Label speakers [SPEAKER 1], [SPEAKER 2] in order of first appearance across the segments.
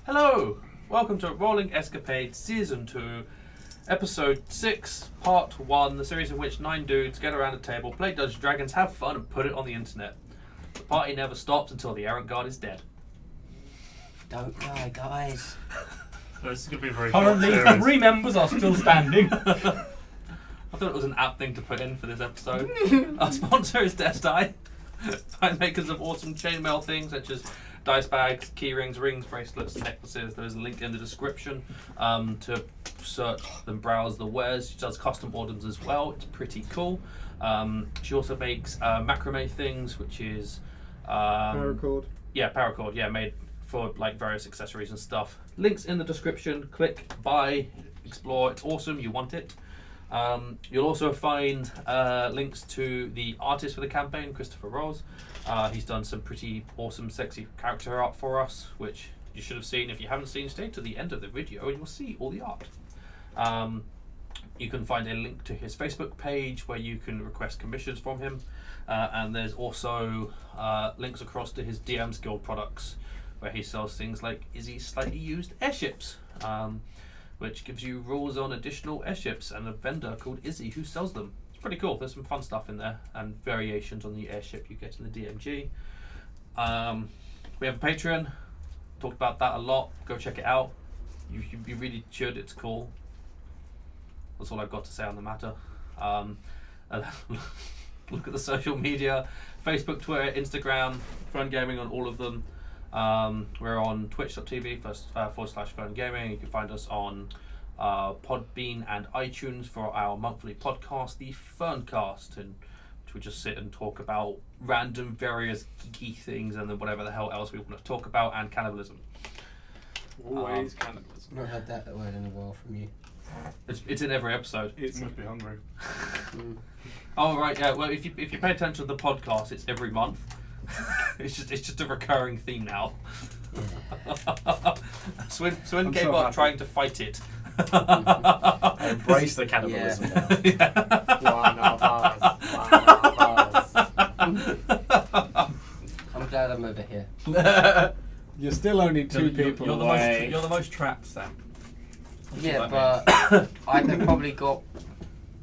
[SPEAKER 1] Hello! Welcome to Rolling Escapades Season 2, Episode 6, Part 1, the series in which 9 dudes get around a table, play Dungeons & Dragons, have fun, and put it on the internet. The party never stops until the Errant Guard is dead.
[SPEAKER 2] Don't die, guys.
[SPEAKER 3] This is going to be very
[SPEAKER 4] Currently,
[SPEAKER 3] short series.
[SPEAKER 4] 3 members are still standing.
[SPEAKER 1] I thought it was an apt thing to put in for this episode. Our sponsor is Destai, makers of awesome chainmail things such as dice bags, key rings, bracelets, necklaces. There is a link in the description to search and browse the wares. She does custom orders as well. It's pretty cool. She also makes macrame things, which is
[SPEAKER 5] Paracord.
[SPEAKER 1] Yeah, paracord. Yeah, made for like various accessories and stuff. Links in the description. Click, buy, explore. It's awesome. You want it. You'll also find links to the artist for the campaign, Christopher Rose. He's done some pretty awesome, sexy character art for us, which you should have seen. If you haven't seen, stay to the end of the video and you'll see all the art. You can find a link to his Facebook page where you can request commissions from him. And there's also links across to his DM's Guild products, where he sells things like Izzy's slightly used airships, which gives you rules on additional airships, and a vendor called Izzy who sells them. It's pretty cool. There's some fun stuff in there and variations on the airship you get in the DMG. We have a Patreon. Talked about that a lot. Go check it out. You really should. It's cool. That's all I've got to say on the matter. Look at the social media: Facebook, Twitter, Instagram, FURN Gaming on all of them. We're on twitch.tv/FURN Gaming. You can find us on Podbean and iTunes for our monthly podcast, the FURNcast, in which we just sit and talk about random various geeky things and then whatever the hell else we want to talk about, and cannibalism.
[SPEAKER 5] Always cannibalism.
[SPEAKER 2] I've not heard that word in a while from you.
[SPEAKER 1] It's in every episode.
[SPEAKER 3] It must be hungry.
[SPEAKER 1] Oh right, yeah. Well, if you pay attention to the podcast, it's every month. It's just a recurring theme now. Swin gave up trying to fight it.
[SPEAKER 5] I embrace the cannibalism now. One of us.
[SPEAKER 2] I'm glad I'm over here.
[SPEAKER 5] You're still only two people away.
[SPEAKER 4] You're the most trapped, Sam.
[SPEAKER 2] Yeah, but I could probably got,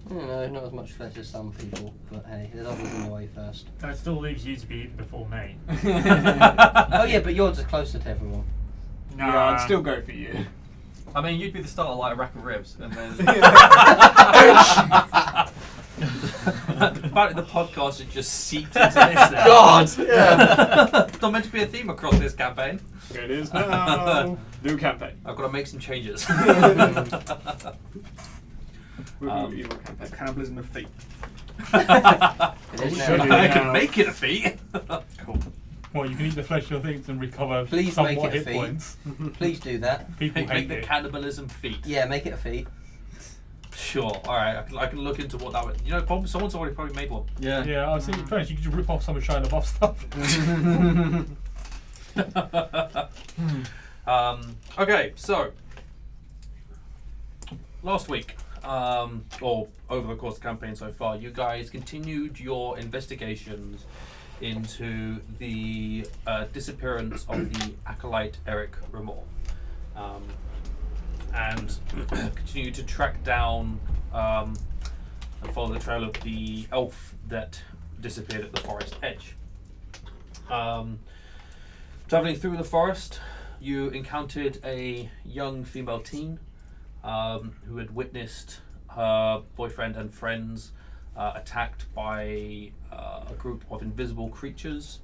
[SPEAKER 2] I don't know, not as much flesh as some people, but hey, there's others in the way first.
[SPEAKER 3] That still leaves you to be eaten before me.
[SPEAKER 2] Oh yeah, but yours are closer to everyone.
[SPEAKER 3] No,
[SPEAKER 5] Yeah, I'd still go for you.
[SPEAKER 4] I mean, you'd be the start of like a rack of ribs, and then
[SPEAKER 1] Apparently the podcast has just seeped into this now.
[SPEAKER 5] God! Yeah.
[SPEAKER 1] Not meant to be a theme across this campaign.
[SPEAKER 5] It is now. New campaign.
[SPEAKER 1] I've got to make some changes.
[SPEAKER 5] Evil campaign. Cannibalism of feet.
[SPEAKER 2] It is
[SPEAKER 3] should
[SPEAKER 2] now.
[SPEAKER 3] you?
[SPEAKER 1] I can make it a feat.
[SPEAKER 5] Cool.
[SPEAKER 3] well, you can eat the flesh of things and recover
[SPEAKER 2] Please make
[SPEAKER 3] somewhat
[SPEAKER 2] it a
[SPEAKER 3] hit
[SPEAKER 2] feat.
[SPEAKER 3] points.
[SPEAKER 2] Please do that.
[SPEAKER 3] People
[SPEAKER 1] Make
[SPEAKER 3] hate
[SPEAKER 1] the
[SPEAKER 3] it.
[SPEAKER 1] cannibalism feat.
[SPEAKER 2] Yeah, make it a feat.
[SPEAKER 1] Sure. All right. I can look into what that would. You know, probably someone's already probably made one.
[SPEAKER 3] Yeah, I was thinking, first you could just rip off some of Shia LaBeouf stuff.
[SPEAKER 1] Okay, so last week, or over the course of the campaign so far, you guys continued your investigations into the disappearance of the acolyte Eric Remor, and continued to track down and follow the trail of the elf that disappeared at the forest edge. Traveling through the forest, you encountered a young female teen who had witnessed her boyfriend and friends attacked by a group of invisible creatures,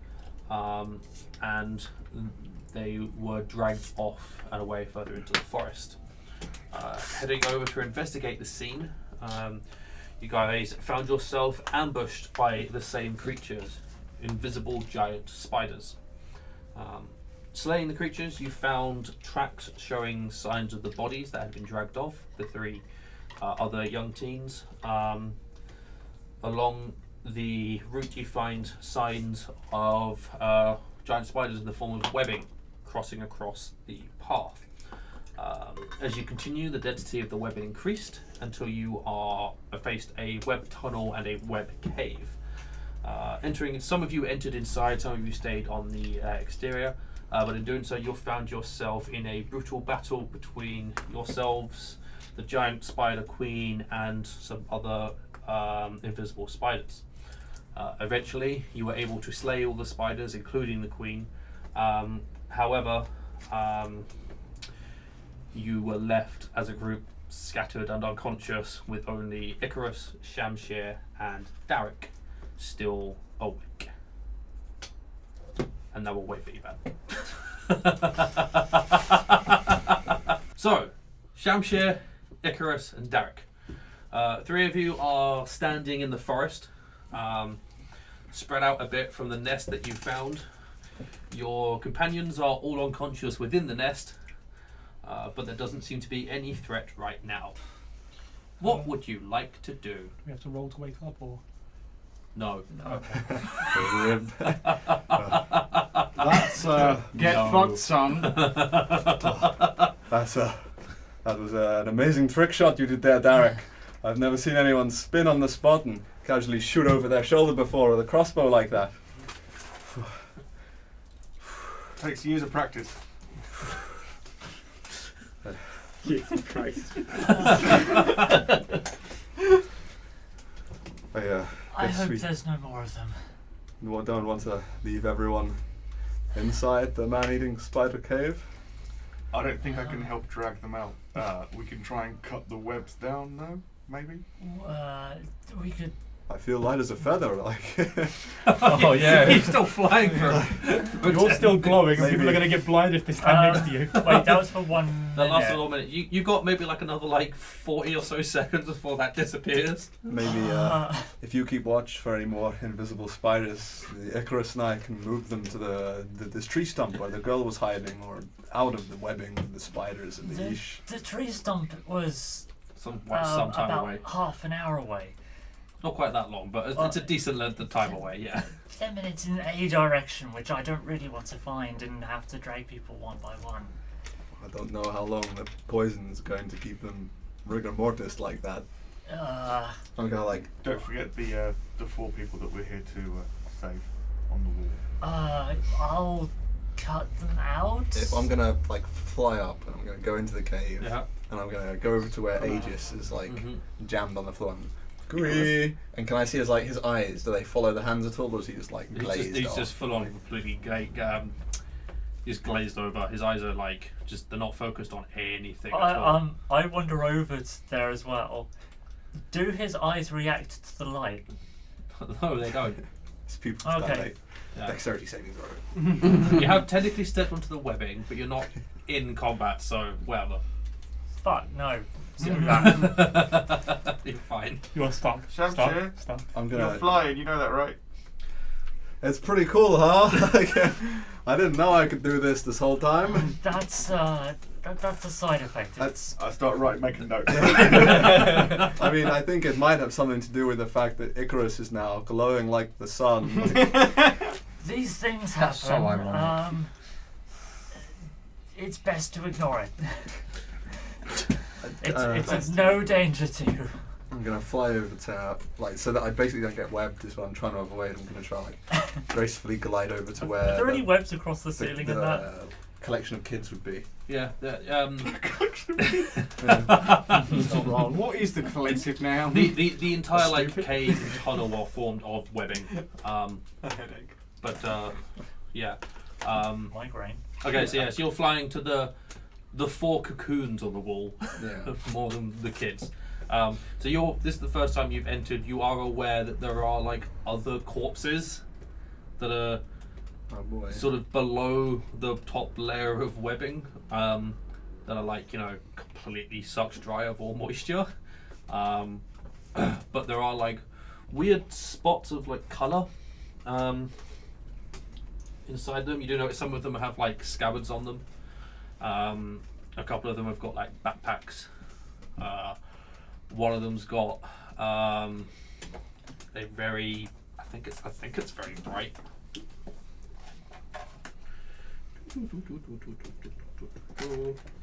[SPEAKER 1] and they were dragged off and away further into the forest. Heading over to investigate the scene, you guys found yourself ambushed by the same creatures, invisible giant spiders. Slaying the creatures, you found tracks showing signs of the bodies that had been dragged off, the 3 other young teens. Along the route you find signs of giant spiders in the form of webbing crossing across the path. As you continue, the density of the webbing increased until you faced a web tunnel and a web cave. Some of you entered inside, some of you stayed on the exterior. but in doing so, you've found yourself in a brutal battle between yourselves, the giant spider queen, and some other invisible spiders. Eventually, you were able to slay all the spiders, including the queen. However, you were left as a group scattered and unconscious, with only Icarus, Shamshir, and Derek still awake. And now we'll wait for Evan. So, Shamshir, Icarus, and Derek. 3 of you are standing in the forest, spread out a bit from the nest that you found. Your companions are all unconscious within the nest, but there doesn't seem to be any threat right now. What would you like to do?
[SPEAKER 3] Do we have to roll to wake up, or?
[SPEAKER 1] No.
[SPEAKER 6] Rib. That's
[SPEAKER 7] Get fucked, son.
[SPEAKER 6] that was an amazing trick shot you did there, Derek. I've never seen anyone spin on the spot and casually shoot over their shoulder before with a crossbow like that.
[SPEAKER 7] Takes years of practice.
[SPEAKER 5] Jesus Christ.
[SPEAKER 8] I hope there's no more of them.
[SPEAKER 6] Don't want to leave everyone inside the man-eating spider cave.
[SPEAKER 7] I don't think I can help drag them out. We can try and cut the webs down, though, maybe?
[SPEAKER 8] We could.
[SPEAKER 6] I feel light as a feather, like.
[SPEAKER 4] Oh yeah.
[SPEAKER 1] He's still flying for
[SPEAKER 3] You're still glowing, and
[SPEAKER 6] Maybe.
[SPEAKER 3] people are going to get blind if they stand next to you.
[SPEAKER 8] Wait, that was for 1
[SPEAKER 1] the last
[SPEAKER 8] minute.
[SPEAKER 1] little minute. You got maybe like another 40 or so seconds before that disappears.
[SPEAKER 6] Maybe if you keep watch for any more invisible spiders, the Icarus and I can move them to this tree stump where the girl was hiding, or out of the webbing of the spiders and the yeesh.
[SPEAKER 8] The tree stump was
[SPEAKER 1] Some time
[SPEAKER 8] about
[SPEAKER 1] away.
[SPEAKER 8] half an hour away.
[SPEAKER 1] Not quite that long, but it's a decent length of time away, yeah.
[SPEAKER 8] 10 minutes in a direction, which I don't really want to find and have to drag people one by one.
[SPEAKER 6] I don't know how long the poison's going to keep them rigor mortis like that. I'm gonna
[SPEAKER 7] Don't forget the 4 people that we're here to save on the wall.
[SPEAKER 8] I'll cut them out.
[SPEAKER 6] If I'm gonna fly up and I'm gonna go into the cave,
[SPEAKER 1] Yeah.
[SPEAKER 6] and I'm gonna go over to where Aegis is jammed on the floor. And can I see his eyes? Do they follow the hands at all, or is he just glazed
[SPEAKER 1] He's
[SPEAKER 6] off?
[SPEAKER 1] just full on completely he's glazed over. His eyes are they're not focused on anything at all.
[SPEAKER 8] I wander over there as well. Do his eyes react to the light?
[SPEAKER 1] No, they don't.
[SPEAKER 6] His pupils
[SPEAKER 8] Okay.
[SPEAKER 6] dilate.
[SPEAKER 1] Yeah.
[SPEAKER 6] Dexterity saving throw.
[SPEAKER 1] You have technically stepped onto the webbing, but you're not in combat, so whatever.
[SPEAKER 8] Fuck, no. Do that.
[SPEAKER 1] You're fine.
[SPEAKER 3] You are stuck.
[SPEAKER 7] Shamshir,
[SPEAKER 3] Stuck.
[SPEAKER 6] I'm
[SPEAKER 7] you're
[SPEAKER 6] gonna.
[SPEAKER 7] flying, you know that, right?
[SPEAKER 6] It's pretty cool, huh? I didn't know I could do this whole time.
[SPEAKER 8] That's a side effect.
[SPEAKER 6] That's.
[SPEAKER 7] I start making notes.
[SPEAKER 6] I mean, I think it might have something to do with the fact that Icarus is now glowing like the sun.
[SPEAKER 8] These things happen.
[SPEAKER 2] That's so ironic.
[SPEAKER 8] It's best to ignore it. It's
[SPEAKER 6] Uh,
[SPEAKER 8] of no danger to you.
[SPEAKER 6] I'm gonna fly over to so that I basically don't get webbed is what I'm trying to avoid. I'm gonna try gracefully glide over to where
[SPEAKER 8] Are there any
[SPEAKER 6] the,
[SPEAKER 8] webs across the ceiling in that?
[SPEAKER 6] collection of kids would be.
[SPEAKER 1] Yeah.
[SPEAKER 7] It's not wrong. What is the collective now?
[SPEAKER 1] The entire
[SPEAKER 6] Stupid.
[SPEAKER 1] cave and tunnel are formed of webbing.
[SPEAKER 7] A headache.
[SPEAKER 1] But yeah.
[SPEAKER 8] Migraine.
[SPEAKER 1] Okay, so you're flying to the 4 cocoons on the wall,
[SPEAKER 6] Yeah.
[SPEAKER 1] more than the kids. So this is the first time you've entered. You are aware that there are other corpses that are
[SPEAKER 6] Oh boy.
[SPEAKER 1] sort of below the top layer of webbing, that are completely sucked dry of all moisture. But there are weird spots of colour inside them. You do notice some of them have scabbards on them. A couple of them have got backpacks. One of them's got a very, I think it's very bright.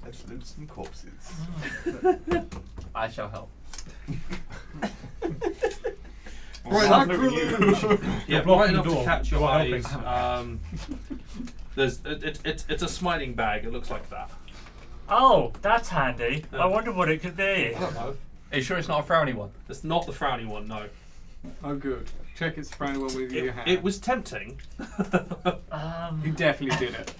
[SPEAKER 7] Let's loot some corpses.
[SPEAKER 2] I shall help.
[SPEAKER 1] Yeah,
[SPEAKER 3] blocking
[SPEAKER 1] bright
[SPEAKER 3] the
[SPEAKER 1] enough to
[SPEAKER 3] door.
[SPEAKER 1] catch your
[SPEAKER 3] You are
[SPEAKER 1] eyes.
[SPEAKER 3] helping.
[SPEAKER 1] It's a smiling bag. It looks like that.
[SPEAKER 8] Oh, that's handy.
[SPEAKER 1] Yeah.
[SPEAKER 8] I wonder what it could be.
[SPEAKER 1] I don't know.
[SPEAKER 4] Are you sure it's not a frowny one?
[SPEAKER 1] It's not the frowny one. No.
[SPEAKER 9] Oh, good. Check it's frowny one with your hand.
[SPEAKER 1] It was tempting.
[SPEAKER 9] He definitely did it.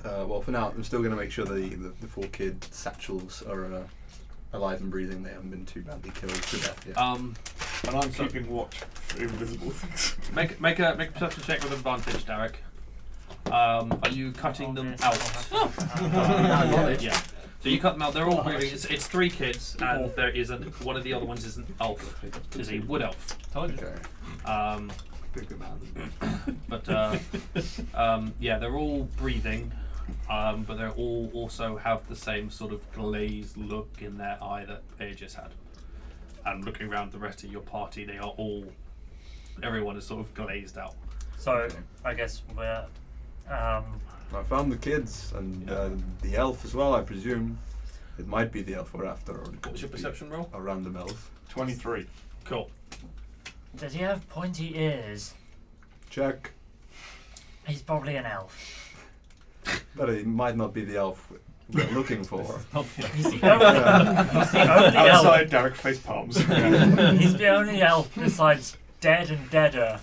[SPEAKER 6] Well, for now, I'm still going to make sure the 4 kid satchels are alive and breathing. They haven't been too badly killed to death yet.
[SPEAKER 7] And I'm keeping watch for invisible things.
[SPEAKER 1] Make a perception check with advantage, Derek. Are you cutting them out? Yeah. So you cut them out. They're all breathing. It's 3 kids, and there is one of the other ones is an elf. Is a wood elf.
[SPEAKER 6] Okay.
[SPEAKER 1] But yeah, they're all breathing, but they all also have the same sort of glazed look in their eye that Aegis had. And looking around the rest of your party, they are everyone is sort of glazed out.
[SPEAKER 8] So, I guess we're...
[SPEAKER 6] I found the kids and the elf as well, I presume. It might be the elf we're after. Or
[SPEAKER 1] What was your perception roll?
[SPEAKER 6] A random elf.
[SPEAKER 7] 23.
[SPEAKER 1] Cool.
[SPEAKER 8] Does he have pointy ears?
[SPEAKER 6] Check.
[SPEAKER 8] He's probably an elf.
[SPEAKER 6] But it might not be the elf we're looking for.
[SPEAKER 8] He's the only
[SPEAKER 7] Outside
[SPEAKER 8] elf.
[SPEAKER 7] Derek face palms.
[SPEAKER 8] He's the only elf besides Dead and Deader.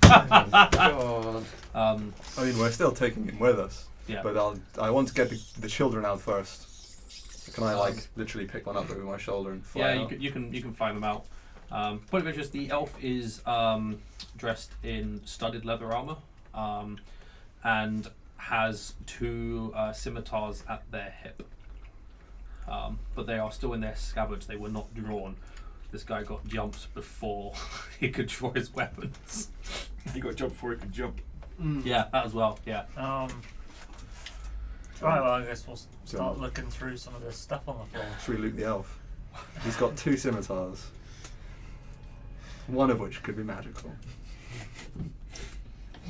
[SPEAKER 2] God.
[SPEAKER 6] I mean, we're still taking him with us.
[SPEAKER 1] Yeah.
[SPEAKER 6] But I want to get the children out first. Can I literally pick one up over my shoulder and fly out?
[SPEAKER 1] You can find them out. Point of interest: the elf is dressed in studded leather armor, and has 2 scimitars at their hip. But they are still in their scabbards. They were not drawn. This guy got jumped before he could draw his weapons.
[SPEAKER 7] He got jumped before he could jump.
[SPEAKER 1] Yeah, that as well. Yeah.
[SPEAKER 8] Right, well, I guess we'll start looking through some of this stuff on the floor.
[SPEAKER 6] Should we loot the elf? He's got 2 scimitars. One of which could be magical.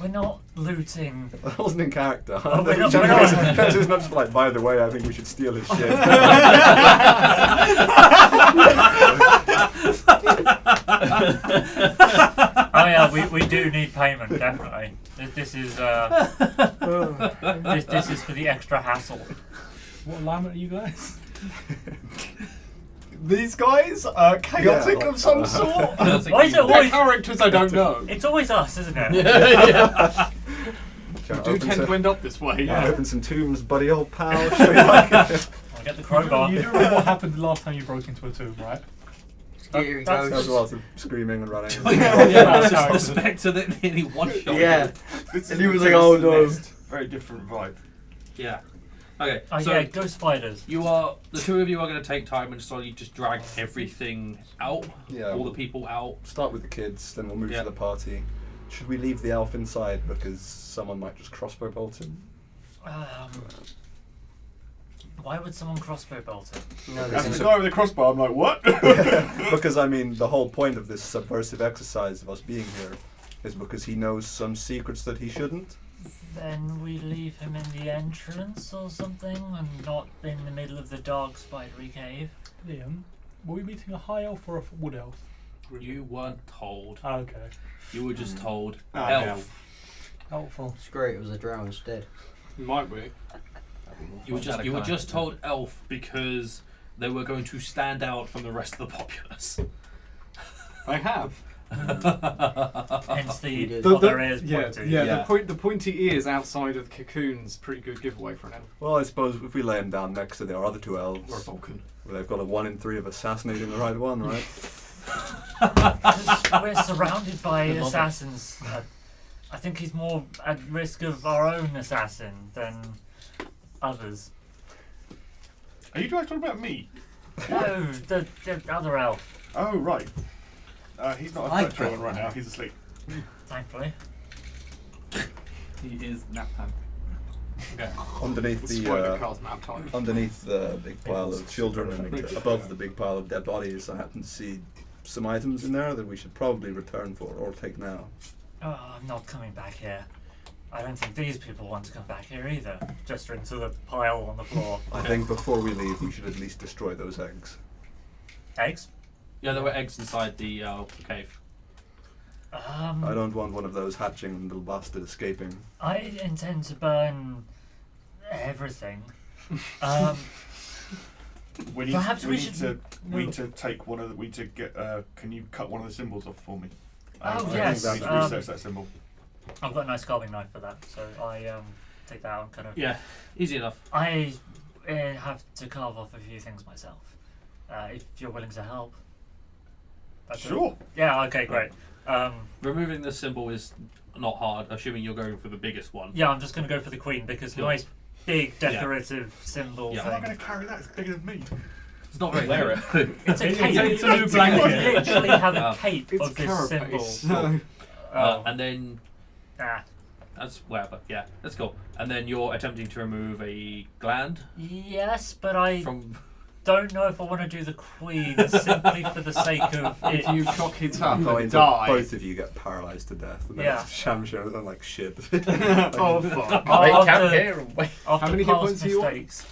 [SPEAKER 8] We're not looting.
[SPEAKER 6] That wasn't in character.
[SPEAKER 8] Oh, we're not-
[SPEAKER 6] It's not just like, by the way, I think we should steal his shit.
[SPEAKER 8] Oh yeah, we do need payment, definitely. This is this is for the extra hassle.
[SPEAKER 3] What alignment are you guys?
[SPEAKER 9] These guys are chaotic
[SPEAKER 6] Yeah,
[SPEAKER 9] of some sort.
[SPEAKER 8] Why is it
[SPEAKER 9] They're
[SPEAKER 8] always?
[SPEAKER 9] characters I don't know.
[SPEAKER 8] It's always us, isn't it?
[SPEAKER 6] Shall I
[SPEAKER 9] Do
[SPEAKER 6] open
[SPEAKER 9] tend
[SPEAKER 6] some-
[SPEAKER 9] to end up this way.
[SPEAKER 6] Yeah, open some tombs, buddy, old pal. Shall we like it?
[SPEAKER 8] I'll get the crowbar.
[SPEAKER 3] You do remember what happened the last time you broke into a tomb, right?
[SPEAKER 2] Here he
[SPEAKER 8] That's-
[SPEAKER 6] There was
[SPEAKER 2] goes.
[SPEAKER 6] lots of screaming and running.
[SPEAKER 1] Yeah, just the spectre that nearly one-shot.
[SPEAKER 2] Yeah.
[SPEAKER 7] This
[SPEAKER 2] And
[SPEAKER 7] is
[SPEAKER 2] he was
[SPEAKER 7] the
[SPEAKER 2] like, "Oh,
[SPEAKER 7] Tempest
[SPEAKER 2] no."
[SPEAKER 7] Nest. Very different vibe.
[SPEAKER 1] Yeah. Okay.
[SPEAKER 8] Oh
[SPEAKER 1] so
[SPEAKER 8] yeah, go spiders.
[SPEAKER 1] the 2 of you are going to take time and slowly just drag everything out.
[SPEAKER 6] Yeah.
[SPEAKER 1] All the people out.
[SPEAKER 6] Start with the kids, then we'll move
[SPEAKER 1] Yeah.
[SPEAKER 6] to the party. Should we leave the elf inside because someone might just crossbow bolt him?
[SPEAKER 8] Why would someone crossbow bolt it?
[SPEAKER 2] No,
[SPEAKER 7] As
[SPEAKER 2] there's
[SPEAKER 7] the guy with the crossbow, I'm like, what?
[SPEAKER 6] Because I mean, the whole point of this subversive exercise of us being here is because he knows some secrets that he shouldn't.
[SPEAKER 8] Then we leave him in the entrance or something, and not in the middle of the dark spidery cave.
[SPEAKER 3] Liam, were we meeting a high elf or a wood elf?
[SPEAKER 1] You weren't told.
[SPEAKER 3] Oh, okay.
[SPEAKER 1] You were just told
[SPEAKER 7] Ah,
[SPEAKER 1] elf.
[SPEAKER 3] Helpful.
[SPEAKER 2] It's great, it was a drow instead.
[SPEAKER 9] Might be.
[SPEAKER 1] You were just told elf because they were going to stand out from the rest of the populace.
[SPEAKER 9] I have.
[SPEAKER 8] Hence
[SPEAKER 2] He
[SPEAKER 8] the
[SPEAKER 2] did.
[SPEAKER 8] other ears
[SPEAKER 9] yeah,
[SPEAKER 8] pointing.
[SPEAKER 9] yeah. The pointy ears outside of the cocoon's pretty good giveaway for an elf.
[SPEAKER 6] Well, I suppose if we lay him down next to our other 2 elves,
[SPEAKER 7] Or a Vulcan.
[SPEAKER 6] well, they've got a 1 in 3 of assassinating the right one, right?
[SPEAKER 8] We're surrounded by assassins. I think he's more at risk of our own assassin than others.
[SPEAKER 7] Are you guys talking about me?
[SPEAKER 8] No, the other elf,
[SPEAKER 7] Oh, right. He's not
[SPEAKER 2] I
[SPEAKER 7] a threat to anyone right now. He's asleep.
[SPEAKER 8] thankfully.
[SPEAKER 4] He is nap time. Okay.
[SPEAKER 6] Underneath
[SPEAKER 9] Spoiler
[SPEAKER 6] the
[SPEAKER 9] cast map time.
[SPEAKER 6] underneath the big pile of children and above the big pile of dead bodies, I happen to see some items in there that we should probably return for or take now.
[SPEAKER 8] Oh, I'm not coming back here. I don't think these people want to come back here either. Just into the pile on the floor.
[SPEAKER 6] I think before we leave, we should at least destroy those eggs.
[SPEAKER 8] Eggs?
[SPEAKER 1] Yeah, there were eggs inside the cave.
[SPEAKER 6] I don't want one of those hatching little bastard escaping.
[SPEAKER 8] I intend to burn everything.
[SPEAKER 7] We need,
[SPEAKER 8] Perhaps
[SPEAKER 7] we
[SPEAKER 8] we
[SPEAKER 7] need
[SPEAKER 8] should
[SPEAKER 7] to we need
[SPEAKER 8] move.
[SPEAKER 7] to take one of the we need to get. Can you cut one of the symbols off for me?
[SPEAKER 8] Oh,
[SPEAKER 7] I
[SPEAKER 8] yes,
[SPEAKER 7] think we need to research that symbol.
[SPEAKER 8] I've got a nice carving knife for that, so I take that out and kind of.
[SPEAKER 1] Yeah, easy enough.
[SPEAKER 8] I have to carve off a few things myself. If you're willing to help. That's it.
[SPEAKER 7] Sure.
[SPEAKER 8] Yeah. Okay. Great.
[SPEAKER 1] Removing the symbol is not hard, assuming you're going for the biggest one.
[SPEAKER 8] Yeah, I'm just going to go for the queen because
[SPEAKER 1] Cool.
[SPEAKER 8] nice big decorative symbol
[SPEAKER 1] Yeah.
[SPEAKER 7] I'm not
[SPEAKER 8] thing.
[SPEAKER 7] going to carry that. It's bigger than me.
[SPEAKER 1] It's not very
[SPEAKER 5] Wear
[SPEAKER 1] heavy.
[SPEAKER 8] It's a
[SPEAKER 3] It's
[SPEAKER 8] cape.
[SPEAKER 3] a- it's a new blanket.
[SPEAKER 8] You literally have a
[SPEAKER 1] Yeah.
[SPEAKER 8] cape
[SPEAKER 9] It's
[SPEAKER 8] of this
[SPEAKER 9] carapace.
[SPEAKER 8] symbol.
[SPEAKER 9] So,
[SPEAKER 1] And then
[SPEAKER 8] Ah.
[SPEAKER 1] that's whatever. Yeah, let's go. And then you're attempting to remove a gland
[SPEAKER 8] Yes, but I
[SPEAKER 1] from.
[SPEAKER 8] don't know if I want to do the queen simply for the sake of it.
[SPEAKER 9] if you cock it up
[SPEAKER 6] Going
[SPEAKER 9] and
[SPEAKER 6] to
[SPEAKER 9] die.
[SPEAKER 6] both of you get paralysed to death. And then
[SPEAKER 8] Yeah.
[SPEAKER 6] Shamsham and like shit.
[SPEAKER 9] Oh fuck.
[SPEAKER 8] Oh,
[SPEAKER 5] Wait,
[SPEAKER 8] after-
[SPEAKER 5] camp here and wait.
[SPEAKER 8] After
[SPEAKER 9] How many hit
[SPEAKER 8] past
[SPEAKER 9] points do you want?
[SPEAKER 8] mistakes,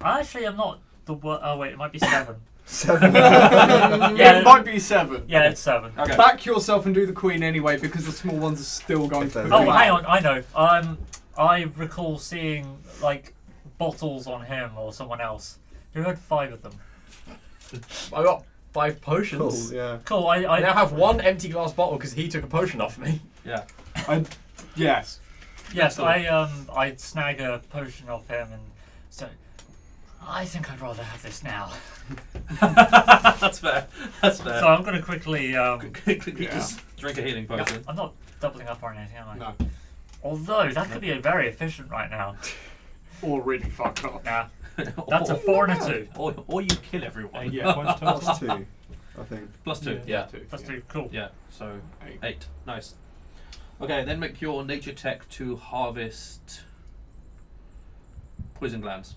[SPEAKER 8] actually, I'm not the oh wait, it might be 7.
[SPEAKER 6] 7.
[SPEAKER 8] Yeah.
[SPEAKER 9] It might be 7.
[SPEAKER 8] Yeah, it's 7.
[SPEAKER 1] Okay.
[SPEAKER 9] Back yourself and do the queen anyway because the small ones are still going
[SPEAKER 6] If
[SPEAKER 9] to.
[SPEAKER 6] they're-
[SPEAKER 8] Oh, hang on, I know. I recall seeing like bottles on him or someone else. Who had 5 of them?
[SPEAKER 5] I got 5 potions.
[SPEAKER 6] Cool, yeah.
[SPEAKER 8] Cool.
[SPEAKER 5] I now
[SPEAKER 8] I
[SPEAKER 5] have 1 empty glass bottle because he took a potion off me.
[SPEAKER 1] Yeah.
[SPEAKER 9] Yes.
[SPEAKER 8] yes, I snag a potion off him, and so I think I'd rather have this now.
[SPEAKER 1] That's fair. That's fair.
[SPEAKER 8] So I'm gonna quickly.
[SPEAKER 1] Quickly just drink a healing potion.
[SPEAKER 8] I'm not doubling up on anything, am I?
[SPEAKER 9] No.
[SPEAKER 8] Although that could be very efficient right now.
[SPEAKER 9] Or really fucked up.
[SPEAKER 8] Nah, that's a 4 and a 2.
[SPEAKER 1] Or you kill everyone.
[SPEAKER 3] Yeah, points total.
[SPEAKER 6] Plus 2, I think.
[SPEAKER 1] Plus 2.
[SPEAKER 3] Yeah.
[SPEAKER 1] Yeah.
[SPEAKER 8] That's 2. Cool.
[SPEAKER 1] Yeah. So
[SPEAKER 9] 8.
[SPEAKER 1] 8. Nice. Okay, then make your nature check to harvest poison glands.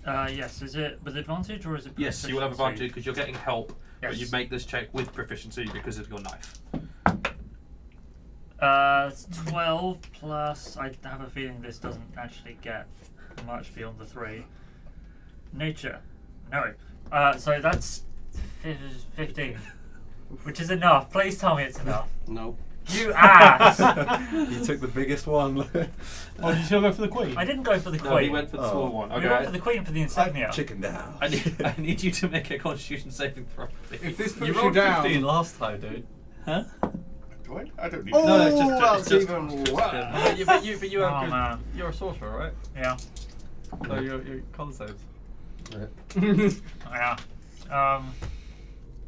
[SPEAKER 8] Yes. Is it with advantage or is it?
[SPEAKER 1] Yes, you will have
[SPEAKER 8] proficiency?
[SPEAKER 1] advantage because you're getting help, but you
[SPEAKER 8] Yes.
[SPEAKER 1] make this check with proficiency because of your knife.
[SPEAKER 8] 12 plus. I have a feeling this doesn't actually get much beyond the 3. Nature, no. So that's 15, which is enough. Please tell me it's enough.
[SPEAKER 2] Nope.
[SPEAKER 8] You ass!
[SPEAKER 6] You took the biggest one.
[SPEAKER 3] Oh, did you still go for the queen?
[SPEAKER 8] I didn't go for the queen.
[SPEAKER 1] No, he went for the
[SPEAKER 6] Oh.
[SPEAKER 1] small one.
[SPEAKER 8] We
[SPEAKER 1] Okay.
[SPEAKER 8] went for the queen for the insignia.
[SPEAKER 6] Chicken down.
[SPEAKER 1] I need you to make a Constitution saving throw. please.
[SPEAKER 9] If this puts
[SPEAKER 5] You
[SPEAKER 9] you,
[SPEAKER 5] rolled
[SPEAKER 9] down.
[SPEAKER 5] 15 last time, dude.
[SPEAKER 1] Huh?
[SPEAKER 7] Do I? I don't need.
[SPEAKER 9] Oh,
[SPEAKER 1] No, it's
[SPEAKER 9] that's
[SPEAKER 1] just
[SPEAKER 9] even
[SPEAKER 1] just-
[SPEAKER 9] worse.
[SPEAKER 5] But you
[SPEAKER 8] Oh,
[SPEAKER 5] have good.
[SPEAKER 8] man.
[SPEAKER 5] You're a sorcerer, right?
[SPEAKER 8] Yeah.
[SPEAKER 5] So your con saves.
[SPEAKER 8] Yeah.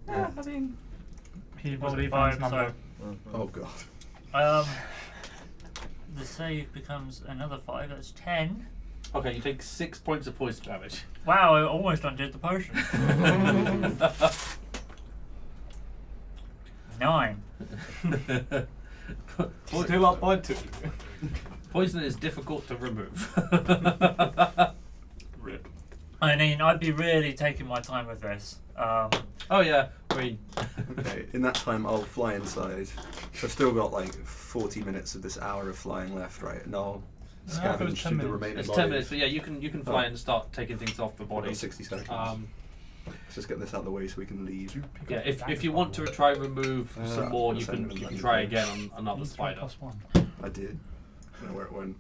[SPEAKER 5] Yeah, I mean.
[SPEAKER 3] He
[SPEAKER 8] Well,
[SPEAKER 3] was the
[SPEAKER 8] 5,
[SPEAKER 3] number.
[SPEAKER 6] Oh god.
[SPEAKER 8] The save becomes another 5. That's 10.
[SPEAKER 1] Okay, you take 6 points of poison damage.
[SPEAKER 8] Wow, I almost undid the potion. 9.
[SPEAKER 9] Still up by 2.
[SPEAKER 1] Poison is difficult to remove.
[SPEAKER 9] Rip.
[SPEAKER 8] I mean, I'd be really taking my time with this.
[SPEAKER 1] Oh yeah, I mean,
[SPEAKER 6] Okay, in that time I'll fly inside. So I've still got like 40 minutes of this hour of flying left, right? And I'll
[SPEAKER 3] No, I thought it was
[SPEAKER 6] scavenge
[SPEAKER 3] 10
[SPEAKER 6] through the
[SPEAKER 3] minutes.
[SPEAKER 6] remaining
[SPEAKER 1] it's
[SPEAKER 6] bodies.
[SPEAKER 1] 10 minutes, but yeah, you can fly
[SPEAKER 6] Oh.
[SPEAKER 1] and start taking things off the
[SPEAKER 6] I've got
[SPEAKER 1] body.
[SPEAKER 6] 60 seconds. Let's just get this out of the way so we can leave.
[SPEAKER 1] Yeah, if you want to try and remove some more, you can try again on another
[SPEAKER 3] Needs to be
[SPEAKER 1] spider.
[SPEAKER 3] +1.
[SPEAKER 6] I did. I don't know where it went.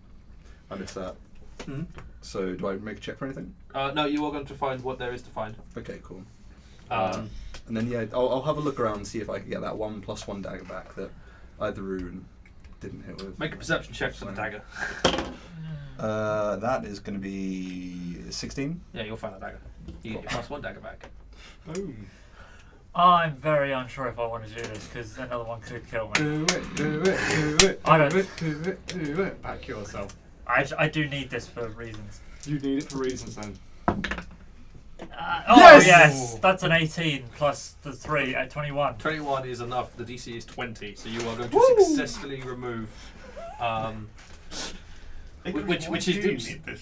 [SPEAKER 6] I missed that.
[SPEAKER 1] Mhm.
[SPEAKER 6] So do I make a check for anything?
[SPEAKER 1] No, you are going to find what there is to find.
[SPEAKER 6] Okay, cool.
[SPEAKER 1] Um,
[SPEAKER 6] And then yeah, I'll have a look around and see if I can get that 1+1 dagger back that I threw and didn't hit with.
[SPEAKER 1] make a perception check for the dagger.
[SPEAKER 6] That is going to be 16.
[SPEAKER 1] Yeah, you'll find the dagger. You get your +1 dagger back.
[SPEAKER 9] Boom.
[SPEAKER 8] I'm very unsure if I want to do this because another one could kill me.
[SPEAKER 9] Do it, do it, do it,
[SPEAKER 8] I
[SPEAKER 9] do
[SPEAKER 8] don't-
[SPEAKER 9] it, do it, do it. Back yourself.
[SPEAKER 8] I do need this for reasons.
[SPEAKER 9] You need it for reasons then.
[SPEAKER 8] Oh
[SPEAKER 9] Yes!
[SPEAKER 8] yes, that's an 18 plus the 3 at 21.
[SPEAKER 1] 21 is enough. The DC is 20, so you are going to
[SPEAKER 9] Woo!
[SPEAKER 1] successfully remove. Which is
[SPEAKER 7] do you need this?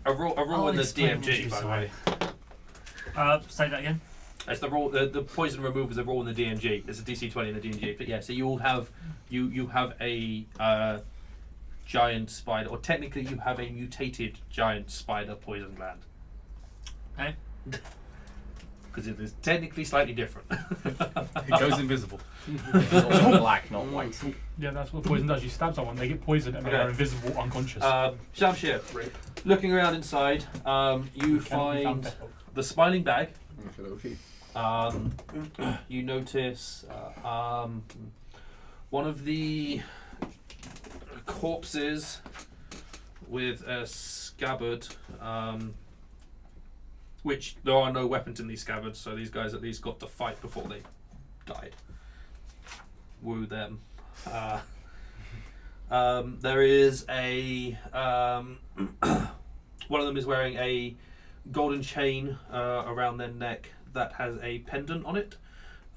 [SPEAKER 1] a roll
[SPEAKER 8] I'll
[SPEAKER 1] in the
[SPEAKER 8] explain
[SPEAKER 1] DMG,
[SPEAKER 8] to
[SPEAKER 1] by
[SPEAKER 8] you,
[SPEAKER 1] the way.
[SPEAKER 8] Say that again.
[SPEAKER 1] It's the roll. The poison removal is a roll in the DMG. It's a DC 20 in the DMG. But yeah, so you will have you have a giant spider, or technically you have a mutated giant spider poison gland.
[SPEAKER 8] Okay.
[SPEAKER 1] because it is technically slightly different.
[SPEAKER 4] It goes invisible.
[SPEAKER 5] It's also black, not white.
[SPEAKER 3] Yeah, that's what poison does. You stab someone, they get poisoned, and they're
[SPEAKER 1] Okay.
[SPEAKER 3] invisible, unconscious.
[SPEAKER 1] Shamshir, looking around inside, you
[SPEAKER 3] Cannot be found
[SPEAKER 1] find
[SPEAKER 3] there.
[SPEAKER 1] the smiling bag.
[SPEAKER 6] Okay.
[SPEAKER 1] You notice one of the corpses with a scabbard, which there are no weapons in these scabbards, so these guys at least got to fight before they died. Woo them. There is a one of them is wearing a golden chain around their neck that has a pendant on it,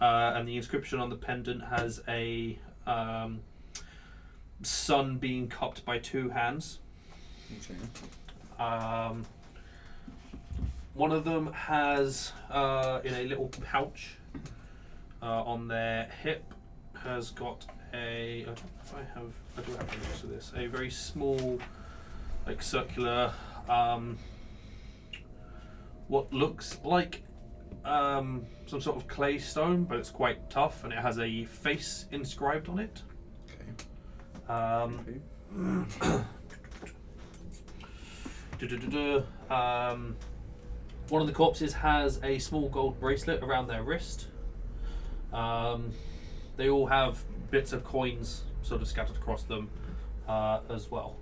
[SPEAKER 1] and the inscription on the pendant has a sun being cupped by two hands. One of them has in a little pouch on their hip has got a I do have images of this, a very small, like circular, what looks like some sort of clay stone, but it's quite tough, and it has a face inscribed on it. One of the corpses has a small gold bracelet around their wrist. They all have bits of coins sort of scattered across them as well.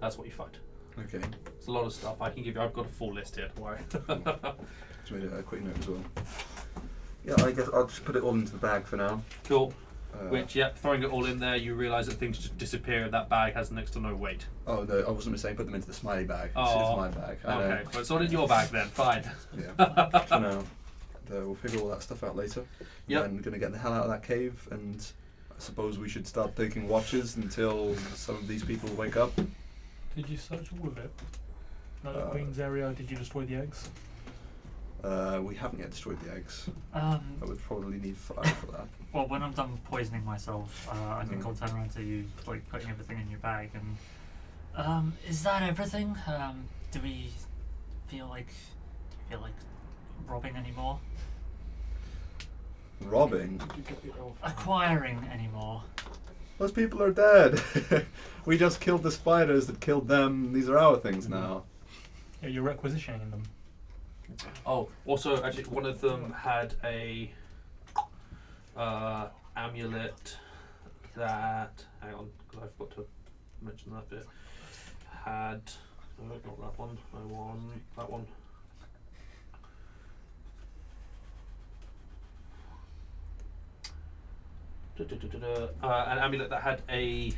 [SPEAKER 1] That's what you find.
[SPEAKER 6] Okay.
[SPEAKER 1] It's a lot of stuff. I can give you. I've got a full list here. Don't worry.
[SPEAKER 6] Just made a quick note as well. Yeah, I guess I'll just put it all into the bag for now.
[SPEAKER 1] Cool. Which, yeah, throwing it all in there, you realise that things just disappear. That bag has next to no weight.
[SPEAKER 6] Oh no, I wasn't saying put them into the smiley bag.
[SPEAKER 1] Oh,
[SPEAKER 6] It's my bag. I know.
[SPEAKER 1] Okay, but it's all in your bag then. Fine.
[SPEAKER 6] Yeah. For now, we'll figure all that stuff out later.
[SPEAKER 1] Yep.
[SPEAKER 6] Then gonna get the hell out of that cave, and I suppose we should start taking watches until some of these people wake up.
[SPEAKER 3] Did you search all of it? Like the Queen's area, did you destroy the eggs?
[SPEAKER 6] We haven't yet destroyed the eggs.
[SPEAKER 8] Um,
[SPEAKER 6] I would probably need fire for that.
[SPEAKER 8] well, when I'm done poisoning myself, I think I'll turn around to you, like putting everything in your bag. And is that everything? Do you feel like robbing anymore?
[SPEAKER 6] Robbing?
[SPEAKER 8] Acquiring anymore?
[SPEAKER 6] Those people are dead. We just killed the spiders that killed them. These are our things now.
[SPEAKER 3] Yeah, you're requisitioning them.
[SPEAKER 1] Oh, also, actually, one of them had a amulet that. Hang on, because I forgot to mention that bit. Had. No, not that one. I want that one. An amulet that had a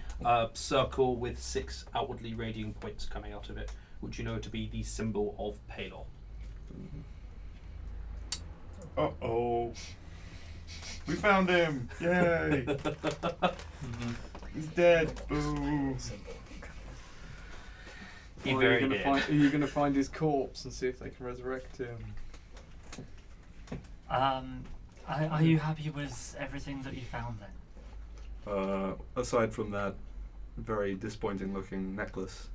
[SPEAKER 1] circle with 6 outwardly radiating points coming out of it, which you know to be the symbol of Pelor.
[SPEAKER 7] Uh-oh. We found him! Yay! He's dead. Boo!
[SPEAKER 1] He
[SPEAKER 9] Or
[SPEAKER 1] very
[SPEAKER 9] are
[SPEAKER 1] did.
[SPEAKER 9] you going to find his corpse and see if they can resurrect him?
[SPEAKER 8] Are you happy with everything that you found then?
[SPEAKER 6] Aside from that very disappointing looking necklace,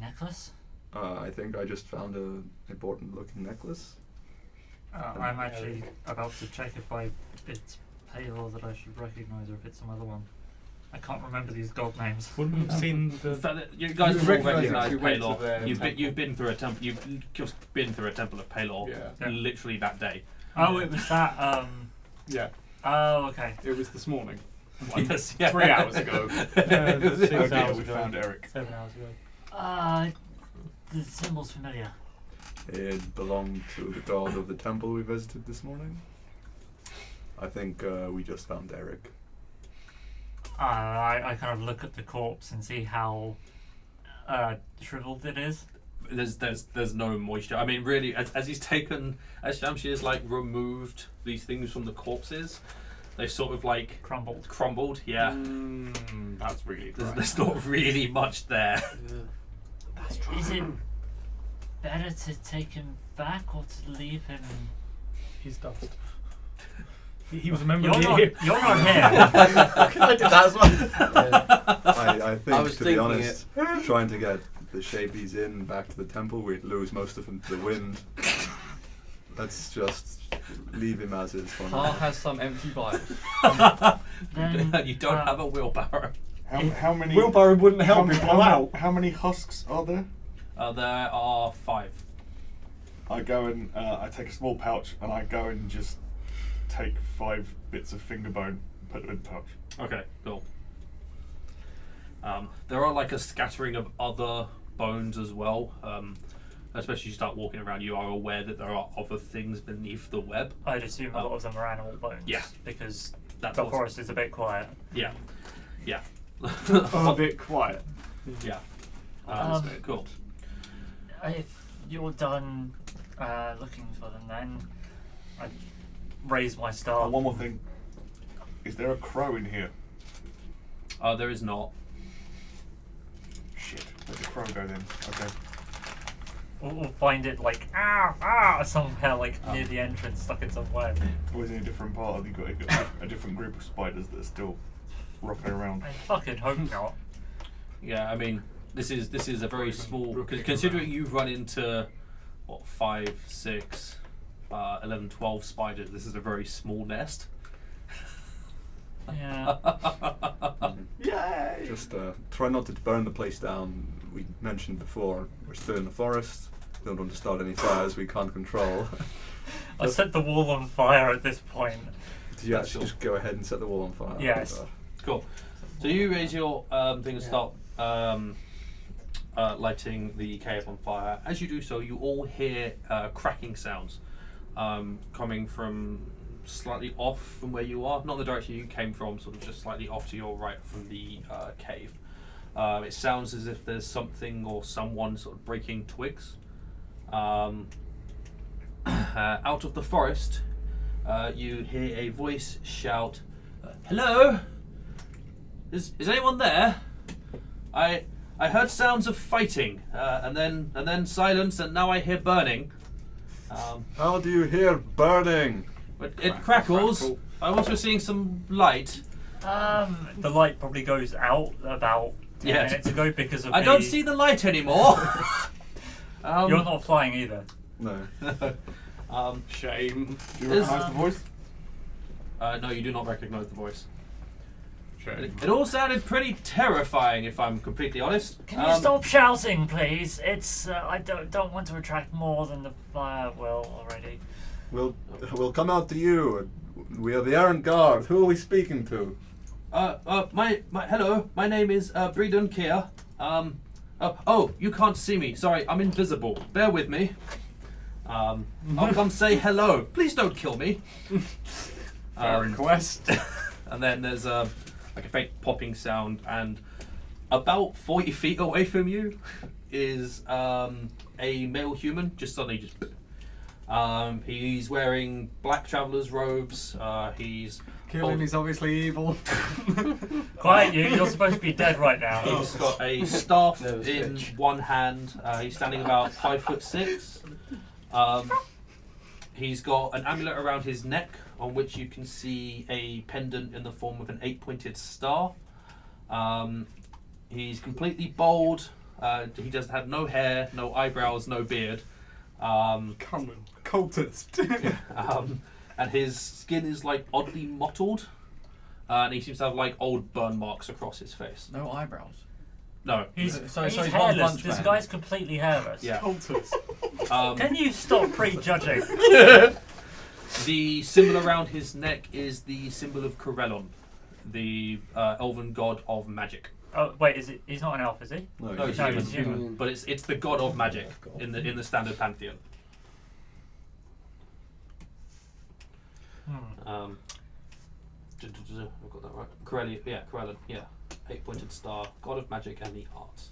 [SPEAKER 8] Necklace?
[SPEAKER 6] I think I just found an important looking necklace.
[SPEAKER 8] I'm actually about to check if it's Pelor that I should recognise or if it's some other one. I can't remember these god names.
[SPEAKER 3] Wouldn't we have seen
[SPEAKER 1] The
[SPEAKER 3] the...
[SPEAKER 1] fact that you guys
[SPEAKER 9] You
[SPEAKER 1] all
[SPEAKER 9] recognise
[SPEAKER 1] recognise
[SPEAKER 9] it, you went to
[SPEAKER 1] Pelor.
[SPEAKER 9] their temple.
[SPEAKER 1] You've been through a temple. You've just been through a temple of Pelor.
[SPEAKER 9] Yeah.
[SPEAKER 1] Literally that day.
[SPEAKER 8] Oh, it was that.
[SPEAKER 9] Yeah,
[SPEAKER 8] Oh, okay.
[SPEAKER 9] it was this morning.
[SPEAKER 1] Yes, yeah.
[SPEAKER 9] 3 hours ago.
[SPEAKER 3] 6
[SPEAKER 7] Okay,
[SPEAKER 3] hours
[SPEAKER 7] we
[SPEAKER 3] ago.
[SPEAKER 7] found Eric.
[SPEAKER 3] 7 hours ago.
[SPEAKER 8] The symbol's familiar.
[SPEAKER 6] It belonged to the god of the temple we visited this morning. I think we just found Eric.
[SPEAKER 8] I kind of look at the corpse and see how shriveled it is.
[SPEAKER 1] There's no moisture. I mean, really, as Shamshir's like removed these things from the corpses, they've sort of like
[SPEAKER 8] Crumbled.
[SPEAKER 1] Yeah.
[SPEAKER 9] That's really dry.
[SPEAKER 1] There's not really much there.
[SPEAKER 8] Is it better to take him back or to leave him?
[SPEAKER 3] He's dust. He was a member
[SPEAKER 8] You're
[SPEAKER 3] of
[SPEAKER 8] not,
[SPEAKER 3] the...
[SPEAKER 8] you're not here.
[SPEAKER 5] I did that as well.
[SPEAKER 6] I think,
[SPEAKER 2] I was
[SPEAKER 6] to be
[SPEAKER 2] thinking
[SPEAKER 6] honest, trying to get the shape he's in back to the temple, we'd lose most of him to the wind. Let's just leave him as is for
[SPEAKER 9] Har
[SPEAKER 6] now.
[SPEAKER 9] has some empty vials.
[SPEAKER 1] You don't have a wheelbarrow.
[SPEAKER 7] How many?
[SPEAKER 5] Wheelbarrow wouldn't help
[SPEAKER 7] how,
[SPEAKER 5] him
[SPEAKER 7] how,
[SPEAKER 5] pull out.
[SPEAKER 7] how many husks are there?
[SPEAKER 1] There are 5.
[SPEAKER 7] I go and I take a small pouch and I go and just take 5 bits of finger bone, put them in the pouch.
[SPEAKER 1] Okay, cool. There are like a scattering of other bones as well. Especially as you start walking around, you are aware that there are other things beneath the web.
[SPEAKER 8] I'd assume a lot of them are animal bones.
[SPEAKER 1] Yeah.
[SPEAKER 8] Because
[SPEAKER 1] That's
[SPEAKER 8] the
[SPEAKER 1] what's-
[SPEAKER 8] forest is a bit quiet.
[SPEAKER 1] Yeah. Yeah.
[SPEAKER 9] A bit quiet.
[SPEAKER 1] Yeah. Cool.
[SPEAKER 8] If you're done looking for them, then I'd raise my staff.
[SPEAKER 7] One more thing. Is there a crow in here?
[SPEAKER 1] There is not.
[SPEAKER 7] Shit. Let the crow go then. Okay.
[SPEAKER 8] We'll find it like somewhere like near the entrance, stuck in some web.
[SPEAKER 7] Or is it in a different part? Have you got a different group of spiders that are still rocking around?
[SPEAKER 8] I fucking hope not.
[SPEAKER 1] Yeah, I mean, this is a very small. Considering you've run into what 5, 6, 11, 12 spiders, this is a very small nest.
[SPEAKER 8] Yeah.
[SPEAKER 9] Yay!
[SPEAKER 6] Just try not to burn the place down. We mentioned before, we're still in the forest. Don't want to start any fires we can't control.
[SPEAKER 8] I set the wall on fire at this point.
[SPEAKER 6] Did you actually just go ahead and set the wall on fire?
[SPEAKER 8] Yes.
[SPEAKER 1] Cool. So you raise your thing and start lighting the cave on fire. As you do so, you all hear cracking sounds coming from slightly off from where you are, not the direction you came from, sort of just slightly off to your right from the cave. It sounds as if there's something or someone sort of breaking twigs. Out of the forest, you hear a voice shout, "Hello? Is anyone there? I heard sounds of fighting, and then silence, and now I hear burning.
[SPEAKER 6] How do you hear burning?
[SPEAKER 1] But it crackles.
[SPEAKER 9] Crackle.
[SPEAKER 1] I'm also seeing some light.
[SPEAKER 8] The light probably goes out about 10
[SPEAKER 1] Yeah.
[SPEAKER 8] minutes ago because of
[SPEAKER 1] I don't see the light anymore."
[SPEAKER 8] You're not flying either.
[SPEAKER 6] No.
[SPEAKER 9] Shame.
[SPEAKER 7] Do you
[SPEAKER 1] Is-
[SPEAKER 7] recognise the voice?
[SPEAKER 1] No, you do not recognise the voice.
[SPEAKER 9] Shame.
[SPEAKER 1] It all sounded pretty terrifying, if I'm completely honest.
[SPEAKER 8] Can you stop shouting, please? It's I don't want to attract more than the fire will already.
[SPEAKER 6] We'll come out to you. We are the Errant Guard. Who are we speaking to?
[SPEAKER 1] Hello, my name is Breedon Kier. Oh, you can't see me. Sorry, I'm invisible. Bear with me. I'll come say hello. Please don't kill me.
[SPEAKER 9] Fair request.
[SPEAKER 1] And then there's like a fake popping sound, and about 40 feet away from you is a male human. Just suddenly, he's wearing black traveler's robes. He's
[SPEAKER 9] Killing is obviously evil.
[SPEAKER 8] Quiet, you're supposed to be dead right now.
[SPEAKER 1] He's got a staff
[SPEAKER 2] No, it's
[SPEAKER 1] in
[SPEAKER 2] Twitch.
[SPEAKER 1] one hand. He's standing about 5'6". He's got an amulet around his neck on which you can see a pendant in the form of an 8-pointed star. He's completely bald. He doesn't have no hair, no eyebrows, no beard.
[SPEAKER 9] Come on, cultist.
[SPEAKER 1] And his skin is like oddly mottled. And he seems to have like old burn marks across his face.
[SPEAKER 5] No eyebrows.
[SPEAKER 1] No.
[SPEAKER 8] He's
[SPEAKER 5] So he's one
[SPEAKER 8] hairless.
[SPEAKER 5] punch
[SPEAKER 8] This
[SPEAKER 5] man.
[SPEAKER 8] guy's completely hairless.
[SPEAKER 1] Yeah.
[SPEAKER 9] Cultist.
[SPEAKER 8] Can you stop prejudging?
[SPEAKER 1] The symbol around his neck is the symbol of Corellon, the Elven god of magic.
[SPEAKER 8] Oh wait, is it? He's not an elf, is he?
[SPEAKER 6] No,
[SPEAKER 1] No, he's
[SPEAKER 8] No,
[SPEAKER 1] human.
[SPEAKER 8] he's human.
[SPEAKER 1] But it's the god of magic in the standard pantheon. I've got that right. Corellon, yeah. 8-pointed star, god of magic and the arts.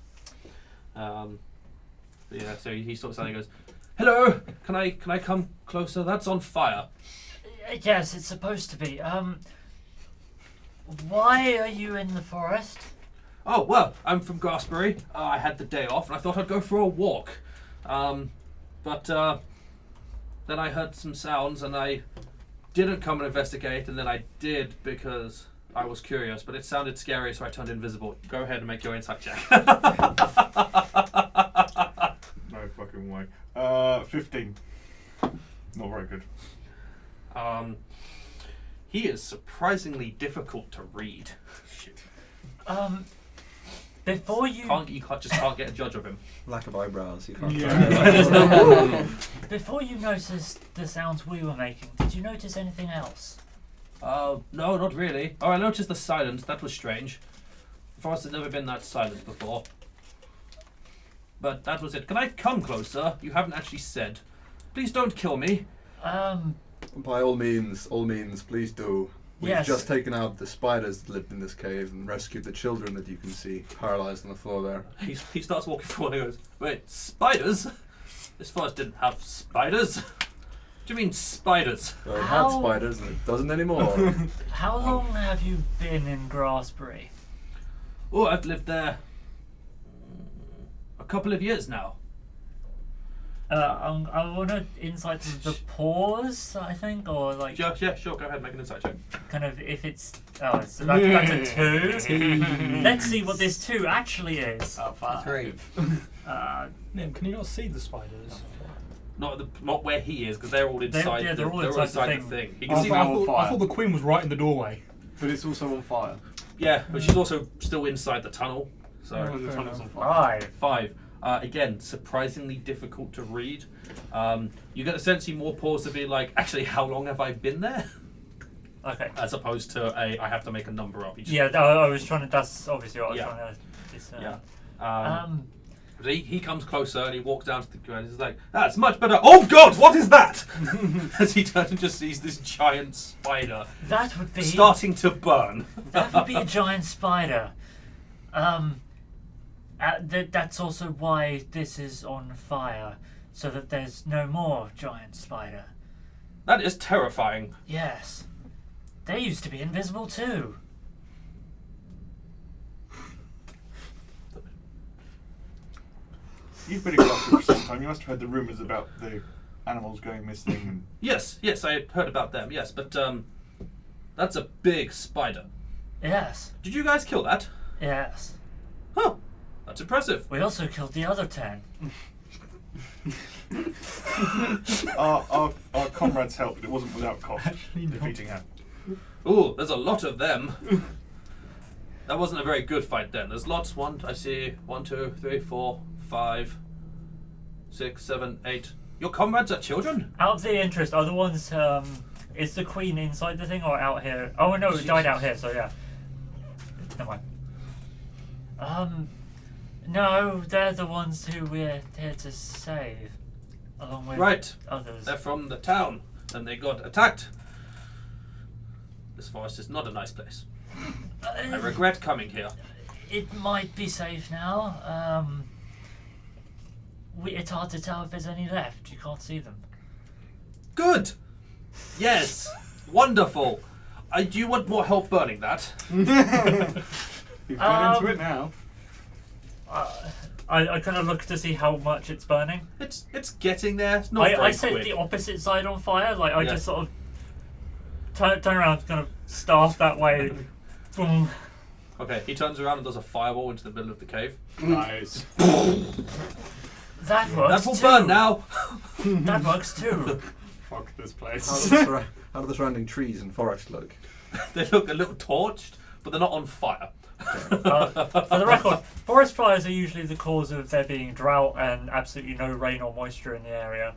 [SPEAKER 1] So he sort of suddenly goes, "Hello, can I come closer? That's on fire."
[SPEAKER 8] Yes, it's supposed to be. Why are you in the forest?
[SPEAKER 1] Oh, well, I'm from Grassbury. I had the day off and I thought I'd go for a walk. But then I heard some sounds and I didn't come and investigate, and then I did because I was curious, but it sounded scary, so I turned invisible. Go ahead and make your insight check.
[SPEAKER 7] walking away. 15. Not very good.
[SPEAKER 1] He is surprisingly difficult to read.
[SPEAKER 7] Shit.
[SPEAKER 8] Before you
[SPEAKER 1] Can't get a judge of him.
[SPEAKER 6] Lack of eyebrows. You can't.
[SPEAKER 7] Yeah.
[SPEAKER 8] before you noticed the sounds we were making, did you notice anything else?
[SPEAKER 1] No, not really. Oh, I noticed the silence. That was strange. The forest has never been that silent before. But that was it. Can I come closer? You haven't actually said. Please don't kill me.
[SPEAKER 6] By all means, please do. We've
[SPEAKER 8] Yes.
[SPEAKER 6] just taken out the spiders that lived in this cave and rescued the children that you can see paralyzed on the floor there.
[SPEAKER 1] He starts walking forward and goes, wait, spiders? This forest didn't have spiders. What do you mean spiders?
[SPEAKER 6] Well, it had
[SPEAKER 8] How-
[SPEAKER 6] spiders and it doesn't anymore.
[SPEAKER 8] How long have you been in Grassbury?
[SPEAKER 1] Oh, I've lived there a couple of years now.
[SPEAKER 8] I want to insight the pause, I think, or like
[SPEAKER 1] Yeah, sure, go ahead, make an insight check.
[SPEAKER 8] kind of if it's that's a 2. Let's see what this 2 actually is.
[SPEAKER 2] 3.
[SPEAKER 3] Nim, can you not see the spiders?
[SPEAKER 1] Not where he is, because they're all inside.
[SPEAKER 8] they're all inside the thing.
[SPEAKER 1] He
[SPEAKER 3] I
[SPEAKER 1] can see
[SPEAKER 3] thought,
[SPEAKER 1] them.
[SPEAKER 3] I, thought, I thought the queen was right in the doorway.
[SPEAKER 9] But it's also on fire.
[SPEAKER 1] Yeah, but she's also still inside the tunnel. So
[SPEAKER 9] Oh, the
[SPEAKER 3] fair
[SPEAKER 9] tunnel's on
[SPEAKER 3] enough.
[SPEAKER 9] fire.
[SPEAKER 1] 5. Again, surprisingly difficult to read. You get the sense he more paused to be like, actually, how long have I been there?
[SPEAKER 8] Okay.
[SPEAKER 1] As opposed to I have to make a number up.
[SPEAKER 8] Yeah, I was trying to. That's obviously what I was
[SPEAKER 1] Yeah.
[SPEAKER 8] trying to discern.
[SPEAKER 1] Yeah. But he comes closer and he walks down to the ground. He's like, that's much better. Oh God, what is that? As he turns and just sees this giant spider
[SPEAKER 8] That would be
[SPEAKER 1] starting to burn.
[SPEAKER 8] That would be a giant spider. That's also why this is on fire, so that there's no more giant spider.
[SPEAKER 1] That is terrifying.
[SPEAKER 8] Yes. They used to be invisible too.
[SPEAKER 7] You've been in Glasgow for some time. You must have heard the rumours about the animals going missing.
[SPEAKER 1] Yes, I heard about them. Yes, but that's a big spider.
[SPEAKER 8] Yes.
[SPEAKER 1] Did you guys kill that?
[SPEAKER 8] Yes.
[SPEAKER 1] Huh. That's impressive.
[SPEAKER 8] We also killed the other 10.
[SPEAKER 7] Our comrades helped, but it wasn't without cost. Defeating her.
[SPEAKER 1] Ooh, there's a lot of them. That wasn't a very good fight then. There's lots. I see 1, 2, 3, 4, 5, 6, 7, 8. Your comrades are children?
[SPEAKER 8] Out of the interest, are the ones is the queen inside the thing or out here? Oh no, it died out here, so yeah. Never mind. No, they're the ones who we're here to save. Along with
[SPEAKER 1] Right.
[SPEAKER 8] others.
[SPEAKER 1] They're from the town, and they got attacked. This forest is not a nice place. I regret coming here.
[SPEAKER 8] It might be safe now. It's hard to tell if there's any left. You can't see them.
[SPEAKER 1] Good. Yes. Wonderful. Do you want more help burning that?
[SPEAKER 9] You've got into it now.
[SPEAKER 8] I kind of look to see how much it's burning.
[SPEAKER 1] It's getting there. It's not
[SPEAKER 8] I
[SPEAKER 1] very
[SPEAKER 8] set
[SPEAKER 1] quick.
[SPEAKER 8] the opposite side on fire. Like I
[SPEAKER 1] Yeah.
[SPEAKER 8] just sort of turn around, kind of staff that way. Boom.
[SPEAKER 1] Okay, he turns around and does a fireball into the middle of the cave.
[SPEAKER 9] Nice.
[SPEAKER 8] That works
[SPEAKER 1] That will
[SPEAKER 8] too.
[SPEAKER 1] burn now.
[SPEAKER 8] That works too.
[SPEAKER 9] Fuck this
[SPEAKER 6] How
[SPEAKER 9] place.
[SPEAKER 6] do the surrounding trees and forest look?
[SPEAKER 1] They look a little torched, but they're not on fire.
[SPEAKER 8] For the record, forest fires are usually the cause of there being drought and absolutely no rain or moisture in the area.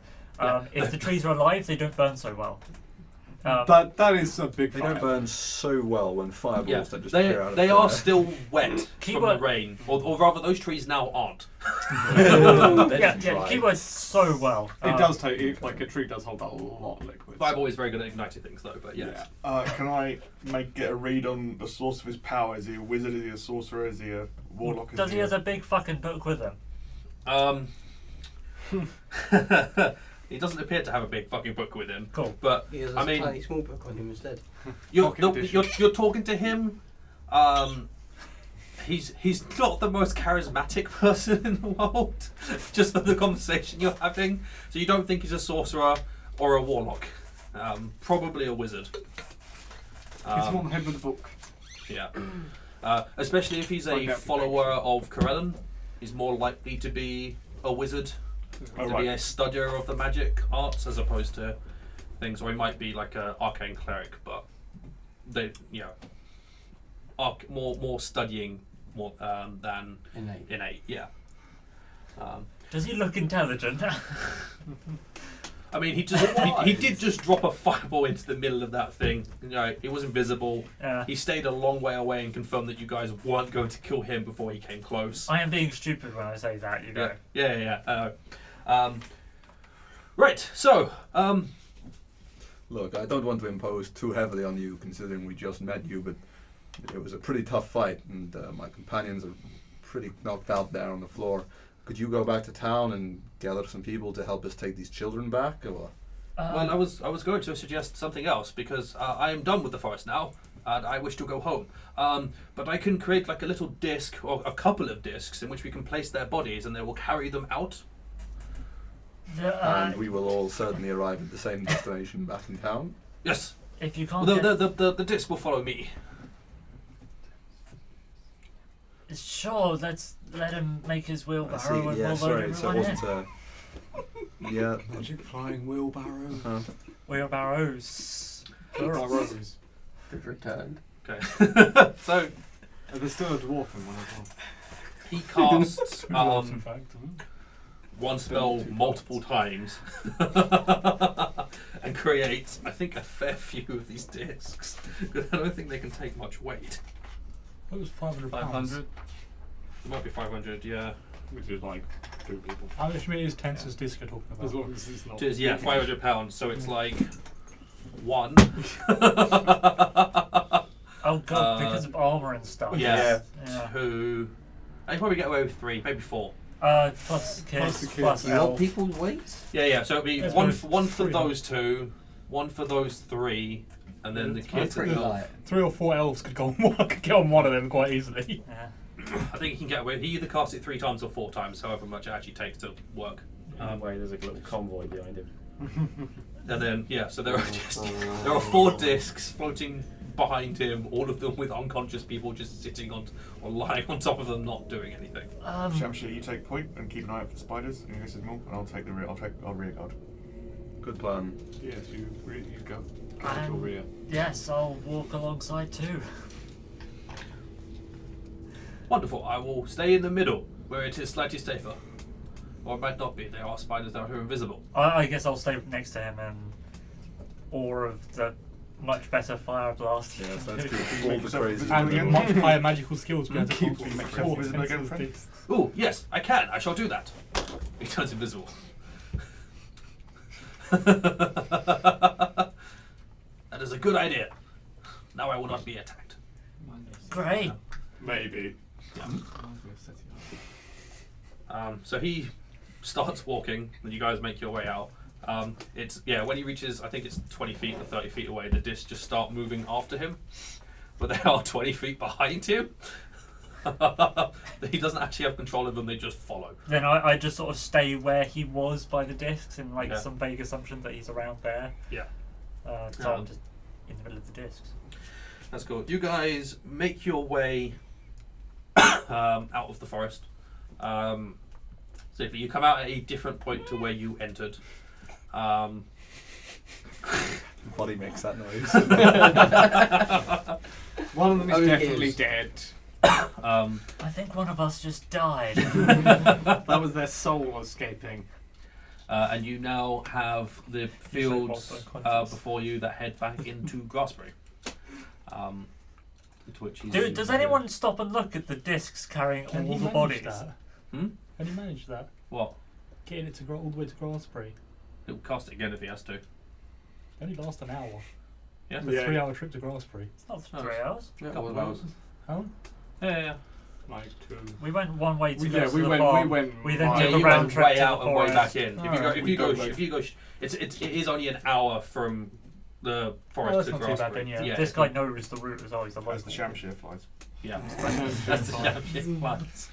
[SPEAKER 8] If the trees are alive, they don't burn so well.
[SPEAKER 9] That is a big
[SPEAKER 6] They
[SPEAKER 9] fire.
[SPEAKER 6] don't burn so well when fireballs
[SPEAKER 1] Yeah,
[SPEAKER 6] that just
[SPEAKER 1] they
[SPEAKER 6] appear out of
[SPEAKER 1] are
[SPEAKER 6] nowhere.
[SPEAKER 1] still wet from the
[SPEAKER 8] Keyword-
[SPEAKER 1] rain, or rather, those trees now aren't.
[SPEAKER 8] Yeah, keywords so well.
[SPEAKER 9] It does take, like a tree does hold a lot of liquid.
[SPEAKER 1] Fireball is very good at igniting things, though. But yeah,
[SPEAKER 7] Can I get a read on the source of his power? Is he a wizard? Is he a sorcerer? Is he a warlock?
[SPEAKER 8] Does he have a big fucking book with him?
[SPEAKER 1] He doesn't appear to have a big fucking book with him.
[SPEAKER 8] Cool.
[SPEAKER 1] But
[SPEAKER 2] He has a
[SPEAKER 1] I mean,
[SPEAKER 2] tiny small book on him instead.
[SPEAKER 1] you're
[SPEAKER 9] Pocket edition.
[SPEAKER 1] you're talking to him. He's not the most charismatic person in the world, just for the conversation you're having. So you don't think he's a sorcerer or a warlock? Probably a wizard.
[SPEAKER 9] Hit him on the head with a book.
[SPEAKER 1] Yeah. Especially if he's
[SPEAKER 9] Find
[SPEAKER 1] a
[SPEAKER 9] out if he
[SPEAKER 1] follower of Corellon, he's more likely to be a wizard. to be a studier of the magic arts as opposed to things, or he might be like an arcane cleric, but they, more studying more than innate. Yeah.
[SPEAKER 8] Does he look intelligent?
[SPEAKER 1] I mean, he did just drop a fireball into the middle of that thing. It was invisible.
[SPEAKER 8] Yeah.
[SPEAKER 1] He stayed a long way away and confirmed that you guys weren't going to kill him before he came close.
[SPEAKER 8] I am being stupid when I say that, you know.
[SPEAKER 1] Yeah. Right. So,
[SPEAKER 6] Look, I don't want to impose too heavily on you, considering we just met you, but it was a pretty tough fight, and my companions are pretty knocked out there on the floor. Could you go back to town and gather some people to help us take these children back, or?
[SPEAKER 1] well, I was going to suggest something else because I am done with the forest now, and I wish to go home. But I can create like a little disc or a couple of discs in which we can place their bodies, and they will carry them out.
[SPEAKER 6] And we will all certainly arrive at the same destination back in town.
[SPEAKER 1] Yes.
[SPEAKER 8] If you can't
[SPEAKER 1] The disc will follow me.
[SPEAKER 8] Sure, let's let him make his
[SPEAKER 6] I
[SPEAKER 8] wheelbarrow
[SPEAKER 6] see.
[SPEAKER 8] and
[SPEAKER 6] Yeah,
[SPEAKER 8] we'll
[SPEAKER 6] sorry,
[SPEAKER 8] load
[SPEAKER 6] so it
[SPEAKER 8] everyone
[SPEAKER 6] wasn't.
[SPEAKER 8] in.
[SPEAKER 6] Yeah.
[SPEAKER 9] Magic flying wheelbarrow.
[SPEAKER 8] Wheelbarrows.
[SPEAKER 9] Wheelbarrows.
[SPEAKER 2] They've returned.
[SPEAKER 1] Okay. So
[SPEAKER 9] There's still a dwarf in one of them.
[SPEAKER 1] he casts
[SPEAKER 3] Dwarves, in fact.
[SPEAKER 1] one spell multiple times and creates, I think, a fair few of these discs because I don't think they can take much weight.
[SPEAKER 3] It was 500 pounds.
[SPEAKER 9] 500,
[SPEAKER 1] It might be 500, yeah.
[SPEAKER 9] which is like 2 people.
[SPEAKER 3] How much it is Tensor's disc you're talking about?
[SPEAKER 9] As long as it's not.
[SPEAKER 1] It is, yeah, 500 pounds. So it's like one.
[SPEAKER 8] Oh god, because of armour and stuff.
[SPEAKER 1] Yeah.
[SPEAKER 8] Yeah.
[SPEAKER 1] Two. I probably get away with 3, maybe 4.
[SPEAKER 8] Plus kids,
[SPEAKER 9] the kids.
[SPEAKER 8] plus
[SPEAKER 2] You want
[SPEAKER 8] elf.
[SPEAKER 2] people's weights?
[SPEAKER 1] Yeah. So it'll be
[SPEAKER 3] It's
[SPEAKER 1] one
[SPEAKER 3] worth
[SPEAKER 1] for
[SPEAKER 3] three.
[SPEAKER 1] those 2, one for those 3, and then the
[SPEAKER 3] It's
[SPEAKER 1] kids.
[SPEAKER 2] Pretty
[SPEAKER 3] Yeah.
[SPEAKER 2] light.
[SPEAKER 3] 3 or 4 elves could go on one. Could get on one of them quite easily.
[SPEAKER 8] Yeah.
[SPEAKER 1] I think he can get away. He either casts it 3 times or 4 times, however much it actually takes to work.
[SPEAKER 5] Way there's a little convoy behind him.
[SPEAKER 1] And then so there are 4 discs floating behind him, all of them with unconscious people just sitting on or lying on top of them, not doing anything.
[SPEAKER 7] Shamshir, you take point and keep an eye out for spiders in case there's more, and I'll take the rear. I'll rear guard.
[SPEAKER 6] Good plan.
[SPEAKER 9] Yes, you go. Go to rear.
[SPEAKER 8] Yes, I'll walk alongside too.
[SPEAKER 1] Wonderful. I will stay in the middle where it is slightly safer. Or it might not be. There are spiders out here invisible.
[SPEAKER 8] I guess I'll stay next to him and awe of the much better fire blast.
[SPEAKER 6] Yes, that's
[SPEAKER 8] do.
[SPEAKER 6] good. All the crazy.
[SPEAKER 3] And
[SPEAKER 7] again.
[SPEAKER 3] much higher magical skills behind
[SPEAKER 7] Keep
[SPEAKER 3] the
[SPEAKER 7] make
[SPEAKER 3] constantly
[SPEAKER 7] yourself visible again, friend.
[SPEAKER 1] Ooh, yes, I can. I shall do that. He turns invisible. That is a good idea. Now I will not be attacked.
[SPEAKER 8] Great.
[SPEAKER 9] Maybe.
[SPEAKER 1] So he starts walking, and you guys make your way out. It's when he reaches, I think it's 20 feet or 30 feet away, the discs just start moving after him, but they are 20 feet behind him. He doesn't actually have control of them; they just follow.
[SPEAKER 8] Then I just sort of stay where he was by the discs in some vague assumption that he's around there.
[SPEAKER 1] Yeah.
[SPEAKER 8] So I'm just in the middle of the discs.
[SPEAKER 1] That's cool. You guys make your way out of the forest. So if you come out at a different point to where you entered.
[SPEAKER 6] Body makes that noise.
[SPEAKER 9] One of them is
[SPEAKER 2] Oh, he
[SPEAKER 9] definitely
[SPEAKER 2] is.
[SPEAKER 9] dead.
[SPEAKER 8] I think one of us just died.
[SPEAKER 9] That was their soul escaping.
[SPEAKER 1] And you now have the fields before you that head back into Grassbury. To which he's
[SPEAKER 8] Does anyone stop and look at the discs carrying
[SPEAKER 3] Can
[SPEAKER 8] all
[SPEAKER 3] he
[SPEAKER 8] the
[SPEAKER 3] manage
[SPEAKER 8] bodies?
[SPEAKER 3] that?
[SPEAKER 1] Hmm?
[SPEAKER 3] Can you manage that?
[SPEAKER 1] What?
[SPEAKER 3] Getting it to all the way to Grassbury.
[SPEAKER 1] He'll cast it again if he has to.
[SPEAKER 3] It only lasts an hour.
[SPEAKER 1] Yeah?
[SPEAKER 3] It's a 3-hour trip to Grassbury.
[SPEAKER 8] It's not 3 hours.
[SPEAKER 2] Yeah,
[SPEAKER 1] Couple
[SPEAKER 2] well,
[SPEAKER 1] of hours.
[SPEAKER 3] How?
[SPEAKER 1] Yeah.
[SPEAKER 9] Like 2.
[SPEAKER 8] We went one way to
[SPEAKER 9] We-
[SPEAKER 8] go
[SPEAKER 9] yeah,
[SPEAKER 8] to
[SPEAKER 9] we
[SPEAKER 8] the
[SPEAKER 9] went-
[SPEAKER 8] farm.
[SPEAKER 9] we went
[SPEAKER 8] We then
[SPEAKER 9] via-
[SPEAKER 1] Yeah,
[SPEAKER 8] took a
[SPEAKER 1] you
[SPEAKER 8] round
[SPEAKER 1] went
[SPEAKER 8] trip
[SPEAKER 1] way
[SPEAKER 8] to
[SPEAKER 1] out
[SPEAKER 8] the
[SPEAKER 1] and way
[SPEAKER 8] forest.
[SPEAKER 1] back in.
[SPEAKER 8] Alright.
[SPEAKER 1] If you go, it is only an hour from the forest
[SPEAKER 3] that's
[SPEAKER 1] to
[SPEAKER 3] not too bad
[SPEAKER 1] Grassbury.
[SPEAKER 3] then, yeah.
[SPEAKER 8] This guy knows the route as always.
[SPEAKER 7] As the Shamshir flies.
[SPEAKER 1] Yeah. That's the championship ones.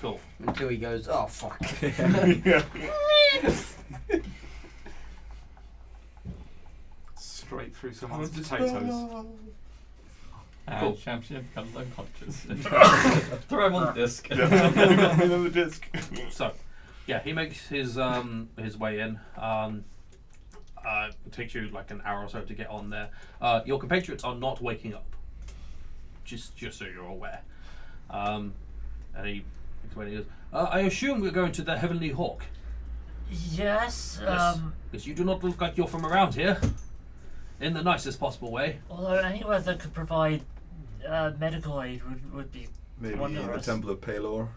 [SPEAKER 1] Cool.
[SPEAKER 2] Until he goes, oh fuck.
[SPEAKER 9] Straight through someone's potatoes.
[SPEAKER 1] Cool.
[SPEAKER 5] Champion becomes unconscious. Throw him on the disc.
[SPEAKER 7] Yeah. On the disc.
[SPEAKER 1] So, Yeah, he makes his way in. It takes you like an hour or so to get on there. Your compatriots are not waking up. Just so you're aware. And he goes, I assume we're going to the Heavenly Hawk.
[SPEAKER 8] Yes.
[SPEAKER 1] Because you do not look like you're from around here. In the nicest possible way.
[SPEAKER 8] Although anywhere that could provide medical aid would be
[SPEAKER 6] Maybe the
[SPEAKER 8] wondrous.
[SPEAKER 6] Temple of Pelor.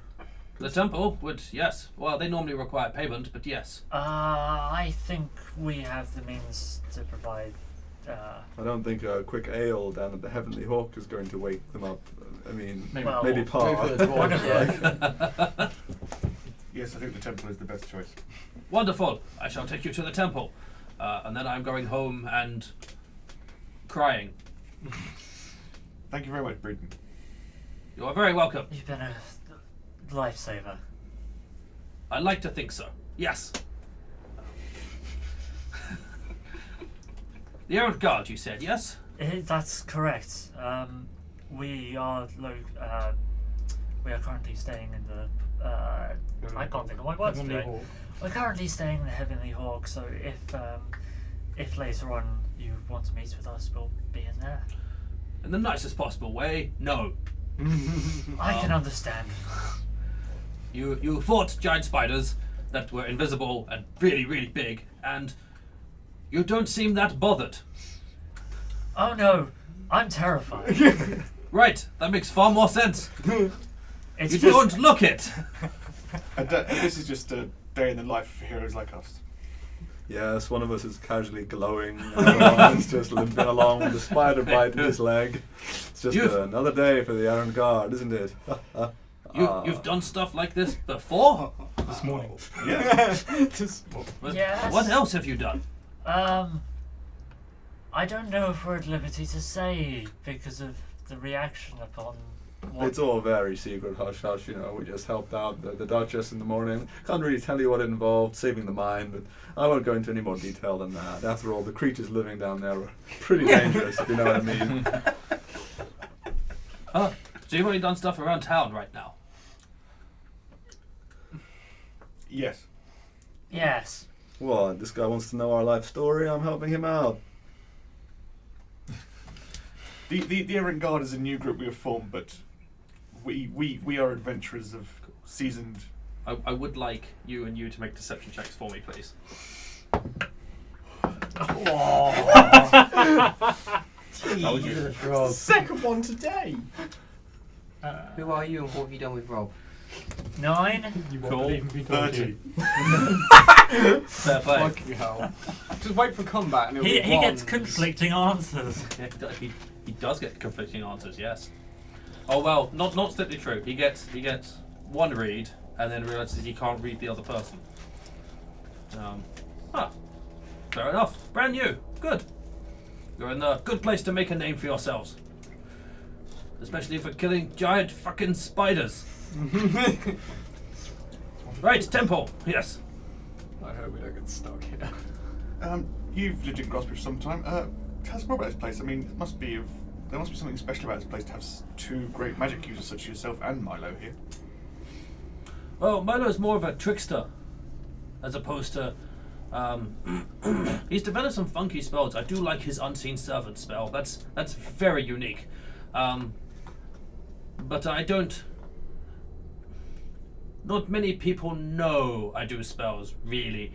[SPEAKER 1] The temple would, yes. Well, they normally require payment, but yes.
[SPEAKER 8] I think we have the means to provide.
[SPEAKER 6] I don't think a quick ale down at the Heavenly Hawk is going to wake them up. I mean,
[SPEAKER 3] Maybe
[SPEAKER 8] Well,
[SPEAKER 6] maybe
[SPEAKER 2] Maybe for
[SPEAKER 6] Pa.
[SPEAKER 2] the dwarves, yeah.
[SPEAKER 7] Yes, I think the temple is the best choice.
[SPEAKER 1] Wonderful. I shall take you to the temple. And then I'm going home and crying.
[SPEAKER 7] Thank you very much, Breeden.
[SPEAKER 1] You are very welcome.
[SPEAKER 8] You've been a lifesaver.
[SPEAKER 1] I like to think so. Yes. The Errant Guard, you said, yes?
[SPEAKER 8] That's correct. We are currently staying in the. I can't think of my words
[SPEAKER 3] Heavenly
[SPEAKER 8] today.
[SPEAKER 3] Hawk.
[SPEAKER 8] We're currently staying in the Heavenly Hawk, so if later on you want to meet with us, we'll be in there.
[SPEAKER 1] In the nicest possible way, no.
[SPEAKER 8] I can understand.
[SPEAKER 1] You fought giant spiders that were invisible and really, really big, and you don't seem that bothered.
[SPEAKER 8] Oh no, I'm terrified.
[SPEAKER 1] Right, that makes far more sense.
[SPEAKER 8] It's
[SPEAKER 1] You
[SPEAKER 8] just,
[SPEAKER 1] don't look it.
[SPEAKER 7] This is just a day in the life of heroes like us.
[SPEAKER 6] Yes, one of us is casually glowing. Everyone is just limping along with a spider bite in his leg. It's just another day for the Errant Guard, isn't it?
[SPEAKER 1] You've done stuff like this before?
[SPEAKER 3] This morning.
[SPEAKER 7] Yes.
[SPEAKER 8] Yes.
[SPEAKER 1] What else have you done?
[SPEAKER 8] I don't know if we're at liberty to say because of the reaction upon what.
[SPEAKER 6] It's all very secret, hush hush, you know. We just helped out the Duchess in the morning. Can't really tell you what it involved, saving the mine, but I won't go into any more detail than that. After all, the creatures living down there are pretty dangerous, if you know what I mean.
[SPEAKER 1] So you've already done stuff around town right now?
[SPEAKER 7] Yes.
[SPEAKER 8] Yes.
[SPEAKER 6] What? This guy wants to know our life story? I'm helping him out.
[SPEAKER 7] The Errant Guard is a new group we have formed, but we are adventurers of seasoned.
[SPEAKER 1] I would like you to make deception checks for me, please.
[SPEAKER 2] Jesus, Rob.
[SPEAKER 5] Second one today.
[SPEAKER 2] Who are you and what have you done with Rob?
[SPEAKER 8] 9.
[SPEAKER 3] You won't
[SPEAKER 1] Cool.
[SPEAKER 3] believe me, 30.
[SPEAKER 1] Fair play.
[SPEAKER 9] Fucking hell. Just wait for combat and it'll
[SPEAKER 8] He
[SPEAKER 9] be
[SPEAKER 8] gets
[SPEAKER 9] ones.
[SPEAKER 8] conflicting answers.
[SPEAKER 1] Yeah, he does get conflicting answers, yes. Oh well, not strictly true. He gets one read and then realizes he can't read the other person. Fair enough. Brand new. Good. You're in a good place to make a name for yourselves. Especially for killing giant fucking spiders. Right, temple. Yes.
[SPEAKER 9] I hope we don't get stuck here.
[SPEAKER 7] You've lived in Grassbury for some time. Tell us more about this place. I mean, there must be something special about this place to have two great magic users such as yourself and Milo here.
[SPEAKER 1] Well, Milo's more of a trickster, as opposed to. He's developed some funky spells. I do like his unseen servant spell. That's very unique. But I don't. Not many people know I do spells, really.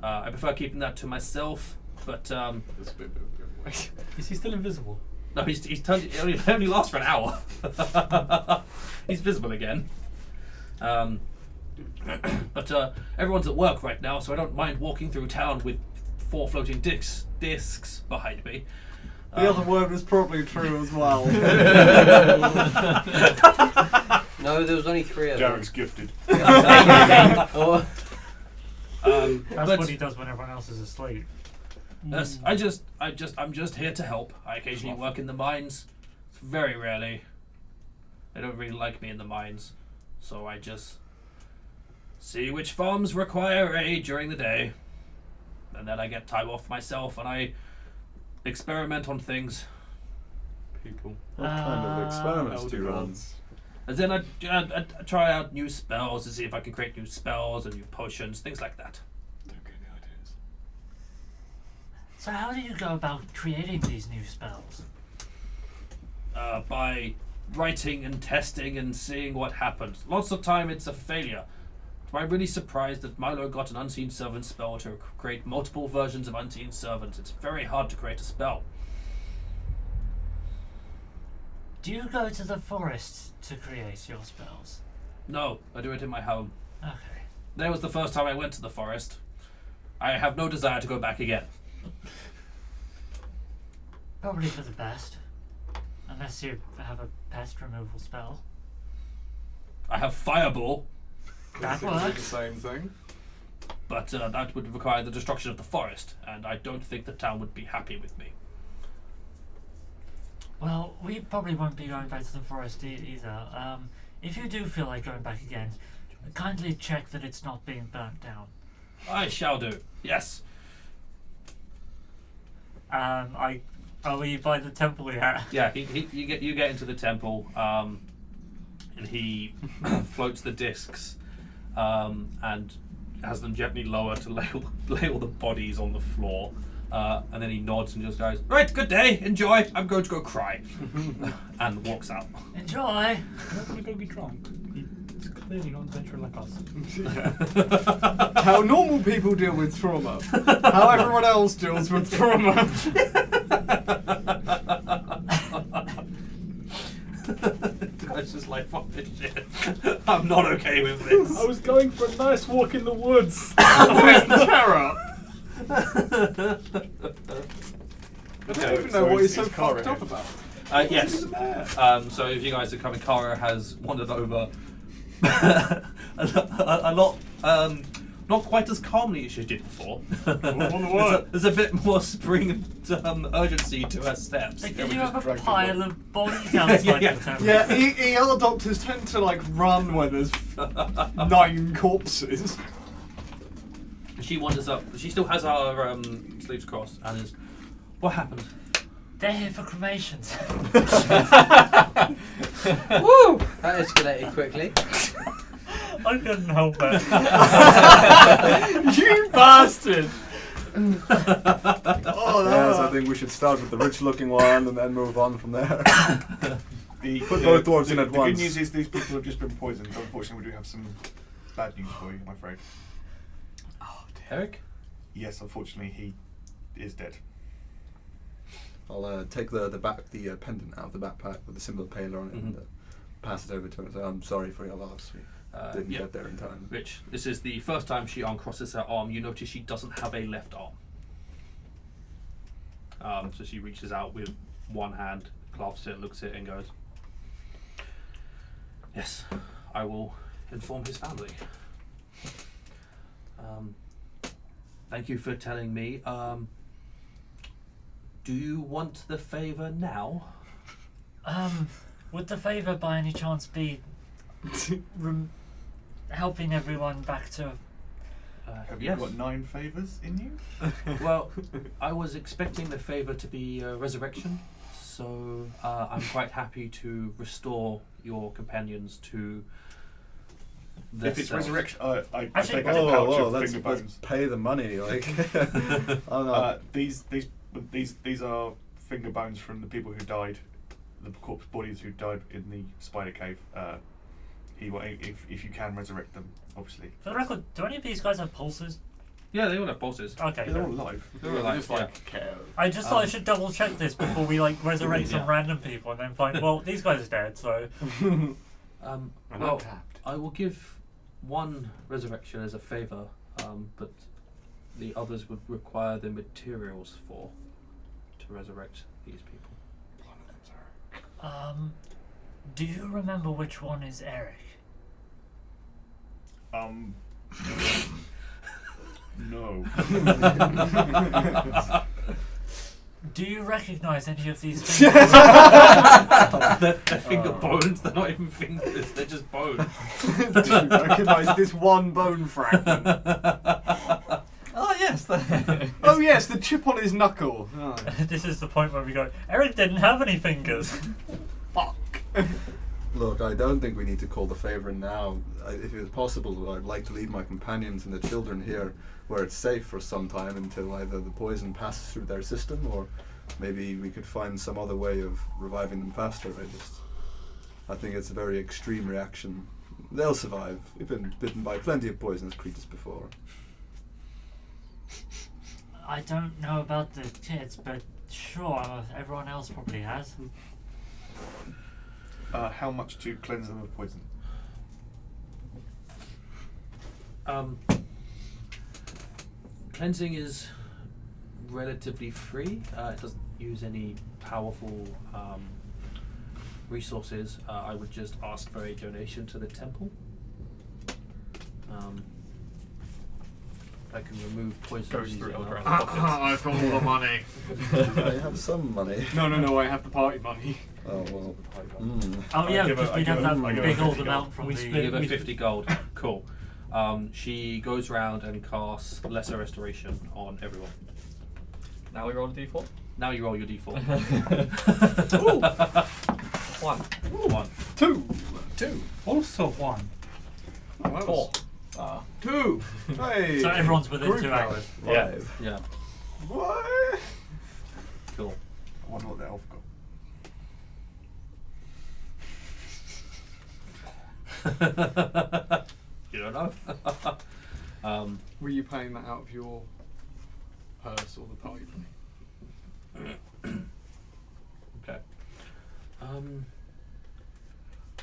[SPEAKER 1] I prefer keeping that to myself. But
[SPEAKER 9] This bit of a giveaway.
[SPEAKER 3] Is he still invisible?
[SPEAKER 1] no, he's turned. It only lasts for an hour. He's visible again. But everyone's at work right now, so I don't mind walking through town with 4 floating discs behind me.
[SPEAKER 9] The other word was probably true as well.
[SPEAKER 2] No, there was only 3 of them.
[SPEAKER 7] Derek's gifted.
[SPEAKER 2] Or-
[SPEAKER 8] That's
[SPEAKER 1] But-
[SPEAKER 8] what he does when everyone else is asleep.
[SPEAKER 1] Yes, I'm just here to help. I occasionally work in the mines. Very rarely. They don't really like me in the mines, so I just see which farms require aid during the day, and then I get time off myself and I experiment on things.
[SPEAKER 9] People.
[SPEAKER 6] What kind of experiments do you run?
[SPEAKER 1] And then I try out new spells to see if I can create new spells and new potions, things like that.
[SPEAKER 7] Don't get any ideas.
[SPEAKER 8] So how do you go about creating these new spells?
[SPEAKER 1] By writing and testing and seeing what happens. Lots of time it's a failure. So I'm really surprised that Milo got an Unseen Servant spell to create multiple versions of Unseen Servants. It's very hard to create a spell.
[SPEAKER 8] Do you go to the forest to create your spells?
[SPEAKER 1] No, I do it in my home.
[SPEAKER 8] Okay.
[SPEAKER 1] That was the first time I went to the forest. I have no desire to go back again.
[SPEAKER 8] Probably for the best. Unless you have a pest removal spell.
[SPEAKER 1] I have Fireball,
[SPEAKER 8] That
[SPEAKER 9] Seems to be the
[SPEAKER 8] works.
[SPEAKER 9] same thing.
[SPEAKER 1] but that would require the destruction of the forest, and I don't think the town would be happy with me.
[SPEAKER 8] Well, we probably won't be going back to the forest either. If you do feel like going back again, kindly check that it's not being burnt down.
[SPEAKER 1] I shall do. Yes.
[SPEAKER 8] Are we by the temple yet?
[SPEAKER 1] Yeah. You get into the temple, and he floats the discs, and has them gently lower to lay all the bodies on the floor. And then he nods and just goes, "Right, good day, enjoy. I'm going to go cry," and walks out.
[SPEAKER 8] Enjoy!
[SPEAKER 3] I'm not going to go get drunk. He's clearly not an adventurer like us.
[SPEAKER 9] How normal people deal with trauma. How everyone else deals with trauma.
[SPEAKER 1] It's just like, fuck this shit. I'm not okay with this.
[SPEAKER 3] I was going for a nice walk in the woods.
[SPEAKER 9] Where's the terror? I
[SPEAKER 7] Okay,
[SPEAKER 9] don't even
[SPEAKER 7] so
[SPEAKER 9] know what he's
[SPEAKER 7] it's
[SPEAKER 9] so
[SPEAKER 7] Kara
[SPEAKER 9] fucked up
[SPEAKER 7] here.
[SPEAKER 9] about.
[SPEAKER 1] Yes. So if you guys are coming, Kara has wandered over a lot, not quite as calmly as she did before. There's a bit more spring urgency to her steps.
[SPEAKER 8] Like,
[SPEAKER 7] Yeah,
[SPEAKER 8] did
[SPEAKER 7] we
[SPEAKER 8] you
[SPEAKER 7] just
[SPEAKER 8] have a
[SPEAKER 7] dragged
[SPEAKER 8] pile of bodies outside
[SPEAKER 1] Yeah.
[SPEAKER 8] the temple?
[SPEAKER 9] Yeah, EL doctors tend to like run when there's 9 corpses.
[SPEAKER 1] She wanders up. She still has her sleeves crossed and is. What happened?
[SPEAKER 8] They're here for cremations.
[SPEAKER 2] Woo! That escalated quickly.
[SPEAKER 8] I couldn't help it.
[SPEAKER 9] You bastard!
[SPEAKER 6] Yes, I think we should start with the rich-looking one and then move on from there. Put
[SPEAKER 7] The
[SPEAKER 6] both dwarves in at
[SPEAKER 7] the
[SPEAKER 6] once.
[SPEAKER 7] good news is these people have just been poisoned. Unfortunately, we do have some bad news for you, I'm afraid.
[SPEAKER 1] Eric?
[SPEAKER 7] Yes, unfortunately, he is dead.
[SPEAKER 6] I'll take the pendant out of the backpack with the symbol of Pelor on it and pass it over to her. So I'm sorry for your loss. We didn't
[SPEAKER 1] Yeah.
[SPEAKER 6] get there in time.
[SPEAKER 1] Rich, this is the first time she uncrosses her arm. You notice she doesn't have a left arm. So she reaches out with one hand, clasps it, looks at it, and goes, "Yes, I will inform his family. Thank you for telling me. Do you want the favor now?"
[SPEAKER 8] Would the favour by any chance be helping everyone back to...
[SPEAKER 7] Have you
[SPEAKER 1] Yes.
[SPEAKER 7] got 9 favours in you?
[SPEAKER 1] Well, I was expecting the favor to be resurrection, so I'm quite happy to restore your companions to their
[SPEAKER 7] If it's
[SPEAKER 1] selves.
[SPEAKER 7] resurrection, I
[SPEAKER 8] Actually-
[SPEAKER 7] take out a pouch of
[SPEAKER 6] let's
[SPEAKER 7] finger bones.
[SPEAKER 6] pay the money. Like, oh no.
[SPEAKER 7] These are finger bones from the people who died, the corpse bodies who died in the spider cave. If you can resurrect them, obviously.
[SPEAKER 8] For the record, do any of these guys have pulses?
[SPEAKER 1] Yeah, they all have pulses.
[SPEAKER 8] Okay.
[SPEAKER 7] They're all alive.
[SPEAKER 1] They're all alive,
[SPEAKER 9] Just like care.
[SPEAKER 8] I just thought I should double check this before we like resurrect some
[SPEAKER 1] Yeah.
[SPEAKER 8] random people and then find, well, these guys are dead, so...
[SPEAKER 9] And
[SPEAKER 1] Well,
[SPEAKER 9] untapped.
[SPEAKER 1] I will give one resurrection as a favor, but the others would require the materials to resurrect these people.
[SPEAKER 8] Do you remember which one is Eric?
[SPEAKER 7] No.
[SPEAKER 8] Do you recognise any of these things?
[SPEAKER 1] They're finger bones. They're not even fingers. They're just bones.
[SPEAKER 9] Do you recognise this one bone fragment?
[SPEAKER 2] Oh yes.
[SPEAKER 9] Oh yes, the chip on his knuckle. Oh.
[SPEAKER 8] This is the point where we go, Eric didn't have any fingers.
[SPEAKER 9] Fuck.
[SPEAKER 6] Look, I don't think we need to call the favour in now. If it's possible, I'd like to leave my companions and the children here where it's safe for some time until either the poison passes through their system or maybe we could find some other way of reviving them faster. I think it's a very extreme reaction. They'll survive. We've been bitten by plenty of poisonous creatures before.
[SPEAKER 8] I don't know about the kids, but sure, everyone else probably has.
[SPEAKER 7] How much to cleanse them of poison?
[SPEAKER 1] Cleansing is relatively free. It doesn't use any powerful resources. I would just ask for a donation to the temple. I can remove poison.
[SPEAKER 4] Goes
[SPEAKER 1] easy
[SPEAKER 4] through
[SPEAKER 1] enough.
[SPEAKER 4] Eldra's
[SPEAKER 9] I've got all the money.
[SPEAKER 6] I have some money.
[SPEAKER 9] No, I have the party money.
[SPEAKER 6] Oh, well.
[SPEAKER 8] Oh yeah,
[SPEAKER 7] give
[SPEAKER 8] because
[SPEAKER 7] her-
[SPEAKER 8] we'd
[SPEAKER 7] I
[SPEAKER 8] have
[SPEAKER 7] give her-
[SPEAKER 8] that
[SPEAKER 7] I give her
[SPEAKER 8] big
[SPEAKER 7] 50
[SPEAKER 8] old
[SPEAKER 7] gold.
[SPEAKER 8] amount from
[SPEAKER 3] We
[SPEAKER 8] the...
[SPEAKER 3] split-
[SPEAKER 1] Give her
[SPEAKER 3] we-
[SPEAKER 1] 50 gold. Cool. She goes round and casts Lesser Restoration on everyone.
[SPEAKER 4] Now we roll a d4.
[SPEAKER 1] Now you roll your d4.
[SPEAKER 4] 1.
[SPEAKER 1] 1.
[SPEAKER 9] 2.
[SPEAKER 3] Also 1.
[SPEAKER 9] Oh, that
[SPEAKER 4] 4.
[SPEAKER 9] was 2. Hey.
[SPEAKER 8] So everyone's within
[SPEAKER 9] Group
[SPEAKER 8] 2
[SPEAKER 9] power.
[SPEAKER 8] hours.
[SPEAKER 4] Yeah.
[SPEAKER 6] 5.
[SPEAKER 1] Yeah.
[SPEAKER 9] What?
[SPEAKER 1] Cool.
[SPEAKER 7] I wonder what the elf got.
[SPEAKER 1] You don't know.
[SPEAKER 9] Were you paying that out of your purse or the party money?
[SPEAKER 1] Okay.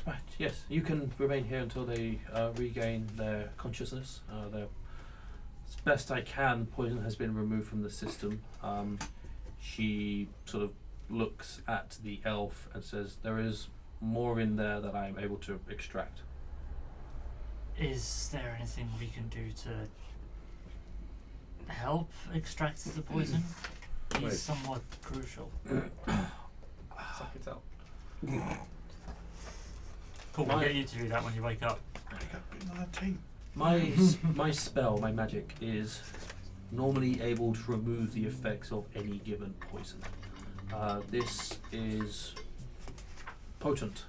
[SPEAKER 1] Right. Yes, you can remain here until they regain their consciousness. As best I can, poison has been removed from the system. She sort of looks at the elf and says, "There is more in there that I am able to extract."
[SPEAKER 8] Is there anything we can do to help extract the poison?
[SPEAKER 6] Wait.
[SPEAKER 8] He's somewhat crucial.
[SPEAKER 4] Suck it out.
[SPEAKER 8] Cool, we'll get you to do that when you wake up.
[SPEAKER 7] I got bitten on the teeth.
[SPEAKER 1] My spell, my magic, is normally able to remove the effects of any given poison. This is potent.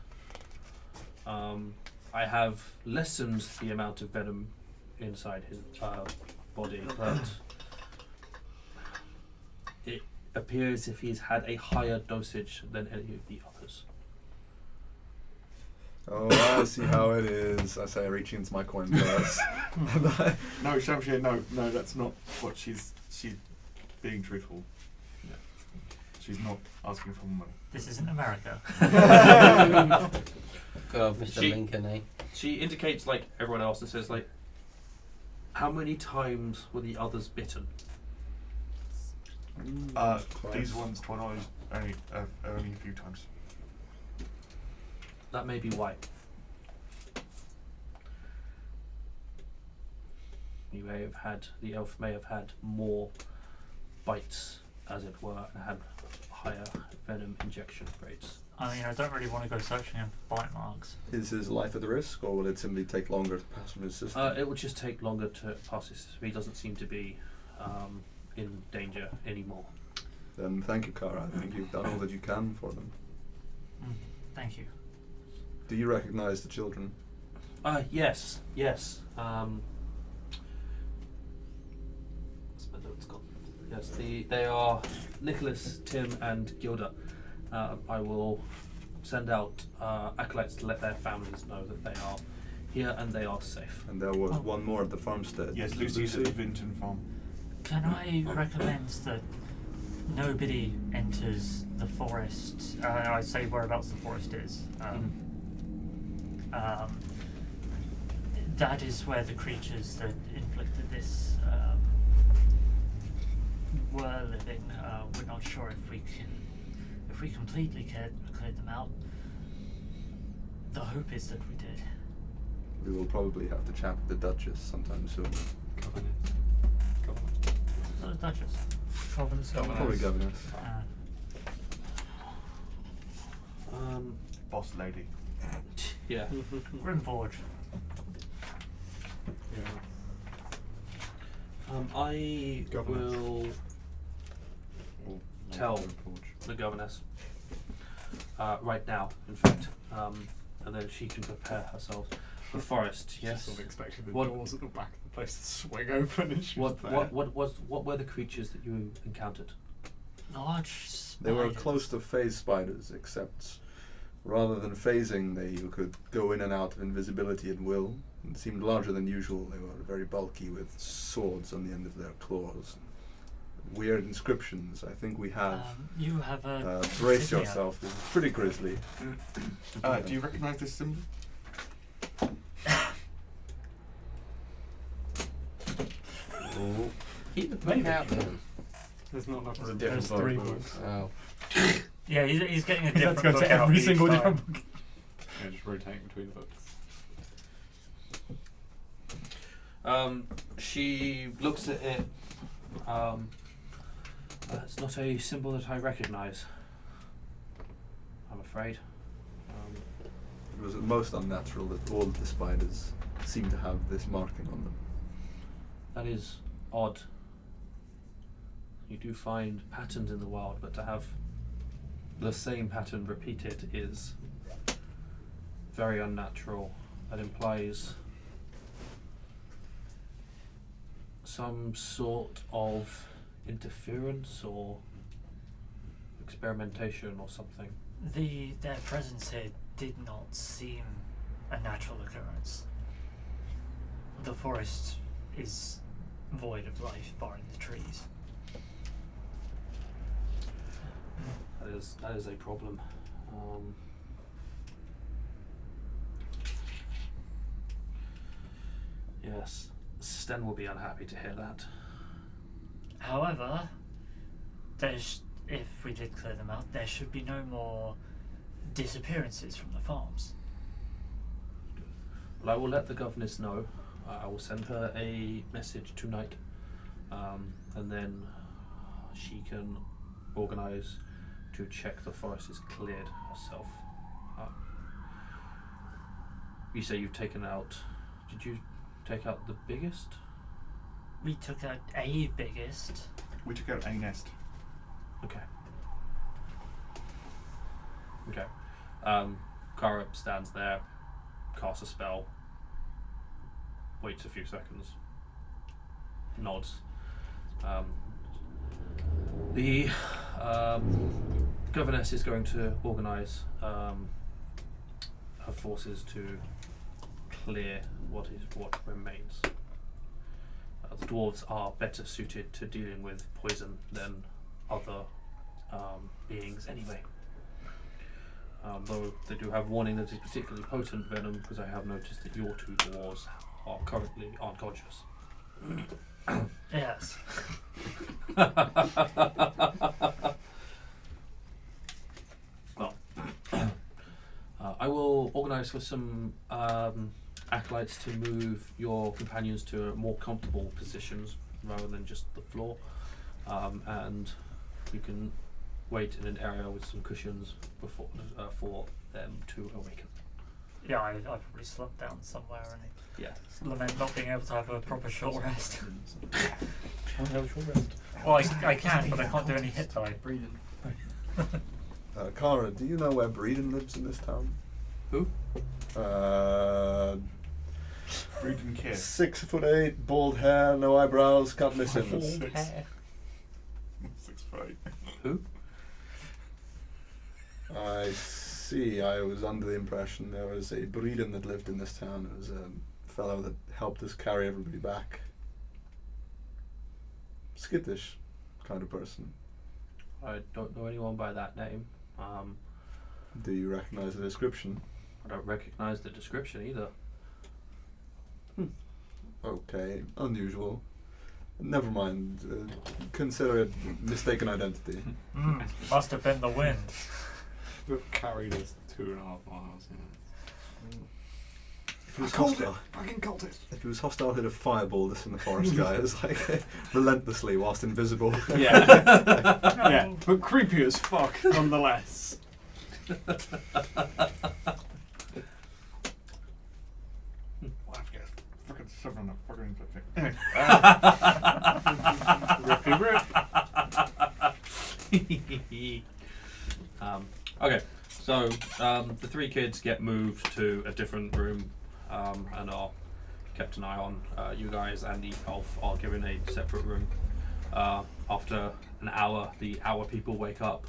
[SPEAKER 1] I have lessened the amount of venom inside his body, but it appears if he's had a higher dosage than any of the others.
[SPEAKER 6] Oh, I see how it is. I say, reaching into my coin purse.
[SPEAKER 7] No, Shamshir, no, that's not what she's being truthful.
[SPEAKER 1] Yeah.
[SPEAKER 7] She's not asking for money.
[SPEAKER 8] This isn't America.
[SPEAKER 2] God, Mr.
[SPEAKER 1] She-
[SPEAKER 2] Lincoln, eh?
[SPEAKER 1] She indicates, like everyone else, and says, like, how many times were the others bitten?
[SPEAKER 6] Twice.
[SPEAKER 7] These ones, to my knowledge, only a few times.
[SPEAKER 1] That may be why. The elf may have had more bites, as it were, and had higher venom injection rates.
[SPEAKER 8] I mean, I don't really want to go searching him for bite marks.
[SPEAKER 6] Is his life at risk, or will it simply take longer to pass from his system?
[SPEAKER 1] It would just take longer to pass this. He doesn't seem to be in danger anymore.
[SPEAKER 6] Then thank you, Kara. I think you've done all that you can for them.
[SPEAKER 8] Thank you.
[SPEAKER 6] Do you recognize the children?
[SPEAKER 1] Yes. What's my notes gone? Yes, they are Nicholas, Tim, and Gilda. I will send out acolytes to let their families know that they are here and they are safe.
[SPEAKER 6] And there was one more at the farmstead.
[SPEAKER 7] Yes, Lucy's at the Vinton farm.
[SPEAKER 8] Can I recommend that nobody enters the forest? I say whereabouts the forest is. That is where the creatures that inflicted this were living. We're not sure if we completely cleared them out. The hope is that we did.
[SPEAKER 6] We will probably have to chat with the Duchess sometime soon.
[SPEAKER 4] Covenant.
[SPEAKER 8] The Duchess.
[SPEAKER 3] Covenant.
[SPEAKER 6] Probably governess.
[SPEAKER 7] Boss lady.
[SPEAKER 1] Yeah.
[SPEAKER 8] Grimforge.
[SPEAKER 1] I
[SPEAKER 6] Governess.
[SPEAKER 1] will tell the governess right now, in fact, and then she can prepare herself. The forest, yes.
[SPEAKER 9] Sort of expecting the
[SPEAKER 1] What-
[SPEAKER 9] doors at the back of the place to swing open and she was
[SPEAKER 1] What
[SPEAKER 9] there.
[SPEAKER 1] what were the creatures that you encountered?
[SPEAKER 8] Large
[SPEAKER 6] They were
[SPEAKER 8] spiders.
[SPEAKER 6] close to phase spiders, except rather than phasing, you could go in and out of invisibility at will. It seemed larger than usual. They were very bulky with swords on the end of their claws. Weird inscriptions. I think we have.
[SPEAKER 8] You have a
[SPEAKER 6] Brace
[SPEAKER 8] insignia.
[SPEAKER 6] yourself. This is pretty grisly.
[SPEAKER 7] Do you recognise this symbol?
[SPEAKER 2] Keep the book
[SPEAKER 3] Maybe.
[SPEAKER 2] out then.
[SPEAKER 9] There's not enough
[SPEAKER 5] There's a
[SPEAKER 9] room.
[SPEAKER 5] different
[SPEAKER 3] There's 3
[SPEAKER 5] book.
[SPEAKER 3] books.
[SPEAKER 2] Oh.
[SPEAKER 8] Yeah, he's getting a
[SPEAKER 3] He's had
[SPEAKER 8] different
[SPEAKER 3] to go
[SPEAKER 8] book
[SPEAKER 3] to
[SPEAKER 8] out
[SPEAKER 3] every
[SPEAKER 8] each
[SPEAKER 3] single
[SPEAKER 8] time.
[SPEAKER 3] different book.
[SPEAKER 9] Yeah, just rotating between the books.
[SPEAKER 1] She looks at it. It's not a symbol that I recognise. I'm afraid.
[SPEAKER 6] It was most unnatural that all of the spiders seem to have this marking on them.
[SPEAKER 1] That is odd. You do find patterns in the wild, but to have the same pattern repeated is very unnatural. That implies some sort of interference or experimentation or something.
[SPEAKER 8] Their presence here did not seem a natural occurrence. The forest is void of life, barring the trees.
[SPEAKER 1] That is a problem. Yes, Sten will be unhappy to hear that.
[SPEAKER 8] However, if we did clear them out, there should be no more disappearances from the farms.
[SPEAKER 1] Well, I will let the governess know. I will send her a message tonight, and then she can organise to check the forest is cleared herself. You say you've taken out. Did you take out the biggest?
[SPEAKER 8] We took out a biggest.
[SPEAKER 7] We took out a nest.
[SPEAKER 1] Okay. Okay. Kara stands there, casts a spell, waits a few seconds, nods. The governess is going to organise her forces to clear what remains. The dwarves are better suited to dealing with poison than other beings anyway. Though they do have warning that it's particularly potent venom, because I have noticed that your 2 dwarves are currently unconscious.
[SPEAKER 8] Yes.
[SPEAKER 1] Well, I will organise for some acolytes to move your companions to more comfortable positions rather than just the floor, and you can wait in an area with some cushions before for them to awaken.
[SPEAKER 8] Yeah, I probably slumped down somewhere and
[SPEAKER 1] Yeah.
[SPEAKER 8] lament not being able to have a proper short rest.
[SPEAKER 3] Can't have a short rest.
[SPEAKER 8] Well, I can, but I can't do any hit die.
[SPEAKER 4] Breathing.
[SPEAKER 6] Kara, do you know where Breeden lives in this town?
[SPEAKER 1] Who?
[SPEAKER 7] Breeden Kier.
[SPEAKER 6] 6'8", bald hair, no eyebrows, can't miss him.
[SPEAKER 8] Bald
[SPEAKER 7] Six.
[SPEAKER 8] hair.
[SPEAKER 7] 6 foot 8.
[SPEAKER 1] Who?
[SPEAKER 6] I see. I was under the impression there was a Breeden that lived in this town. It was a fellow that helped us carry everybody back. Skittish kind of person.
[SPEAKER 1] I don't know anyone by that name.
[SPEAKER 6] Do you recognise the description?
[SPEAKER 1] I don't recognise the description either.
[SPEAKER 6] Okay, unusual. Never mind. Consider it mistaken identity.
[SPEAKER 8] Must have been the wind.
[SPEAKER 9] We've carried us 2.5 miles.
[SPEAKER 6] If he was hostile,
[SPEAKER 9] Fucking cultist.
[SPEAKER 6] if he was hostile, he'd have fireballed us in the forest, guys, like relentlessly whilst invisible.
[SPEAKER 1] Yeah.
[SPEAKER 9] Yeah, but creepy as fuck, nonetheless.
[SPEAKER 7] We'll have to get fucking stuff on the fucking thing. Anyway.
[SPEAKER 9] Rippy rip.
[SPEAKER 1] Okay, So the 3 kids get moved to a different room and are kept an eye on. You guys and the elf are given a separate room. After an hour, the hour people wake up.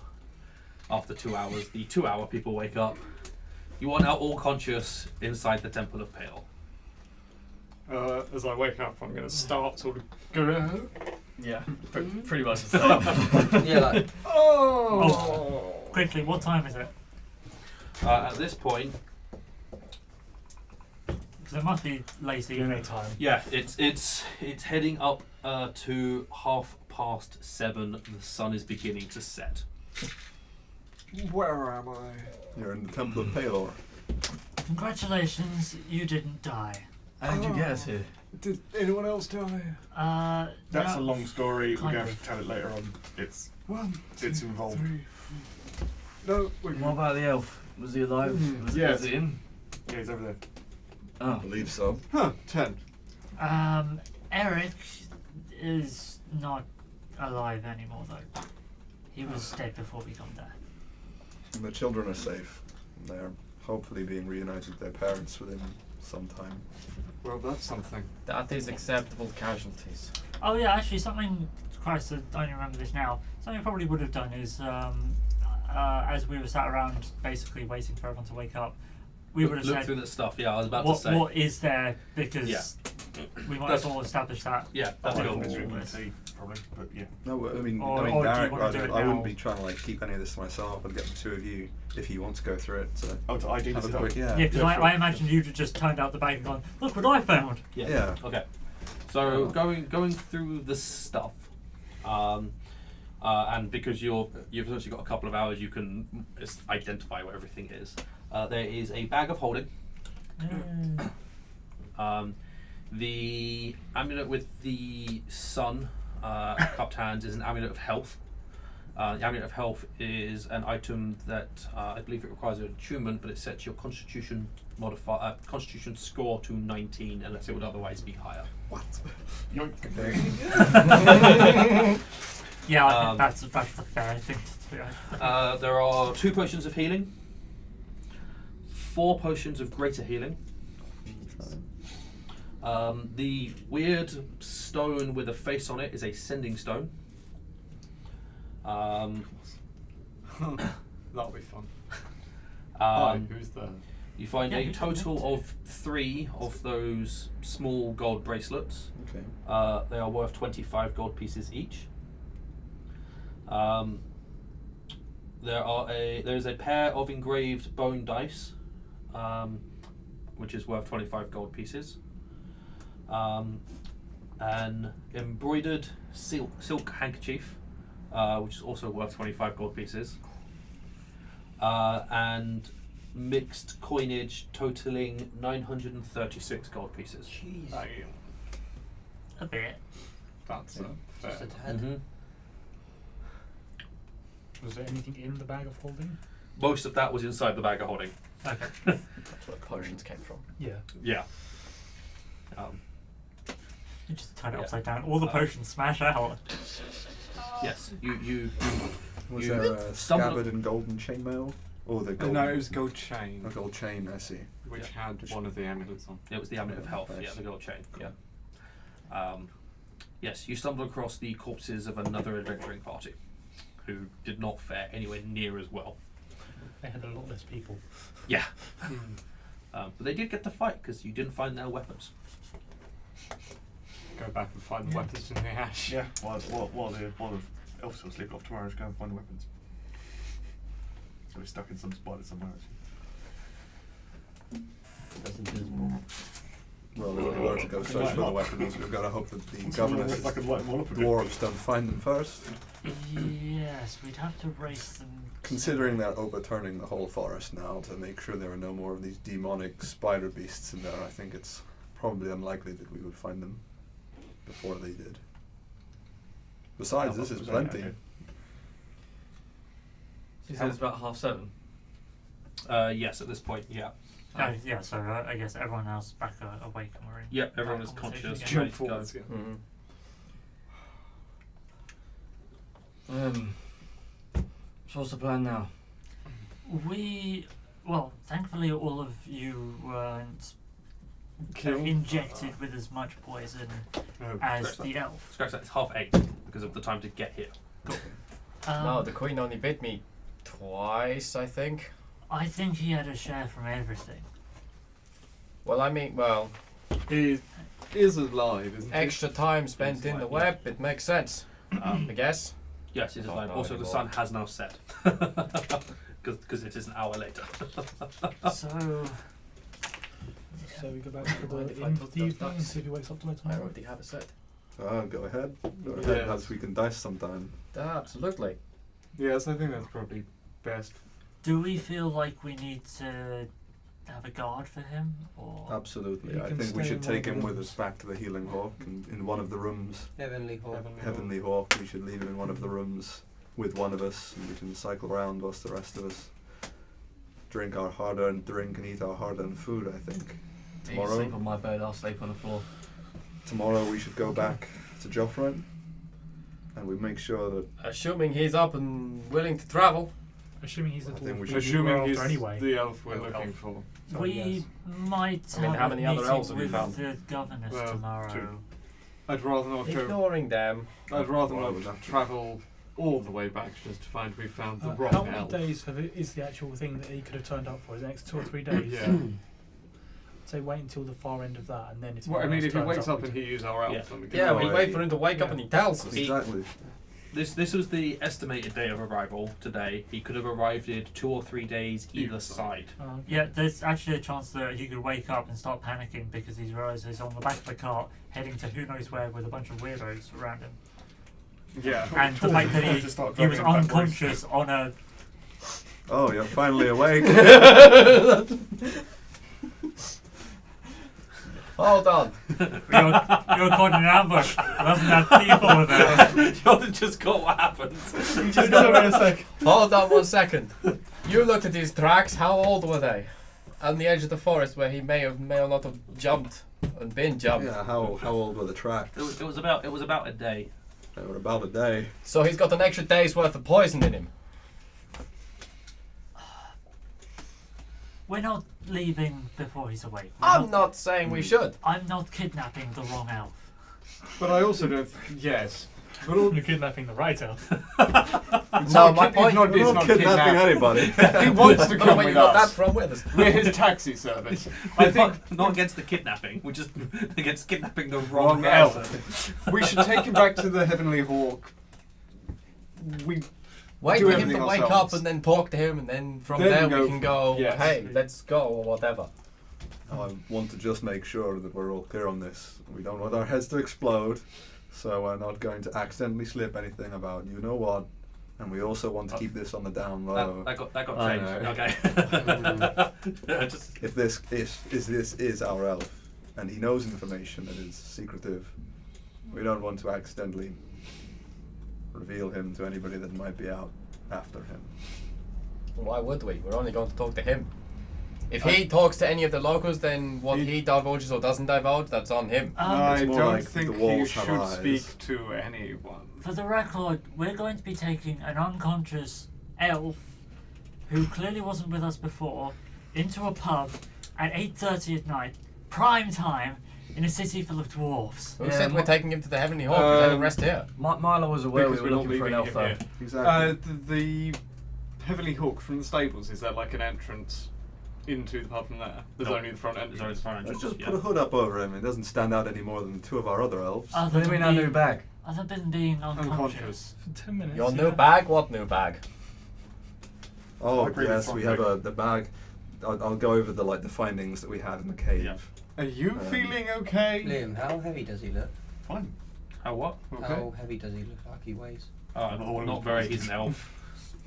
[SPEAKER 1] After 2 hours, the 2 hour people wake up. You are now all conscious inside the Temple of Pelor.
[SPEAKER 9] As I wake up, I'm going to start sort of going.
[SPEAKER 5] Yeah, pretty much the same.
[SPEAKER 2] Yeah, like,
[SPEAKER 8] Oh, quickly, what time is it?
[SPEAKER 1] At this point,
[SPEAKER 8] Because it must be late evening.
[SPEAKER 3] Time.
[SPEAKER 1] yeah, it's heading up to 7:30. The sun is beginning to set.
[SPEAKER 9] Where am I?
[SPEAKER 6] You're in the Temple of Pelor.
[SPEAKER 8] Congratulations, you didn't die.
[SPEAKER 5] How did you get us here?
[SPEAKER 9] Did anyone else die?
[SPEAKER 7] That's
[SPEAKER 8] no,
[SPEAKER 7] a long story. We're
[SPEAKER 8] kind
[SPEAKER 7] going to
[SPEAKER 8] of.
[SPEAKER 7] have to tell it later on. It's
[SPEAKER 9] 1, 2,
[SPEAKER 7] It's involved.
[SPEAKER 9] 3, 4. No, we're
[SPEAKER 5] What about the elf? Was he alive? Was
[SPEAKER 9] yes.
[SPEAKER 5] he in?
[SPEAKER 7] yeah, he's over there.
[SPEAKER 6] I
[SPEAKER 5] Oh.
[SPEAKER 6] believe so.
[SPEAKER 9] Huh, 10.
[SPEAKER 8] Eric is not alive anymore though. He was dead before we got there.
[SPEAKER 6] And the children are safe. They're hopefully being reunited with their parents within some time.
[SPEAKER 9] Well, that's something.
[SPEAKER 5] That is acceptable casualties.
[SPEAKER 8] Oh yeah, actually something, Christ, I only remember this now. Something I probably would have done is, as we were sat around basically waiting for everyone to wake up, we would have
[SPEAKER 1] Look
[SPEAKER 8] said,
[SPEAKER 1] through the stuff. Yeah, I was about
[SPEAKER 8] what,
[SPEAKER 1] to say.
[SPEAKER 8] what is there? Because
[SPEAKER 1] Yeah.
[SPEAKER 8] we might
[SPEAKER 1] That's-
[SPEAKER 8] as well establish that.
[SPEAKER 1] Yeah, that's
[SPEAKER 8] Oh,
[SPEAKER 1] cool.
[SPEAKER 7] It's
[SPEAKER 8] cool.
[SPEAKER 7] drinking tea, probably, but yeah.
[SPEAKER 6] No, I mean,
[SPEAKER 8] Or do you
[SPEAKER 6] Derek,
[SPEAKER 8] wanna do it
[SPEAKER 6] I wouldn't
[SPEAKER 8] now?
[SPEAKER 6] be trying to like keep any of this to myself. I'd get the two of you if you want to go through it. To
[SPEAKER 7] Oh, to ID
[SPEAKER 6] have a
[SPEAKER 7] this
[SPEAKER 6] quick, yeah.
[SPEAKER 8] Yeah, because
[SPEAKER 7] Yeah, sure.
[SPEAKER 8] I imagined you'd have just turned out the bag and gone, look what I found.
[SPEAKER 6] Yeah.
[SPEAKER 1] Okay. So going through the stuff, and because you've essentially got a couple of hours, you can identify what everything is. There is a bag of holding. The amulet with the sun cupped hands is an amulet of health. The amulet of health is an item that I believe it requires an attunement, but it sets your constitution constitution score to 19 unless it would otherwise be higher.
[SPEAKER 6] What?
[SPEAKER 8] Yeah, I
[SPEAKER 1] Um,
[SPEAKER 8] think that's the fair thing to do.
[SPEAKER 1] There are 2 potions of healing, 4 potions of greater healing. The weird stone with a face on it is a sending stone.
[SPEAKER 9] That'll be fun.
[SPEAKER 1] Um,
[SPEAKER 9] Who's there?
[SPEAKER 1] You find
[SPEAKER 8] Yeah,
[SPEAKER 1] a
[SPEAKER 8] you can
[SPEAKER 1] total
[SPEAKER 8] move
[SPEAKER 1] of 3 of those small gold bracelets.
[SPEAKER 6] Okay.
[SPEAKER 1] They are worth 25 gold pieces each. There is a pair of engraved bone dice, which is worth 25 gold pieces. An embroidered silk handkerchief, which is also worth 25 gold pieces. And mixed coinage totaling 936 gold pieces.
[SPEAKER 2] jeez.
[SPEAKER 8] A bit.
[SPEAKER 9] That's fair.
[SPEAKER 2] Just a tad.
[SPEAKER 1] Mm-hmm.
[SPEAKER 3] Was there anything in the bag of holding?
[SPEAKER 1] Most of that was inside the bag of holding.
[SPEAKER 8] Okay.
[SPEAKER 5] That's where potions came from.
[SPEAKER 3] Yeah.
[SPEAKER 1] Yeah.
[SPEAKER 8] You just turn it
[SPEAKER 1] Yeah.
[SPEAKER 8] upside down. All the potions smash out.
[SPEAKER 1] Yes. You
[SPEAKER 6] Was
[SPEAKER 1] You
[SPEAKER 6] there a
[SPEAKER 1] stumbled-
[SPEAKER 6] scabbard and golden chainmail? Or the gold?
[SPEAKER 9] No, it was a gold chain,
[SPEAKER 6] a gold chain. I see.
[SPEAKER 9] which had one of the amulets on.
[SPEAKER 1] It was the amulet of health.
[SPEAKER 6] Nice.
[SPEAKER 1] Yeah, the gold chain. Yeah. Yes, you stumble across the corpses of another adventuring party, who did not fare anywhere near as well.
[SPEAKER 3] They had a lot less people.
[SPEAKER 1] Yeah. But they did get to fight because you didn't find their weapons.
[SPEAKER 9] Go back and find the weapons in the ash.
[SPEAKER 7] Yeah, while the elves will sleep off tomorrow, just go and find the weapons. So we're stuck in some spider somewhere.
[SPEAKER 5] That's invisible.
[SPEAKER 6] Well, we were to go search for the weapons. We've got to hope that the governess
[SPEAKER 7] If I can light them all up a bit.
[SPEAKER 6] dwarves don't find them first.
[SPEAKER 8] Yes, we'd have to race them.
[SPEAKER 6] Considering they're overturning the whole forest now to make sure there are no more of these demonic spider beasts in there, I think it's probably unlikely that we would find them before they did. Besides, this is plenty.
[SPEAKER 5] She said it's about 7:30.
[SPEAKER 1] Yes, at this point, yeah.
[SPEAKER 8] Yeah, so I guess everyone else back awake and we're in.
[SPEAKER 1] Yep, everyone is
[SPEAKER 8] conversation
[SPEAKER 1] conscious.
[SPEAKER 8] again.
[SPEAKER 1] Ready to go.
[SPEAKER 5] So what's the plan now?
[SPEAKER 8] Well, thankfully all of you weren't injected with as much poison as the elf.
[SPEAKER 1] Scratch that. It's 8:30 because of the time to get here.
[SPEAKER 2] No, the queen only bit me twice, I think.
[SPEAKER 8] I think he had a share from everything.
[SPEAKER 2] Well, I mean,
[SPEAKER 9] He is alive, isn't he?
[SPEAKER 2] extra time spent in the web, it makes sense. I guess.
[SPEAKER 1] Yes, it is
[SPEAKER 2] Not
[SPEAKER 1] live.
[SPEAKER 2] now
[SPEAKER 1] Also, the
[SPEAKER 2] anymore.
[SPEAKER 1] sun has now set because it is an hour later.
[SPEAKER 8] So
[SPEAKER 3] So we go back to
[SPEAKER 2] Mind
[SPEAKER 3] the
[SPEAKER 2] if I
[SPEAKER 3] inn
[SPEAKER 2] took
[SPEAKER 3] for the
[SPEAKER 2] those
[SPEAKER 3] evening and
[SPEAKER 2] dice?
[SPEAKER 3] see if he wakes up tomorrow.
[SPEAKER 2] I already have a set.
[SPEAKER 6] Go ahead. Go ahead.
[SPEAKER 9] Yes.
[SPEAKER 6] Perhaps we can dice sometime.
[SPEAKER 2] Absolutely.
[SPEAKER 9] Yes, I think that's probably best.
[SPEAKER 8] do we feel like we need to have a guard for him, or
[SPEAKER 6] Absolutely.
[SPEAKER 3] You
[SPEAKER 6] I
[SPEAKER 3] can
[SPEAKER 6] think we
[SPEAKER 3] stay
[SPEAKER 6] should
[SPEAKER 3] in one
[SPEAKER 6] take
[SPEAKER 3] of the
[SPEAKER 6] him with
[SPEAKER 3] rooms.
[SPEAKER 6] us back to the Healing Hawk in one of the rooms.
[SPEAKER 2] Heavenly Hawk.
[SPEAKER 6] Heavenly Hawk. We should leave him in one of the rooms with one of us, and we can cycle around whilst the rest of us drink our hard-earned drink and eat our hard-earned food. I think
[SPEAKER 5] You can sleep
[SPEAKER 6] tomorrow.
[SPEAKER 5] on my bed, I'll sleep on the floor.
[SPEAKER 6] Tomorrow we should go back to Joffrin, and we make sure that
[SPEAKER 2] Assuming he's up and willing to travel.
[SPEAKER 3] Assuming he's the
[SPEAKER 6] I
[SPEAKER 3] dwarf
[SPEAKER 6] think we
[SPEAKER 3] we
[SPEAKER 6] should-
[SPEAKER 3] were
[SPEAKER 9] Assuming
[SPEAKER 3] after
[SPEAKER 9] he's
[SPEAKER 3] anyway.
[SPEAKER 9] the elf we're
[SPEAKER 3] Elf.
[SPEAKER 9] looking for.
[SPEAKER 3] So,
[SPEAKER 8] we
[SPEAKER 3] yes.
[SPEAKER 8] might
[SPEAKER 2] I mean,
[SPEAKER 8] have
[SPEAKER 2] how
[SPEAKER 8] a
[SPEAKER 2] many other
[SPEAKER 8] meeting
[SPEAKER 2] elves have we
[SPEAKER 8] with
[SPEAKER 2] found?
[SPEAKER 8] the governors
[SPEAKER 9] Well,
[SPEAKER 8] tomorrow.
[SPEAKER 9] two. I'd rather not go.
[SPEAKER 2] Ignoring them.
[SPEAKER 9] I'd rather
[SPEAKER 6] Why
[SPEAKER 9] not
[SPEAKER 6] would that be?
[SPEAKER 9] travel all the way back just to find we found the wrong
[SPEAKER 3] how many
[SPEAKER 9] elf.
[SPEAKER 3] days is the actual thing that he could have turned up for? Is it the next 2 or 3 days?
[SPEAKER 9] Yeah.
[SPEAKER 3] Say wait until the far end of that, and then if
[SPEAKER 9] Well, I
[SPEAKER 3] anyone
[SPEAKER 9] mean,
[SPEAKER 3] else
[SPEAKER 9] if he
[SPEAKER 3] turns
[SPEAKER 9] wakes up
[SPEAKER 3] we
[SPEAKER 9] and
[SPEAKER 3] can-
[SPEAKER 9] he is our elf,
[SPEAKER 1] Yeah.
[SPEAKER 9] then we can
[SPEAKER 2] Yeah,
[SPEAKER 9] go
[SPEAKER 2] we
[SPEAKER 6] Right.
[SPEAKER 2] wait for him to wake up
[SPEAKER 3] Yeah.
[SPEAKER 2] and he tells us.
[SPEAKER 6] exactly.
[SPEAKER 1] This was the estimated day of arrival today. He could have arrived in 2 or 3 days either side.
[SPEAKER 3] Oh, okay.
[SPEAKER 8] Yeah, there's actually a chance that he could wake up and start panicking because he realises he's on the back of the cart heading to who knows where with a bunch of weirdos around him.
[SPEAKER 9] Yeah.
[SPEAKER 8] And the fact that
[SPEAKER 7] To start
[SPEAKER 8] he was
[SPEAKER 7] driving backwards.
[SPEAKER 8] unconscious on a
[SPEAKER 6] Oh, you're finally awake.
[SPEAKER 2] Hold on.
[SPEAKER 8] you're caught in an ambush. Wasn't that people there?
[SPEAKER 1] Jordan just got what happened.
[SPEAKER 3] Just give me a sec.
[SPEAKER 2] Hold on 1 second. You looked at these tracks. How old were they? On the edge of the forest where he may or not have jumped and been jumped.
[SPEAKER 6] Yeah. How old were the tracks?
[SPEAKER 1] It was about a day.
[SPEAKER 6] They were about a day.
[SPEAKER 2] So he's got an extra day's worth of poison in him.
[SPEAKER 8] We're not leaving before he's awake.
[SPEAKER 2] I'm not saying we should.
[SPEAKER 8] I'm not kidnapping the wrong elf.
[SPEAKER 9] But I also don't. Yes. But all,
[SPEAKER 3] You're kidnapping the right elf.
[SPEAKER 2] No, my point.
[SPEAKER 9] It's
[SPEAKER 6] We're
[SPEAKER 9] not
[SPEAKER 6] not kidnapping anybody.
[SPEAKER 9] He wants to
[SPEAKER 2] I don't know
[SPEAKER 9] come
[SPEAKER 2] where you
[SPEAKER 9] with
[SPEAKER 2] got that
[SPEAKER 9] us.
[SPEAKER 2] from with us.
[SPEAKER 9] We're his taxi service. I think
[SPEAKER 1] not against the kidnapping. We're just against kidnapping the
[SPEAKER 9] Wrong
[SPEAKER 1] wrong
[SPEAKER 9] elf.
[SPEAKER 1] person.
[SPEAKER 9] we should take him back to the Heavenly Hawk. We
[SPEAKER 2] Wait
[SPEAKER 9] do
[SPEAKER 2] for him to
[SPEAKER 9] everything
[SPEAKER 2] wake
[SPEAKER 9] ourselves.
[SPEAKER 2] up and then talk to him, and then from
[SPEAKER 9] Then
[SPEAKER 2] there
[SPEAKER 9] go
[SPEAKER 2] we can
[SPEAKER 9] for-
[SPEAKER 2] go,
[SPEAKER 9] yes.
[SPEAKER 2] hey, let's go, or whatever.
[SPEAKER 6] I want to just make sure that we're all clear on this. We don't want our heads to explode, so we're not going to accidentally slip anything about you know what. And we also want to keep this on the down low.
[SPEAKER 1] That got
[SPEAKER 5] I
[SPEAKER 1] changed.
[SPEAKER 5] know.
[SPEAKER 1] Okay. Just
[SPEAKER 6] If this is our elf, and he knows information that is secretive, we don't want to accidentally reveal him to anybody that might be out after him.
[SPEAKER 2] Why would we? We're only going to talk to him. If he talks to any of the locals, then what he divulges or doesn't divulge, that's on him.
[SPEAKER 9] I
[SPEAKER 6] It's more
[SPEAKER 9] don't
[SPEAKER 6] like
[SPEAKER 9] think
[SPEAKER 6] the
[SPEAKER 9] he
[SPEAKER 6] walls have
[SPEAKER 9] should
[SPEAKER 6] eyes.
[SPEAKER 9] speak to anyone.
[SPEAKER 8] For the record, we're going to be taking an unconscious elf who clearly wasn't with us before into a pub at 8:30 at night, prime time, in a city full of dwarves.
[SPEAKER 2] Who
[SPEAKER 5] Yeah,
[SPEAKER 2] said we're
[SPEAKER 5] my-
[SPEAKER 2] taking him to the Heavenly Hawk? Let him
[SPEAKER 9] Um,
[SPEAKER 2] rest here.
[SPEAKER 5] Milo was aware we
[SPEAKER 9] Because
[SPEAKER 5] were
[SPEAKER 9] we're not
[SPEAKER 5] looking for an
[SPEAKER 9] leaving
[SPEAKER 5] elf
[SPEAKER 9] him
[SPEAKER 5] though.
[SPEAKER 9] here.
[SPEAKER 6] Exactly.
[SPEAKER 9] The Heavenly Hawk from the stables, is there like an entrance into the pub from there? There's
[SPEAKER 1] No.
[SPEAKER 9] only the front
[SPEAKER 1] There's only
[SPEAKER 9] entrance.
[SPEAKER 1] the front
[SPEAKER 6] Let's
[SPEAKER 1] entrance,
[SPEAKER 6] just put a hood up over him. It doesn't stand out any more than two of our other elves.
[SPEAKER 8] Other
[SPEAKER 5] What do you
[SPEAKER 8] than
[SPEAKER 5] mean our new
[SPEAKER 8] being-
[SPEAKER 5] bag?
[SPEAKER 8] Other than being unconscious.
[SPEAKER 9] Unconscious.
[SPEAKER 3] For 10 minutes.
[SPEAKER 2] Your
[SPEAKER 3] yeah.
[SPEAKER 2] new bag? What new bag?
[SPEAKER 6] Oh
[SPEAKER 7] I agree with
[SPEAKER 6] yes,
[SPEAKER 7] front
[SPEAKER 6] we have
[SPEAKER 7] leg.
[SPEAKER 6] the bag. I'll go over the findings that we had in the cave.
[SPEAKER 1] Yeah.
[SPEAKER 9] Are you feeling okay?
[SPEAKER 2] Liam, how heavy does he look?
[SPEAKER 7] Fine.
[SPEAKER 1] How what?
[SPEAKER 9] Okay.
[SPEAKER 2] How heavy does he look like he weighs?
[SPEAKER 1] Not very. He's an elf.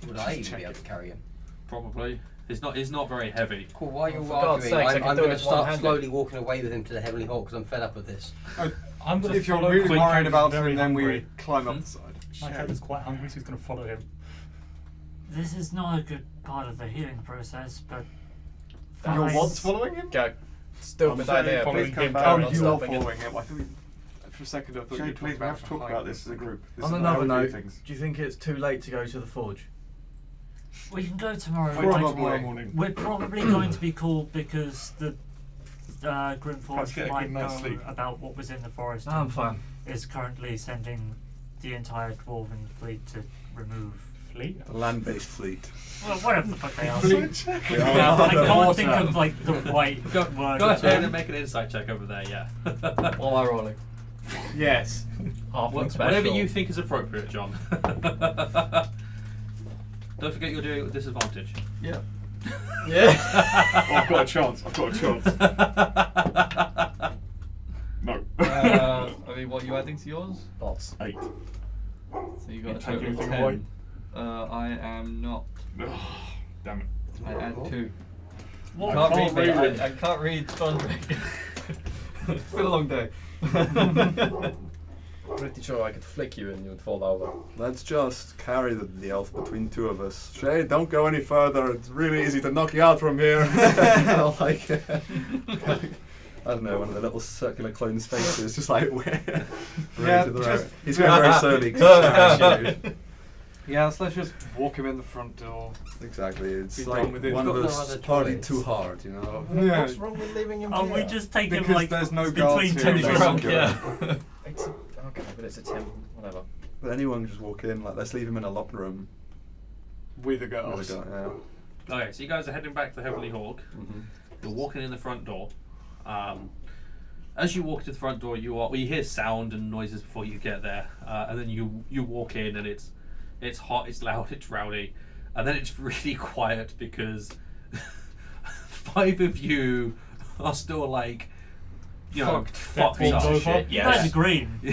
[SPEAKER 2] Would I even be able to carry him?
[SPEAKER 1] Probably. He's not very heavy.
[SPEAKER 2] Cool, while you're
[SPEAKER 5] For God's
[SPEAKER 2] arguing,
[SPEAKER 5] sakes, I can
[SPEAKER 2] I'm
[SPEAKER 5] do
[SPEAKER 2] going
[SPEAKER 5] it
[SPEAKER 2] to start
[SPEAKER 5] one-handed.
[SPEAKER 2] slowly walking away with him to the Heavenly Hawk because I'm fed up with this.
[SPEAKER 3] I'm gonna
[SPEAKER 9] If you're
[SPEAKER 3] follow
[SPEAKER 9] really
[SPEAKER 3] quick,
[SPEAKER 9] worried
[SPEAKER 3] he's
[SPEAKER 9] about
[SPEAKER 3] very
[SPEAKER 9] him, then we
[SPEAKER 3] hungry.
[SPEAKER 9] climb up the side.
[SPEAKER 3] My character's quite hungry, so he's going to follow him.
[SPEAKER 8] This is not a good part of the healing process, but
[SPEAKER 9] You're
[SPEAKER 8] fine.
[SPEAKER 9] what's following him?
[SPEAKER 2] Go. Stupid
[SPEAKER 3] I'm
[SPEAKER 2] idea.
[SPEAKER 3] following
[SPEAKER 2] Please
[SPEAKER 3] him
[SPEAKER 2] come
[SPEAKER 3] down.
[SPEAKER 2] down.
[SPEAKER 9] Oh,
[SPEAKER 2] not
[SPEAKER 9] you are
[SPEAKER 2] stopping him.
[SPEAKER 9] following him. I thought for a second I thought
[SPEAKER 7] Shane,
[SPEAKER 9] you
[SPEAKER 7] please, we have to talk about this as a group. This
[SPEAKER 5] On
[SPEAKER 7] is not how
[SPEAKER 5] another
[SPEAKER 7] we do
[SPEAKER 5] note,
[SPEAKER 7] things.
[SPEAKER 5] do you think it's too late to go to the forge?
[SPEAKER 8] We can go tomorrow.
[SPEAKER 7] Tomorrow morning.
[SPEAKER 8] We're probably going to be called because the
[SPEAKER 7] Perhaps
[SPEAKER 8] Grimforge
[SPEAKER 7] get a
[SPEAKER 8] might
[SPEAKER 7] good
[SPEAKER 8] know
[SPEAKER 7] night's sleep.
[SPEAKER 8] about what was in the forest.
[SPEAKER 4] I'm
[SPEAKER 8] and
[SPEAKER 4] fine.
[SPEAKER 8] is currently sending the entire dwarven fleet to remove.
[SPEAKER 3] Fleet?
[SPEAKER 6] A land-based fleet.
[SPEAKER 8] Well, whatever the fuck they are.
[SPEAKER 6] Yeah.
[SPEAKER 8] I can't think of like the right
[SPEAKER 1] Go
[SPEAKER 8] word.
[SPEAKER 1] ahead and make an insight check over there. Yeah.
[SPEAKER 4] What am I rolling?
[SPEAKER 9] Yes.
[SPEAKER 4] Halfling special.
[SPEAKER 1] Whatever you think is appropriate, John. Don't forget you're doing it with disadvantage.
[SPEAKER 4] Yeah.
[SPEAKER 9] Yeah.
[SPEAKER 7] Oh, I've got a chance. No.
[SPEAKER 4] I mean, what are you adding to yours?
[SPEAKER 2] Lots.
[SPEAKER 7] 8.
[SPEAKER 4] So you got
[SPEAKER 7] You
[SPEAKER 4] a
[SPEAKER 7] take
[SPEAKER 4] total of
[SPEAKER 7] anything
[SPEAKER 4] 10.
[SPEAKER 7] away?
[SPEAKER 4] I am not.
[SPEAKER 7] Damn it.
[SPEAKER 4] I add 2.
[SPEAKER 8] What?
[SPEAKER 4] Can't read
[SPEAKER 7] read
[SPEAKER 4] me.
[SPEAKER 7] it.
[SPEAKER 4] I can't read Thundering. It's been a long day.
[SPEAKER 2] Pretty sure I could flick you and you would fall over.
[SPEAKER 6] Let's just carry the elf between two of us. Shay, don't go any further. It's really easy to knock you out from here. Like, I don't know, one of the little circular clones' faces, just like
[SPEAKER 9] Yeah,
[SPEAKER 6] to the
[SPEAKER 9] just-
[SPEAKER 6] right. He's going very slowly. 'cause he's carrying
[SPEAKER 9] Yeah, so let's just walk him in the front door.
[SPEAKER 6] you. Exactly. It's
[SPEAKER 9] Be
[SPEAKER 6] like
[SPEAKER 9] done with it.
[SPEAKER 6] one of
[SPEAKER 5] Got no
[SPEAKER 6] those
[SPEAKER 5] other
[SPEAKER 6] party
[SPEAKER 5] choice.
[SPEAKER 6] too hard, you know.
[SPEAKER 9] Yeah.
[SPEAKER 5] What's wrong with leaving him
[SPEAKER 8] Oh,
[SPEAKER 5] here?
[SPEAKER 8] we just take him
[SPEAKER 9] Because
[SPEAKER 8] like
[SPEAKER 9] there's no guards
[SPEAKER 8] between
[SPEAKER 9] here.
[SPEAKER 8] two
[SPEAKER 9] Drunk,
[SPEAKER 8] drunk.
[SPEAKER 4] Yeah.
[SPEAKER 5] It's a, okay, but it's a Tim. Whatever.
[SPEAKER 6] But anyone can just walk in, like, let's leave him in a locked room.
[SPEAKER 9] With the
[SPEAKER 6] With
[SPEAKER 9] girls.
[SPEAKER 6] a guy, yeah.
[SPEAKER 1] Okay, so you guys are heading back to Heavenly Hawk. You're walking in the front door. As you walk to the front door, you hear sound and noises before you get there, and then you walk in and it's hot, it's loud, it's rowdy, and then it's really quiet because 5 of you are still like, you know, fucked
[SPEAKER 3] Fucked
[SPEAKER 1] up.
[SPEAKER 3] over.
[SPEAKER 8] You guys are green.
[SPEAKER 3] No,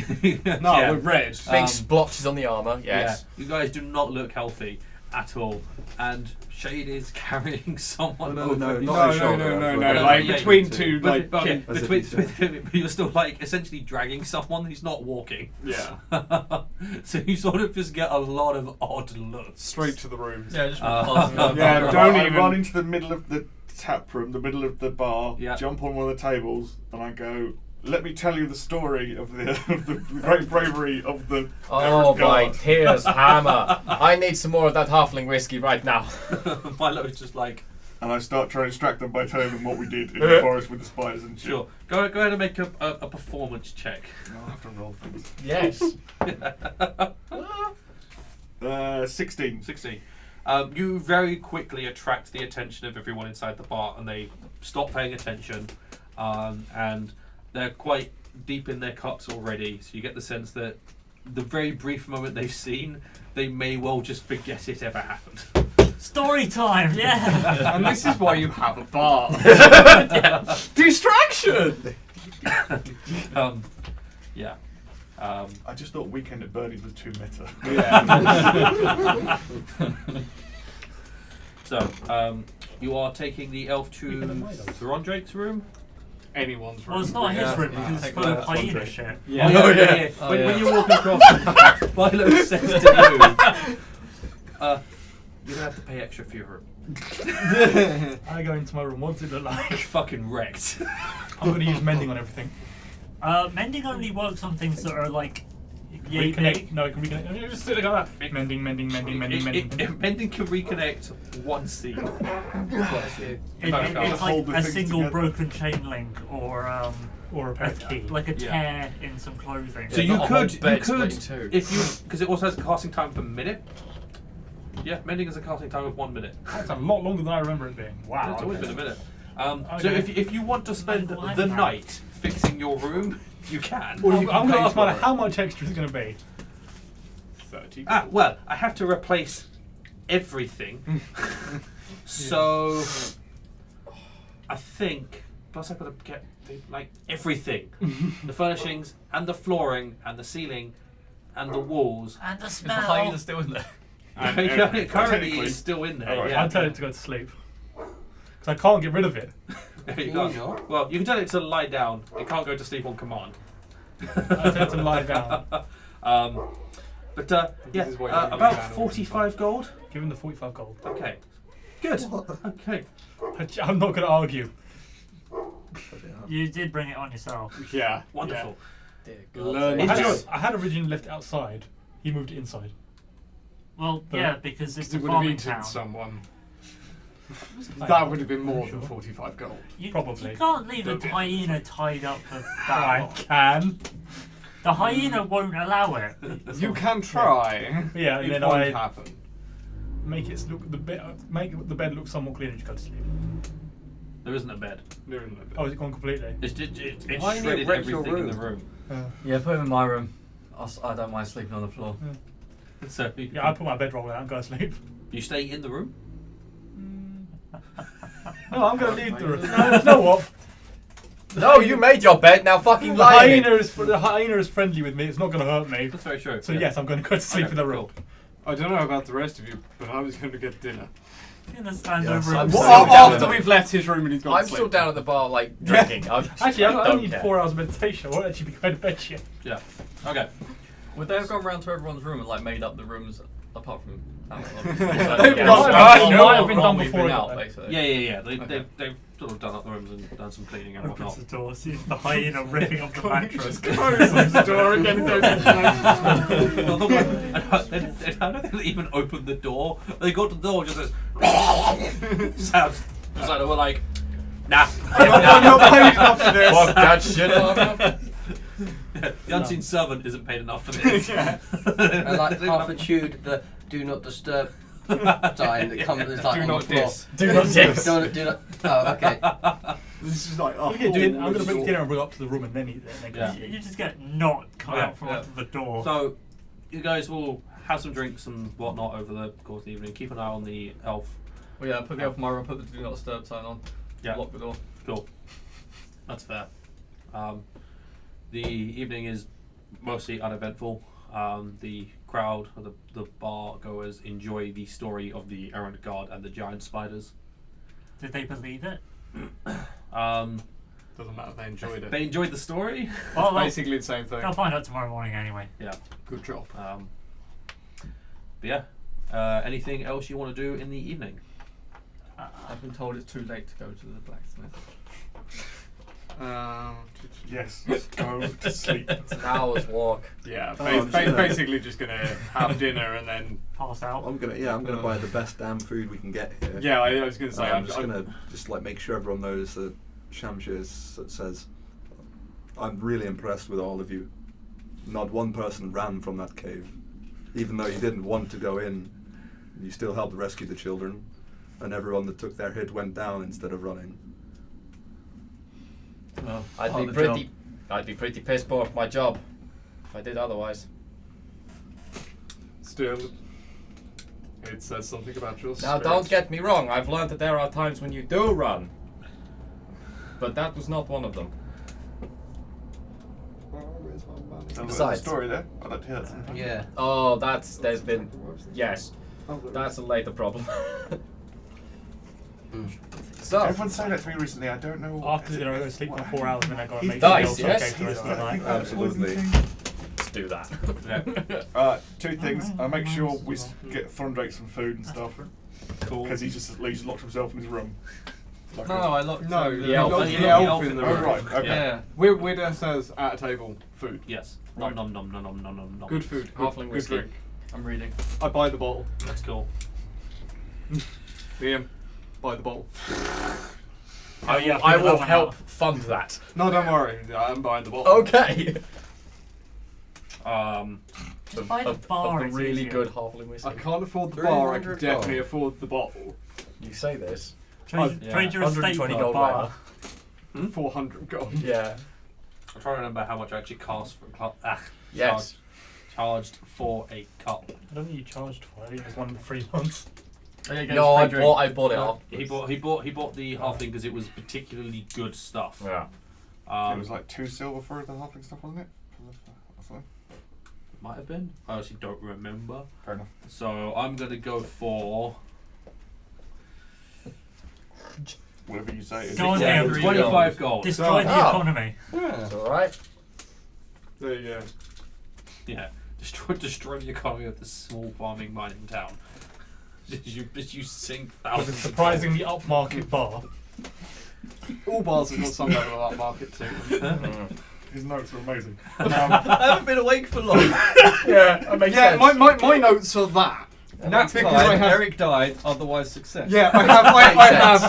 [SPEAKER 1] Yeah.
[SPEAKER 3] we're red.
[SPEAKER 2] Big splotches on the armour, yes.
[SPEAKER 1] Yeah, you guys do not look healthy at all, and Shade is carrying someone
[SPEAKER 6] No,
[SPEAKER 1] over.
[SPEAKER 6] no,
[SPEAKER 1] his
[SPEAKER 6] not
[SPEAKER 9] No,
[SPEAKER 6] his
[SPEAKER 9] no,
[SPEAKER 6] shoulder,
[SPEAKER 9] no, no,
[SPEAKER 6] but-
[SPEAKER 9] no.
[SPEAKER 1] no,
[SPEAKER 9] Like
[SPEAKER 1] yeah,
[SPEAKER 9] between
[SPEAKER 6] you
[SPEAKER 9] two,
[SPEAKER 1] But,
[SPEAKER 9] like,
[SPEAKER 1] but,
[SPEAKER 9] kid.
[SPEAKER 6] As if
[SPEAKER 1] between,
[SPEAKER 6] he's-
[SPEAKER 1] but you're still like essentially dragging someone who's not walking.
[SPEAKER 9] Yeah.
[SPEAKER 1] So you sort of just get a lot of odd looks.
[SPEAKER 9] Straight to the rooms.
[SPEAKER 4] Yeah, just
[SPEAKER 1] passing up.
[SPEAKER 9] Yeah, don't
[SPEAKER 7] I
[SPEAKER 9] even.
[SPEAKER 7] run into the middle of the tap room, the middle of the bar,
[SPEAKER 1] Yeah.
[SPEAKER 7] jump on one of the tables, and I go, let me tell you the story of the great bravery of the
[SPEAKER 2] Oh
[SPEAKER 7] Errant
[SPEAKER 2] my
[SPEAKER 7] Guard.
[SPEAKER 2] tears, hammer. I need some more of that halfling whiskey right now.
[SPEAKER 1] Milo is just like,
[SPEAKER 7] And I start trying to distract them by telling them what we did in the forest with the spiders and shit.
[SPEAKER 1] sure, go ahead and make a performance check.
[SPEAKER 7] I'll have to roll things.
[SPEAKER 2] Yes.
[SPEAKER 7] 16.
[SPEAKER 1] 16. You very quickly attract the attention of everyone inside the bar, and they stop paying attention, and they're quite deep in their cups already. So you get the sense that the very brief moment they've seen, they may well just forget it ever happened.
[SPEAKER 8] Story time, yeah.
[SPEAKER 9] And this is why you have a bar. Distraction!
[SPEAKER 1] Yeah.
[SPEAKER 7] I just thought Weekend at Bernie's was too meta.
[SPEAKER 9] Yeah.
[SPEAKER 1] So, you are taking the elf to Throndrake's room?
[SPEAKER 9] Anyone's room.
[SPEAKER 8] Well, it's not his room because it's
[SPEAKER 4] Take
[SPEAKER 8] full of
[SPEAKER 4] that
[SPEAKER 8] hyena
[SPEAKER 4] contract.
[SPEAKER 8] shit.
[SPEAKER 1] Yeah. Oh, yeah.
[SPEAKER 4] Oh,
[SPEAKER 1] When
[SPEAKER 4] yeah.
[SPEAKER 1] you're walking across, Milo says to you, you're gonna have to pay extra for your room.
[SPEAKER 3] I go into my room. What's it look like?
[SPEAKER 1] Fucking wrecked.
[SPEAKER 3] I'm going to use mending on everything.
[SPEAKER 8] Mending only works on things that are like yay
[SPEAKER 3] Reconnect.
[SPEAKER 8] big.
[SPEAKER 3] No, it can reconnect. Just sit like that. Mending.
[SPEAKER 1] Mending can reconnect one seed.
[SPEAKER 8] It's
[SPEAKER 7] Hold
[SPEAKER 8] like
[SPEAKER 7] the
[SPEAKER 8] a
[SPEAKER 7] things
[SPEAKER 8] single
[SPEAKER 7] together.
[SPEAKER 8] broken chain link or
[SPEAKER 3] Or a pair of key.
[SPEAKER 8] like a
[SPEAKER 1] Yeah.
[SPEAKER 8] tear in some clothing.
[SPEAKER 1] So
[SPEAKER 2] Yeah,
[SPEAKER 1] you
[SPEAKER 2] not a whole
[SPEAKER 1] could,
[SPEAKER 2] bed split in two.
[SPEAKER 1] if you, because it also has a casting time of a minute. Yeah, mending has a casting time of 1 minute.
[SPEAKER 3] That's a lot longer than I remember it being. Wow.
[SPEAKER 1] It's always
[SPEAKER 3] okay.
[SPEAKER 1] been a minute. So
[SPEAKER 3] Okay.
[SPEAKER 1] if you want to spend
[SPEAKER 8] Well, I'm
[SPEAKER 1] the
[SPEAKER 8] married.
[SPEAKER 1] night fixing your room, you can.
[SPEAKER 3] Well,
[SPEAKER 1] You can
[SPEAKER 3] I'm going
[SPEAKER 1] pay
[SPEAKER 3] to ask
[SPEAKER 1] for
[SPEAKER 3] Milo
[SPEAKER 1] it.
[SPEAKER 3] how much extra is it going to be?
[SPEAKER 9] 30.
[SPEAKER 1] Well, I have to replace everything. So I think plus I've got to get like everything. The furnishings and the flooring and the ceiling and the walls.
[SPEAKER 8] And the
[SPEAKER 4] Is the
[SPEAKER 8] smell.
[SPEAKER 4] hyena still in there?
[SPEAKER 1] Currently
[SPEAKER 7] technically-
[SPEAKER 1] it's still in there.
[SPEAKER 7] Alright.
[SPEAKER 1] Yeah.
[SPEAKER 3] I'll tell it to go to sleep. Because I can't get rid of it.
[SPEAKER 1] You can't- Well, you can tell it to lie down. It can't go to sleep on command.
[SPEAKER 3] I'll tell it to lie down.
[SPEAKER 1] But
[SPEAKER 9] This is what you do
[SPEAKER 1] about
[SPEAKER 9] with animals
[SPEAKER 1] 45 gold.
[SPEAKER 3] Give him the 45 gold.
[SPEAKER 1] Okay, good. Okay,
[SPEAKER 3] I'm not going to argue.
[SPEAKER 8] You did bring it on yourself.
[SPEAKER 9] Yeah.
[SPEAKER 1] wonderful.
[SPEAKER 2] Dear
[SPEAKER 9] Learn
[SPEAKER 3] I
[SPEAKER 9] to
[SPEAKER 3] had,
[SPEAKER 9] do
[SPEAKER 3] it,
[SPEAKER 9] it.
[SPEAKER 3] I had originally left it outside. He moved it inside.
[SPEAKER 8] Well,
[SPEAKER 3] But-
[SPEAKER 8] yeah, because it's
[SPEAKER 9] Because
[SPEAKER 8] a
[SPEAKER 9] it would have
[SPEAKER 8] farming
[SPEAKER 9] eaten
[SPEAKER 8] town.
[SPEAKER 9] someone. That would have been more than 45 gold.
[SPEAKER 8] You,
[SPEAKER 3] Probably.
[SPEAKER 8] You can't leave a
[SPEAKER 9] But-
[SPEAKER 8] hyena tied up for
[SPEAKER 3] I
[SPEAKER 8] that.
[SPEAKER 3] can.
[SPEAKER 8] The hyena won't allow it.
[SPEAKER 9] You can try.
[SPEAKER 3] Yeah, and
[SPEAKER 9] It
[SPEAKER 3] then
[SPEAKER 9] won't
[SPEAKER 3] I
[SPEAKER 9] happen.
[SPEAKER 3] make it look make the bed look somewhat clean and you go to sleep.
[SPEAKER 1] There isn't a bed.
[SPEAKER 9] There isn't a bit.
[SPEAKER 3] Oh, is it gone completely?
[SPEAKER 1] It's
[SPEAKER 6] Why didn't you
[SPEAKER 1] shredded
[SPEAKER 6] wreck your
[SPEAKER 1] everything in the
[SPEAKER 6] room?
[SPEAKER 1] room.
[SPEAKER 5] Yeah, put him in my room. I don't mind sleeping on the floor.
[SPEAKER 1] So
[SPEAKER 3] Yeah, I put my bedroll out and go to sleep.
[SPEAKER 1] you stay in the room.
[SPEAKER 3] No, I'm going to leave the room. No, you know what?
[SPEAKER 2] No, you made your bed. Now fucking
[SPEAKER 3] The
[SPEAKER 2] lie in it.
[SPEAKER 3] hyena is friendly with me. It's not going to hurt me.
[SPEAKER 1] That's very true.
[SPEAKER 3] So yes, I'm going to go to sleep
[SPEAKER 1] Okay,
[SPEAKER 3] in the room.
[SPEAKER 1] cool.
[SPEAKER 9] I don't know about the rest of you, but I was going to get dinner.
[SPEAKER 8] You're gonna stand
[SPEAKER 2] Yes,
[SPEAKER 8] over
[SPEAKER 2] I'm
[SPEAKER 8] and
[SPEAKER 2] still
[SPEAKER 9] Well,
[SPEAKER 2] down
[SPEAKER 9] after
[SPEAKER 2] at-
[SPEAKER 9] we've left his room and he's gone
[SPEAKER 2] I'm
[SPEAKER 9] to
[SPEAKER 2] still
[SPEAKER 9] sleep.
[SPEAKER 2] down at the bar, like drinking.
[SPEAKER 3] Actually, I
[SPEAKER 2] don't
[SPEAKER 3] need
[SPEAKER 2] care.
[SPEAKER 3] 4 hours of meditation. I won't actually be going to bed yet.
[SPEAKER 1] Yeah. Okay.
[SPEAKER 5] Would they have gone round to everyone's room and like made up the rooms apart from that one?
[SPEAKER 9] They've
[SPEAKER 3] Yeah,
[SPEAKER 9] gone-
[SPEAKER 3] it might have been
[SPEAKER 5] While
[SPEAKER 3] done
[SPEAKER 5] we've
[SPEAKER 3] before
[SPEAKER 5] been
[SPEAKER 3] it
[SPEAKER 5] out,
[SPEAKER 3] got there.
[SPEAKER 5] basically.
[SPEAKER 1] Yeah.
[SPEAKER 5] Okay.
[SPEAKER 1] They've sort of done up the rooms and done some cleaning and
[SPEAKER 8] opens
[SPEAKER 1] whatnot.
[SPEAKER 8] the door, sees the hyena ripping up the mattress.
[SPEAKER 9] Closes the door again and goes into
[SPEAKER 1] Well, the one, I don't think they even opened the door. They got to the door, just says sounds. It's like they were like, nah.
[SPEAKER 9] I'm not paid enough for this.
[SPEAKER 2] Fuck that shit.
[SPEAKER 1] The unseen servant isn't paid enough for this.
[SPEAKER 9] Yeah.
[SPEAKER 10] I like half a chewed the do not disturb sign that comes it's like
[SPEAKER 9] Do
[SPEAKER 10] on
[SPEAKER 9] not
[SPEAKER 10] the floor.
[SPEAKER 9] diss.
[SPEAKER 2] Do not diss.
[SPEAKER 10] Do not. Oh, okay.
[SPEAKER 9] This is like a
[SPEAKER 3] I'm going to
[SPEAKER 9] whole
[SPEAKER 3] bring
[SPEAKER 9] door.
[SPEAKER 3] dinner and bring it up to the room and then eat it. And then
[SPEAKER 1] Yeah.
[SPEAKER 8] You just get not come
[SPEAKER 1] Yeah,
[SPEAKER 8] out from
[SPEAKER 1] yeah.
[SPEAKER 8] under the door.
[SPEAKER 1] So, you guys will have some drinks and whatnot over the course of the evening. Keep an eye on the elf.
[SPEAKER 5] Well, yeah, put the elf in my room, put the do not disturb sign on.
[SPEAKER 1] Yeah.
[SPEAKER 5] Lock the door.
[SPEAKER 1] Cool. That's fair. The evening is mostly uneventful. The crowd, or the bar goers, enjoy the story of the Errant Guard and the giant spiders.
[SPEAKER 8] Did they believe it?
[SPEAKER 9] Doesn't matter if they enjoyed it.
[SPEAKER 1] They enjoyed the story.
[SPEAKER 8] Well, they'll,
[SPEAKER 9] Basically the same thing.
[SPEAKER 8] they'll find out tomorrow morning anyway.
[SPEAKER 1] Yeah.
[SPEAKER 9] Good job.
[SPEAKER 1] But yeah. Anything else you want to do in the evening?
[SPEAKER 5] I've been told it's too late to go to the blacksmith.
[SPEAKER 7] Yes, go to sleep.
[SPEAKER 2] It's an hour's walk.
[SPEAKER 9] Yeah,
[SPEAKER 6] I'm
[SPEAKER 9] basically just gonna have dinner and then.
[SPEAKER 8] Pass out.
[SPEAKER 6] I'm gonna buy the best damn food we can get here.
[SPEAKER 9] Yeah, I was gonna say.
[SPEAKER 6] I'm just gonna like make sure everyone knows that Shamshir says I'm really impressed with all of you. Not one person ran from that cave, even though you didn't want to go in. You still helped rescue the children, and everyone that took their hit went down instead of running.
[SPEAKER 5] Well,
[SPEAKER 2] I'd be pretty pissed off my job if I did otherwise.
[SPEAKER 9] Still, it says something about your
[SPEAKER 2] Now,
[SPEAKER 9] spirit.
[SPEAKER 2] don't get me wrong. I've learned that there are times when you do run, but that was not one of them.
[SPEAKER 7] There's a
[SPEAKER 2] Besides-
[SPEAKER 7] story there. I'd like to hear that sometime.
[SPEAKER 10] Yeah.
[SPEAKER 2] Oh, there's been, yes, that's a later problem. So,
[SPEAKER 7] Everyone's saying that to me recently. I don't know.
[SPEAKER 3] After dinner, I go to sleep for 4 hours and then I go and make
[SPEAKER 2] Dice,
[SPEAKER 3] sure the
[SPEAKER 2] yes.
[SPEAKER 3] okay for the rest of the night.
[SPEAKER 6] Absolutely.
[SPEAKER 2] let's do that.
[SPEAKER 1] Yeah.
[SPEAKER 7] Two things. I make sure we get Thorndrake some food and stuff.
[SPEAKER 1] Cool.
[SPEAKER 7] Because he just locked himself in his room. Like
[SPEAKER 5] No, I locked
[SPEAKER 9] No,
[SPEAKER 5] the
[SPEAKER 9] the
[SPEAKER 5] elf.
[SPEAKER 9] elf,
[SPEAKER 1] you
[SPEAKER 9] the
[SPEAKER 1] locked the
[SPEAKER 9] elf
[SPEAKER 1] elf
[SPEAKER 9] in
[SPEAKER 1] in
[SPEAKER 9] the
[SPEAKER 7] Oh,
[SPEAKER 9] room.
[SPEAKER 7] right. Okay.
[SPEAKER 5] Yeah.
[SPEAKER 9] Widder says at a table, food.
[SPEAKER 1] Yes.
[SPEAKER 9] Right.
[SPEAKER 1] Nom nom nom nom nom nom nom.
[SPEAKER 9] Good food,
[SPEAKER 2] Halfling
[SPEAKER 9] good
[SPEAKER 2] whiskey.
[SPEAKER 9] drink.
[SPEAKER 5] I'm reading.
[SPEAKER 9] I buy the bottle.
[SPEAKER 1] That's cool.
[SPEAKER 9] Liam, buy the bottle.
[SPEAKER 8] Oh yeah,
[SPEAKER 2] I
[SPEAKER 8] figure that
[SPEAKER 2] will
[SPEAKER 8] one
[SPEAKER 2] help
[SPEAKER 8] out.
[SPEAKER 2] fund that.
[SPEAKER 9] No, don't worry. I'm buying the bottle.
[SPEAKER 2] Okay.
[SPEAKER 8] Just buy the bar.
[SPEAKER 2] Of
[SPEAKER 8] It's
[SPEAKER 2] the really
[SPEAKER 8] easier.
[SPEAKER 2] good halfling whiskey.
[SPEAKER 9] I can't afford the bar. I can
[SPEAKER 6] 300
[SPEAKER 9] definitely
[SPEAKER 6] gold.
[SPEAKER 9] afford the bottle.
[SPEAKER 2] You say this.
[SPEAKER 8] Trade,
[SPEAKER 5] Yeah.
[SPEAKER 8] trade your estate
[SPEAKER 2] 120
[SPEAKER 8] for a
[SPEAKER 2] gold
[SPEAKER 8] bar.
[SPEAKER 2] later.
[SPEAKER 9] 400 gold.
[SPEAKER 2] Yeah.
[SPEAKER 1] I'm trying to remember how much I actually cost for
[SPEAKER 2] Yes.
[SPEAKER 1] charged for a cup.
[SPEAKER 3] I don't think you charged for it. I think it was one of the free ones.
[SPEAKER 2] No, I bought it off.
[SPEAKER 1] He bought the half thing because it was particularly good stuff.
[SPEAKER 2] Yeah.
[SPEAKER 7] It was like 2 silver for the halfling stuff, wasn't it? Or something?
[SPEAKER 1] Might have been. I actually don't remember.
[SPEAKER 7] Fair enough.
[SPEAKER 1] So I'm gonna go for
[SPEAKER 7] Whatever you say.
[SPEAKER 8] Go on, Liam.
[SPEAKER 1] 25 gold.
[SPEAKER 8] Destroy the
[SPEAKER 2] Oh.
[SPEAKER 8] economy.
[SPEAKER 2] It's alright.
[SPEAKER 9] There you go.
[SPEAKER 1] Yeah, destroy the economy of this small farming mining town. Did you sink
[SPEAKER 3] It was a
[SPEAKER 1] thousands? of
[SPEAKER 3] surprisingly upmarket bar.
[SPEAKER 9] All bars have got some level of upmarket too.
[SPEAKER 7] His notes are amazing.
[SPEAKER 5] I haven't been awake for long.
[SPEAKER 2] Yeah, that makes
[SPEAKER 9] Yeah,
[SPEAKER 2] sense.
[SPEAKER 9] my notes are that. Nat
[SPEAKER 4] Because
[SPEAKER 9] I have.
[SPEAKER 4] Eric died, otherwise success.
[SPEAKER 9] Yeah, I have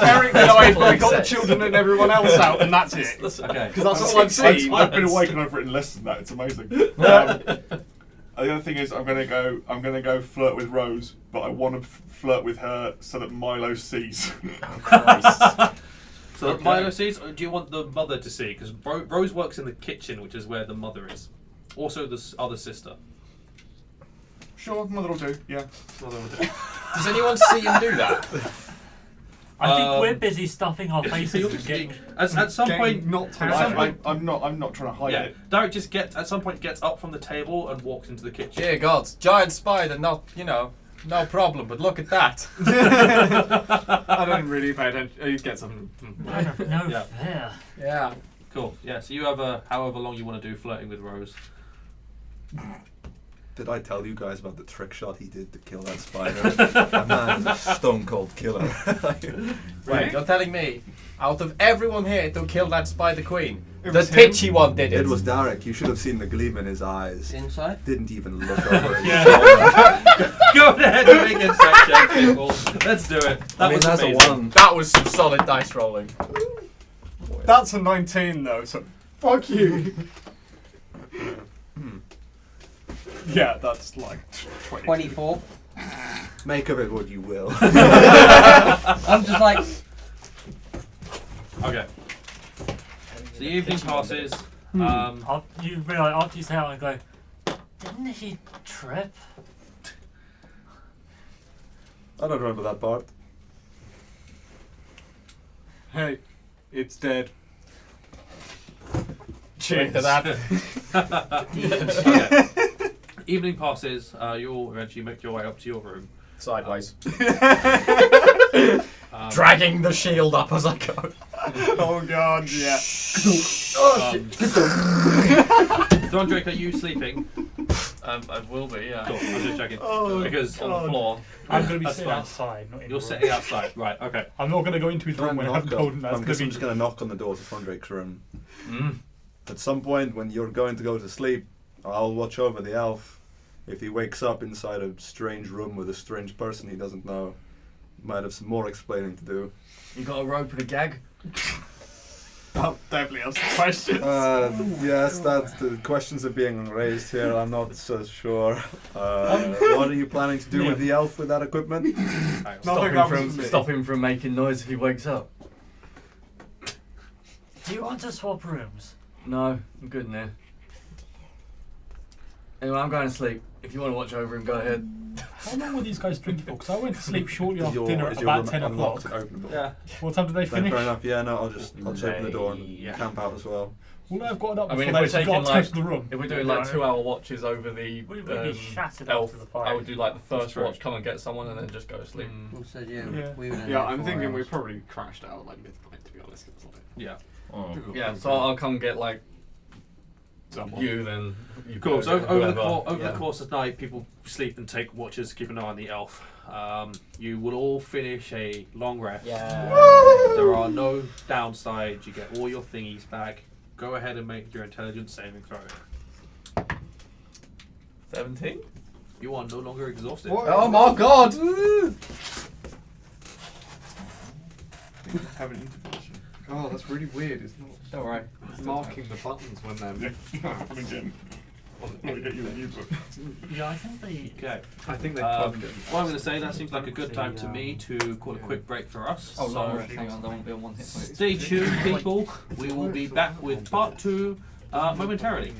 [SPEAKER 9] Eric
[SPEAKER 2] That's
[SPEAKER 9] died,
[SPEAKER 2] what
[SPEAKER 9] I
[SPEAKER 2] he
[SPEAKER 9] got the
[SPEAKER 2] said.
[SPEAKER 9] children and everyone else out, and that's it.
[SPEAKER 1] Okay.
[SPEAKER 9] Because that's all I've seen.
[SPEAKER 7] I've been awake and I've written less than that. It's amazing. The other thing is, I'm gonna go flirt with Rose, but I want to flirt with her so that Milo sees.
[SPEAKER 1] So
[SPEAKER 7] Okay.
[SPEAKER 1] Milo sees, or do you want the mother to see? Because Rose works in the kitchen, which is where the mother is. Also, the other sister.
[SPEAKER 7] Sure, mother will do. Yeah.
[SPEAKER 1] Mother will do.
[SPEAKER 2] Does anyone see him do that?
[SPEAKER 8] I think we're busy stuffing our faces
[SPEAKER 1] You're
[SPEAKER 8] and
[SPEAKER 1] just
[SPEAKER 8] getting.
[SPEAKER 1] at some point,
[SPEAKER 9] not
[SPEAKER 1] at some point,
[SPEAKER 7] I'm not trying to hide
[SPEAKER 1] yeah.
[SPEAKER 7] it.
[SPEAKER 1] Derek just at some point gets up from the table and walks into the kitchen.
[SPEAKER 2] Dear gods, giant spider, not, no problem, but look at that.
[SPEAKER 9] I don't really pay attention. He gets something.
[SPEAKER 8] No
[SPEAKER 1] Yeah.
[SPEAKER 8] fair.
[SPEAKER 2] Yeah.
[SPEAKER 1] Cool. Yeah. So you have however long you want to do flirting with Rose.
[SPEAKER 6] Did I tell you guys about the trick shot he did to kill that spider? That man is a stone cold killer.
[SPEAKER 2] Wait, you're telling me, out of everyone here to kill that spider queen,
[SPEAKER 9] It
[SPEAKER 2] the
[SPEAKER 9] was him?
[SPEAKER 2] pitchy one did it.
[SPEAKER 6] It was Derek. You should have seen the gleam in his eyes.
[SPEAKER 10] Inside?
[SPEAKER 6] Didn't even look over his
[SPEAKER 1] Yeah.
[SPEAKER 6] shoulder.
[SPEAKER 1] Go ahead and make insight check, people. Let's do it. That
[SPEAKER 6] I mean,
[SPEAKER 1] was
[SPEAKER 6] that's
[SPEAKER 1] amazing.
[SPEAKER 6] a 1.
[SPEAKER 2] That was some solid dice rolling.
[SPEAKER 9] That's a 19 though, so fuck you. Yeah, that's like 20.
[SPEAKER 10] 24.
[SPEAKER 6] Make of it what you will.
[SPEAKER 10] I'm just like,
[SPEAKER 1] Okay. So the evening passes.
[SPEAKER 8] You realise after you say that, I go, didn't he trip?
[SPEAKER 6] I don't remember that part.
[SPEAKER 9] Hey, it's dead.
[SPEAKER 2] Cheers to that.
[SPEAKER 1] Okay. Evening passes. You all eventually make your way up to your room.
[SPEAKER 2] Sideways.
[SPEAKER 1] Um,
[SPEAKER 2] Dragging the shield up as I go.
[SPEAKER 9] Oh god, yeah.
[SPEAKER 1] Thorndrake, are you sleeping?
[SPEAKER 4] I will be, yeah.
[SPEAKER 1] Cool. I'm just checking.
[SPEAKER 9] Oh,
[SPEAKER 1] Because
[SPEAKER 4] On the floor.
[SPEAKER 3] I'm going to be
[SPEAKER 1] That's
[SPEAKER 3] sitting
[SPEAKER 1] fine.
[SPEAKER 3] outside, not in
[SPEAKER 1] you're
[SPEAKER 3] the
[SPEAKER 1] sitting
[SPEAKER 3] room.
[SPEAKER 1] outside. Right, okay.
[SPEAKER 3] I'm not going to go into his room when I haven't told him that.
[SPEAKER 6] I'm
[SPEAKER 3] It's going
[SPEAKER 6] just
[SPEAKER 3] to be.
[SPEAKER 6] going to knock on the door to Thorndrake's room.
[SPEAKER 4] Mm.
[SPEAKER 6] At some point, when you're going to go to sleep, I'll watch over the elf. If he wakes up inside a strange room with a strange person he doesn't know, might have some more explaining to do.
[SPEAKER 4] You got a rope and a gag?
[SPEAKER 9] I'll definitely ask the question.
[SPEAKER 6] Yes, the questions are being raised here. I'm not so sure. What are you planning to do with the elf with that equipment?
[SPEAKER 9] Nothing happens to me.
[SPEAKER 4] Stop him from making noise if he wakes up.
[SPEAKER 8] Do you want to swap rooms?
[SPEAKER 4] No, I'm good now. Anyway, I'm going to sleep. If you want to watch over him, go ahead.
[SPEAKER 3] How long were these guys drinking for? Because I went to sleep shortly
[SPEAKER 6] Is
[SPEAKER 3] after
[SPEAKER 6] your-
[SPEAKER 3] dinner
[SPEAKER 6] is
[SPEAKER 3] at
[SPEAKER 6] your
[SPEAKER 3] about
[SPEAKER 6] room
[SPEAKER 3] 10
[SPEAKER 6] unlocked?
[SPEAKER 3] o'clock.
[SPEAKER 6] Open the door.
[SPEAKER 1] Yeah.
[SPEAKER 3] What time did they
[SPEAKER 6] Then
[SPEAKER 3] finish?
[SPEAKER 6] fair enough. Yeah, no, I'll just open the door and
[SPEAKER 1] Yeah.
[SPEAKER 6] camp out as well.
[SPEAKER 3] Well, I've got it up
[SPEAKER 4] I mean,
[SPEAKER 3] before
[SPEAKER 4] if
[SPEAKER 3] they
[SPEAKER 4] we're
[SPEAKER 3] got
[SPEAKER 4] taking,
[SPEAKER 3] upstairs to the room.
[SPEAKER 4] If we're doing like 2-hour watches over the
[SPEAKER 8] We'd be shattered
[SPEAKER 4] elf,
[SPEAKER 8] after the fight.
[SPEAKER 4] I would do like the
[SPEAKER 1] That's
[SPEAKER 4] first
[SPEAKER 1] true.
[SPEAKER 4] watch, come and get someone, and then just go to sleep.
[SPEAKER 10] Who said
[SPEAKER 3] Yeah.
[SPEAKER 10] we were in
[SPEAKER 9] Yeah,
[SPEAKER 10] there
[SPEAKER 9] I'm
[SPEAKER 10] 4
[SPEAKER 9] thinking we
[SPEAKER 10] hours.
[SPEAKER 9] probably crashed out like midnight, to be honest. It was like,
[SPEAKER 1] Yeah.
[SPEAKER 4] Yeah, so I'll come get like
[SPEAKER 9] someone.
[SPEAKER 4] you, then you
[SPEAKER 1] Cool.
[SPEAKER 4] go
[SPEAKER 1] So
[SPEAKER 4] get
[SPEAKER 1] over
[SPEAKER 4] whoever.
[SPEAKER 1] the course of the night, people sleep and take watches, keep an eye on the elf. You will all finish a long rest.
[SPEAKER 2] Yeah.
[SPEAKER 1] There are no downsides. You get all your thingies back. Go ahead and make your intelligence saving throw.
[SPEAKER 4] 17?
[SPEAKER 1] You are no longer exhausted.
[SPEAKER 9] What?
[SPEAKER 2] Oh my god!
[SPEAKER 7] Have an intervention.
[SPEAKER 9] Oh, that's really weird. It's not.
[SPEAKER 2] Don't worry.
[SPEAKER 9] It's marking the buttons when they're.
[SPEAKER 7] Again. I'll get you a new book.
[SPEAKER 8] Yeah, I think they.
[SPEAKER 1] Okay.
[SPEAKER 9] I think they
[SPEAKER 1] Well,
[SPEAKER 9] plugged it.
[SPEAKER 1] I'm going to say that seems like a good time to me to call a quick break for us.
[SPEAKER 4] Oh,
[SPEAKER 1] so
[SPEAKER 4] no, hang on, I won't be on one hit point.
[SPEAKER 1] stay tuned, people. We will be back with part 2 momentarily.